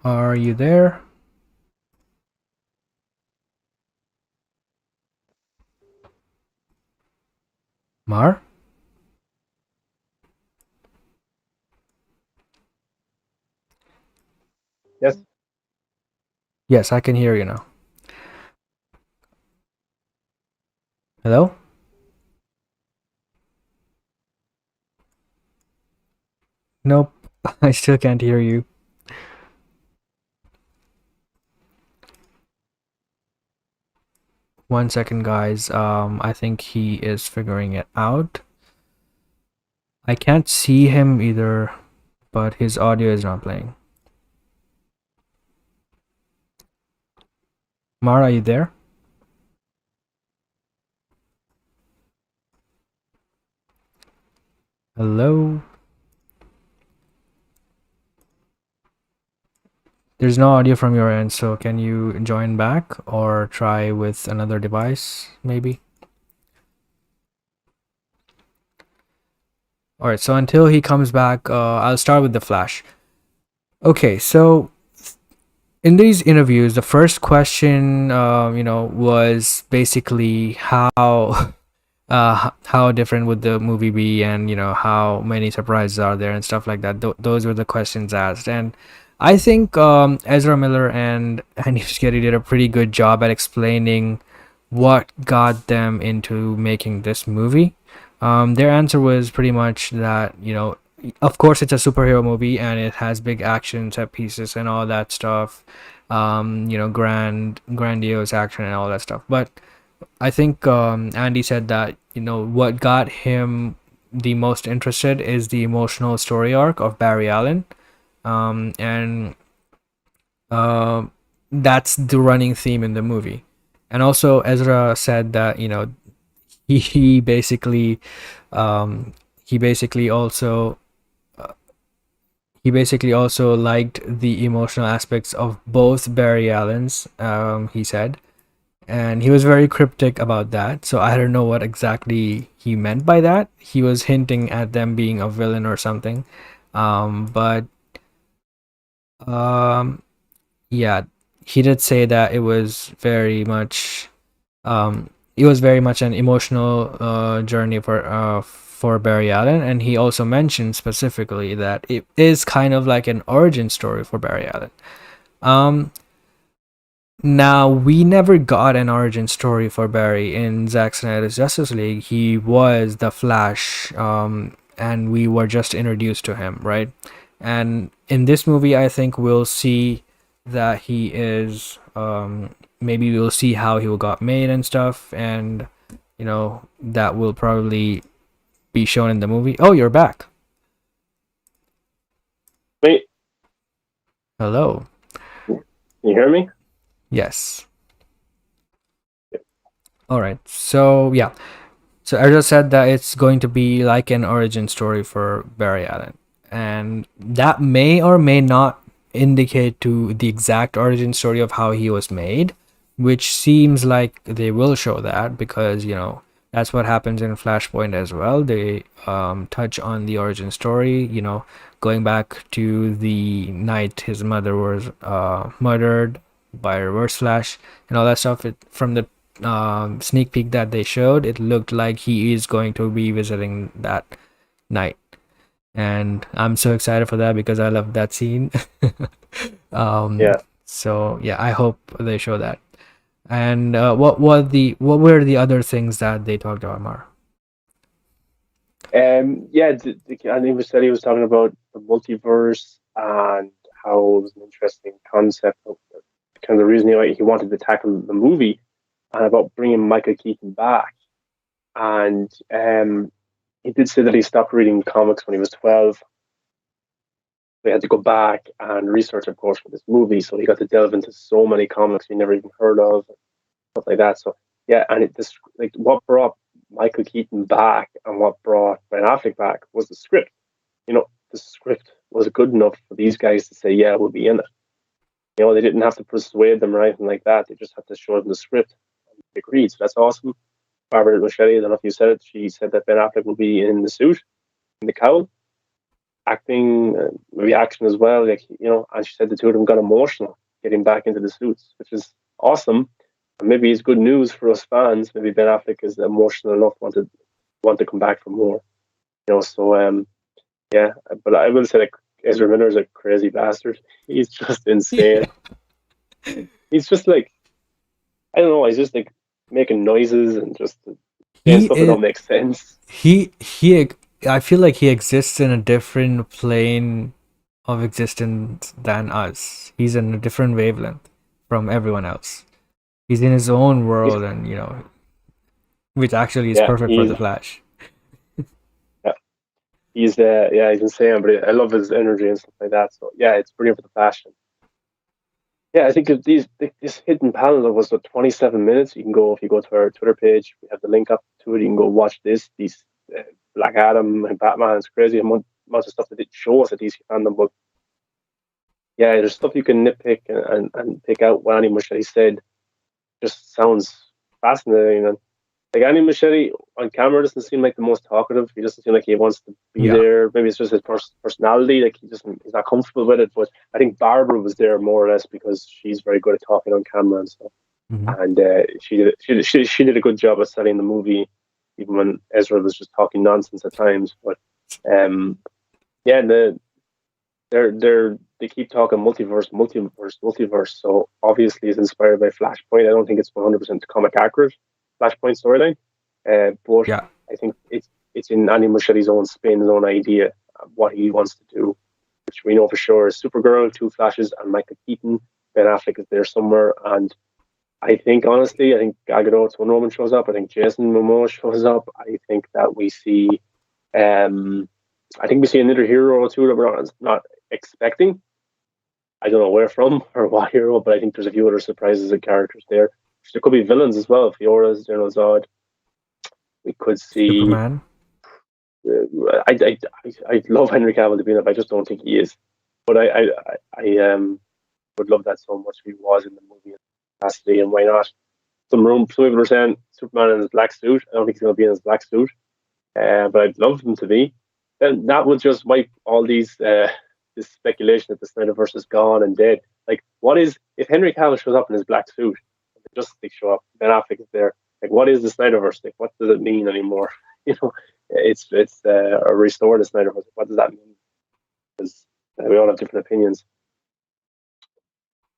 are you there, Mar? yes, Yes, I can hear you now. Hello? Nope, I still can't hear you. 1 second, guys. I think he is figuring it out. I can't see him either, but his audio is not playing. Maher, are you there? Hello? There's no audio from your end, so can you join back or try with another device, maybe? Alright, so until he comes back, I'll start with the Flash. Okay, so in these interviews, the first question, was basically how different would the movie be, and how many surprises are there and stuff like that. Those were the questions asked, and I think Ezra Miller and Andy Muschietti did a pretty good job at explaining what got them into making this movie. Their answer was pretty much that, of course, it's a superhero movie and it has big action set pieces and all that stuff. Grandiose action and all that stuff. But I think Andy said that, what got him the most interested is the emotional story arc of Barry Allen. And that's the running theme in the movie. And also Ezra said that, he basically he basically also he basically also liked the emotional aspects of both Barry Allen's, he said, and he was very cryptic about that. So I don't know what exactly he meant by that. He was hinting at them being a villain or something. But yeah, he did say that it was very much an emotional journey for Barry Allen, and he also mentioned specifically that it is kind of like an origin story for Barry Allen. Now, we never got an origin story for Barry in Zack Snyder's Justice League. He was the Flash, and we were just introduced to him, right? And in this movie, I think we'll see that he is, maybe we'll see how he got made and stuff, and, that will probably be shown in the movie. Oh, you're back. Wait, Hello. can you hear me? Yes. All right. So yeah. So Ezra said that it's going to be like an origin story for Barry Allen, and that may or may not indicate to the exact origin story of how he was made, which seems like they will show that, because that's what happens in Flashpoint as well. They touch on the origin story, going back to the night his mother was murdered by Reverse Flash and all that stuff. From the sneak peek that they showed, it looked like he is going to be visiting that night, and I'm so excited for that because I love that scene. Yeah. So yeah, I hope they show that. And what were the other things that they talked about, Mar? Yeah, I think he was talking about the multiverse and how it was an interesting concept of kind of the reason he wanted to tackle the movie, and about bringing Michael Keaton back. And he did say that he stopped reading comics when he was 12. They had to go back and research, of course, for this movie. So he got to delve into so many comics he never even heard of, stuff like that. So yeah, and what brought Michael Keaton back and what brought Ben Affleck back was the script. The script was good enough for these guys to say, yeah, we'll be in it. They didn't have to persuade them or anything like that. They just had to show them the script. And they agreed. So that's awesome. Barbara Michelli, I don't know if you said it, she said that Ben Affleck will be in the suit, in the cowl, acting, maybe action as well. And she said the two of them got emotional getting back into the suits, which is awesome. And maybe it's good news for us fans. Maybe Ben Affleck is emotional enough, want to come back for more. So yeah. But I will say, Ezra Miller's a crazy bastard. He's just insane. He's just I don't know. He's just making noises and just saying stuff that don't make sense. I feel like he exists in a different plane of existence than us. He's in a different wavelength from everyone else. He's in his own He's, world, and which actually is yeah, perfect for the Flash. yeah, he's insane. But I love his energy and stuff like that. So yeah, it's brilliant for the Flash. Yeah, I think if this hidden panel was 27 minutes. You can go if you go to our Twitter page. We have the link up to it. You can go watch this. These Black Adam and Batman. It's crazy amount of stuff that it shows at DC fandom. But yeah, there's stuff you can nitpick and pick out what Annie Machete said. Just sounds fascinating. And like Annie Machete on camera doesn't seem like the most talkative. He doesn't seem like he wants to be Yeah. there. Maybe it's just his personality. Like he's not comfortable with it. But I think Barbara was there more or less because she's very good at talking on camera and stuff. Hmm. And she did a good job of selling the movie, even when Ezra was just talking nonsense at times. But yeah, they keep talking multiverse. So obviously, it's inspired by Flashpoint. I don't think it's 100% comic accurate Flashpoint storyline, but Yeah. I think it's in Andy Muschietti's own spin, his own idea of what he wants to do, which we know for sure is Supergirl, Two Flashes, and Michael Keaton. Ben Affleck is there somewhere, and I think honestly, I think Gal Gadot's Wonder Woman shows up. I think Jason Momoa shows up. I think that we see, I think we see another hero or two that we're not expecting. I don't know where from or what hero, but I think there's a few other surprises and characters there. There could be villains as well. Fiora's General Zod. We could see. Superman. I love Henry Cavill to be in it. But I just don't think he is. But I would love that so much if he was in the movie capacity, and why not? Some people were saying Superman in his black suit. I don't think he's going to be in his black suit, but I'd love him to be. Then that would just wipe all these this speculation that the Snyderverse is gone and dead. Like, what is if Henry Cavill shows up in his black suit? Justice League show up. Ben Affleck is there. Like, what is the Snyderverse? Like, what does it mean anymore? It's a restore the Snyderverse. What does that mean? Because we all have different opinions.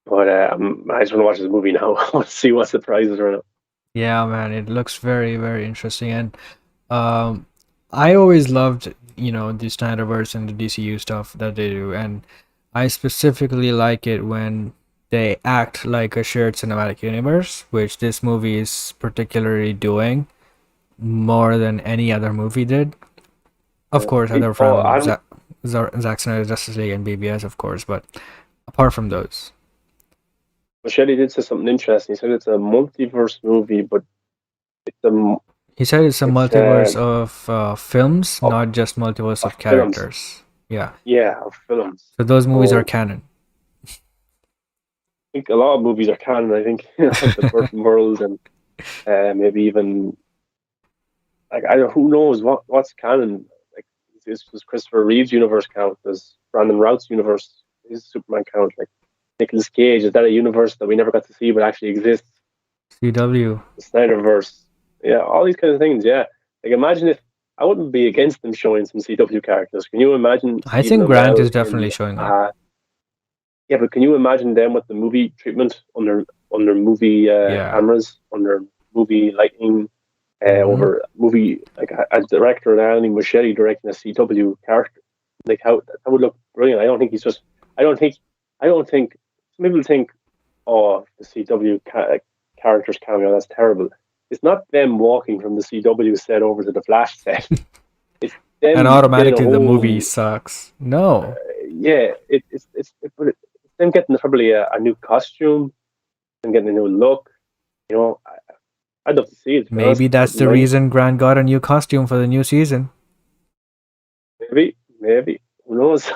But I just want to watch this movie now. I want to see what surprises are in it. Yeah, man, it looks very, very interesting. And I always loved, the Snyderverse and the DCU stuff that they do. And I specifically like it when they act like a shared cinematic universe, which this movie is particularly doing more than any other movie did. Of course, other from Zack Snyder's Justice League and BBS, of course, but apart from those. Machete did say something interesting. He said it's a multiverse movie, but he said it's a multiverse of films, not just multiverse of characters. Films. Yeah. Yeah, of films. So those movies are canon. I think a lot of movies are canon. I think like the Burton world and maybe even like who knows what's canon. Like, does Christopher Reeve's universe count? Does Brandon Routh's universe, his Superman count? Like Nicolas Cage, is that a universe that we never got to see but actually exists? CW. The Snyderverse. Yeah, all these kind of things. Yeah, like imagine if I wouldn't be against them showing some CW characters. Can you imagine? I think Grant is definitely showing up. Yeah, but can you imagine them with the movie treatment on their movie cameras, on their movie lighting, over movie like a director and Annie Machete directing a CW character? Like how that would look brilliant. I don't think some people think, oh, the CW characters cameo, that's terrible. It's not them walking from the CW set over to the Flash set. It's them and automatically the movie sucks. No. Yeah, it's them getting probably a new costume and getting a new look. I'd love to see it. Maybe that's the reason Grant got a new costume for the new season. Maybe. Who knows?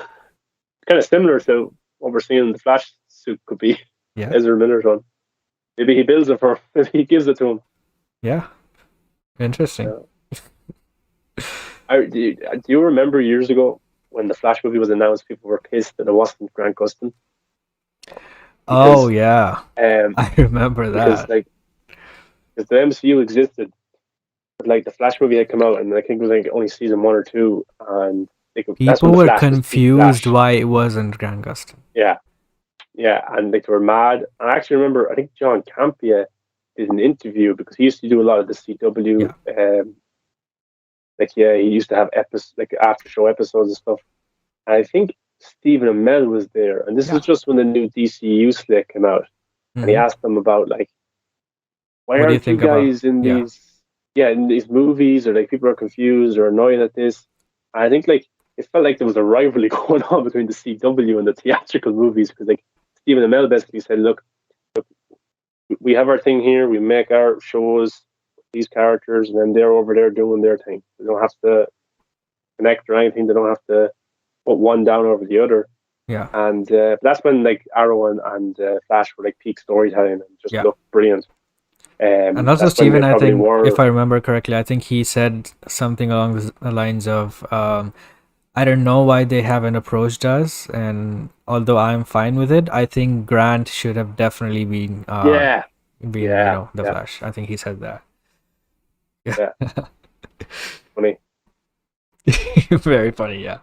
Kind of similar to what we're seeing in the Flash suit could be. Yeah. Ezra Miller's one. Maybe he builds it for him. Maybe he gives it to him. Yeah. Interesting. Do you remember years ago when the Flash movie was announced, people were pissed that it wasn't Grant Gustin? Oh yeah, I remember that. Because the MCU existed, but like the Flash movie had come out, and I think it was like only season 1 or 2, and people were confused why it wasn't Grant Gustin. Yeah, and like they were mad. And I actually remember, I think John Campea did an interview because he used to do a lot of the CW. Yeah. He used to have after show episodes and stuff. And I think Stephen Amell was there, and this is just when the new DCU slate came out, and he asked them about like why What do you aren't you think about? guys in Yeah, these movies, or like people are confused or annoyed at this? I think like it felt like there was a rivalry going on between the CW and the theatrical movies, because like Stephen Amell basically said, look, we have our thing here, we make our shows, these characters, and then they're over there doing their thing. They don't have to connect or anything. They don't have to put one down over the other. yeah, And that's when like Arrow and Flash were like peak storytelling and just yeah. looked brilliant. And also, That's when they Steven, I probably think, if were. I remember correctly, I think he said something along the lines of, I don't know why they haven't approached us, and although I'm fine with it, I think Grant should have definitely Yeah, been, yeah, the yeah, Flash. I think he said that. yeah. Funny. Very funny, yeah.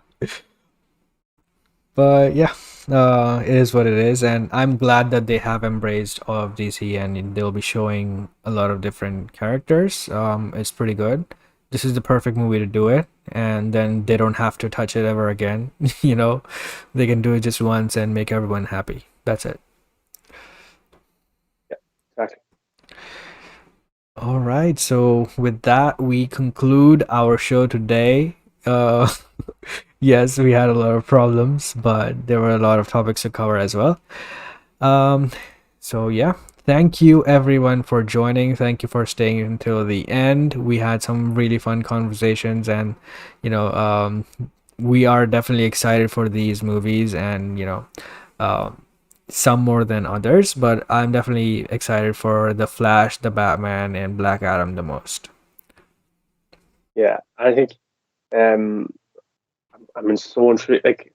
But yeah, it is what it is, and I'm glad that they have embraced all of DC, and they'll be showing a lot of different characters. It's pretty good. This is the perfect movie to do it, and then they don't have to touch it ever again. They can do it just once and make everyone happy. That's it. Yeah, exactly. All right, so with that, we conclude our show today. Uh, yes, we had a lot of problems, but there were a lot of topics to cover as well. Um, so yeah, thank you everyone for joining. Thank you for staying until the end. We had some really fun conversations, and you know, um, we are definitely excited for these movies, and um, some more than others, but I'm definitely excited for The Flash, The Batman, and Black Adam the most. Yeah, I think um, I'm so intrigued. Like,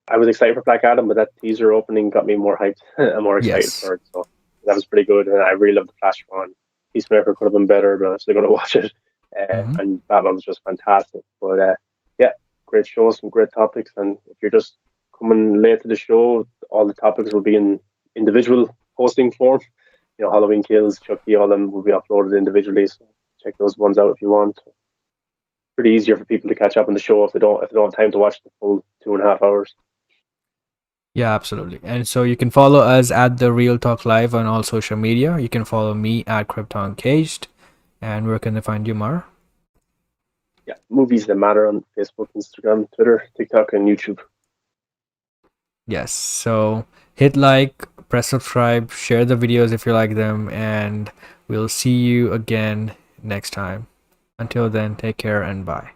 I was excited for Black Adam, but that teaser opening got me more hyped and more excited Yes. for it. So that was pretty good, and I really loved the Flash one. Peacemaker could have been better, but I'm still going to watch it. Hmm. And Batman was just fantastic. But yeah, great show, some great topics. And if you're just coming late to the show, all the topics will be in individual posting form. Halloween Kills, Chucky, all of them will be uploaded individually. So check those ones out if you want. Pretty easier for people to catch up on the show if they don't have time to watch the full 2.5 hours. Yeah, absolutely. And so you can follow us at The Real Talk Live on all social media. You can follow me at Krypton Caged. And where can they find you, Mar? Yeah, movies that matter on Facebook, Instagram, Twitter, TikTok, and YouTube. Yes. So hit like, press subscribe, share the videos if you like them, and we'll see you again next time. Until then, take care and bye.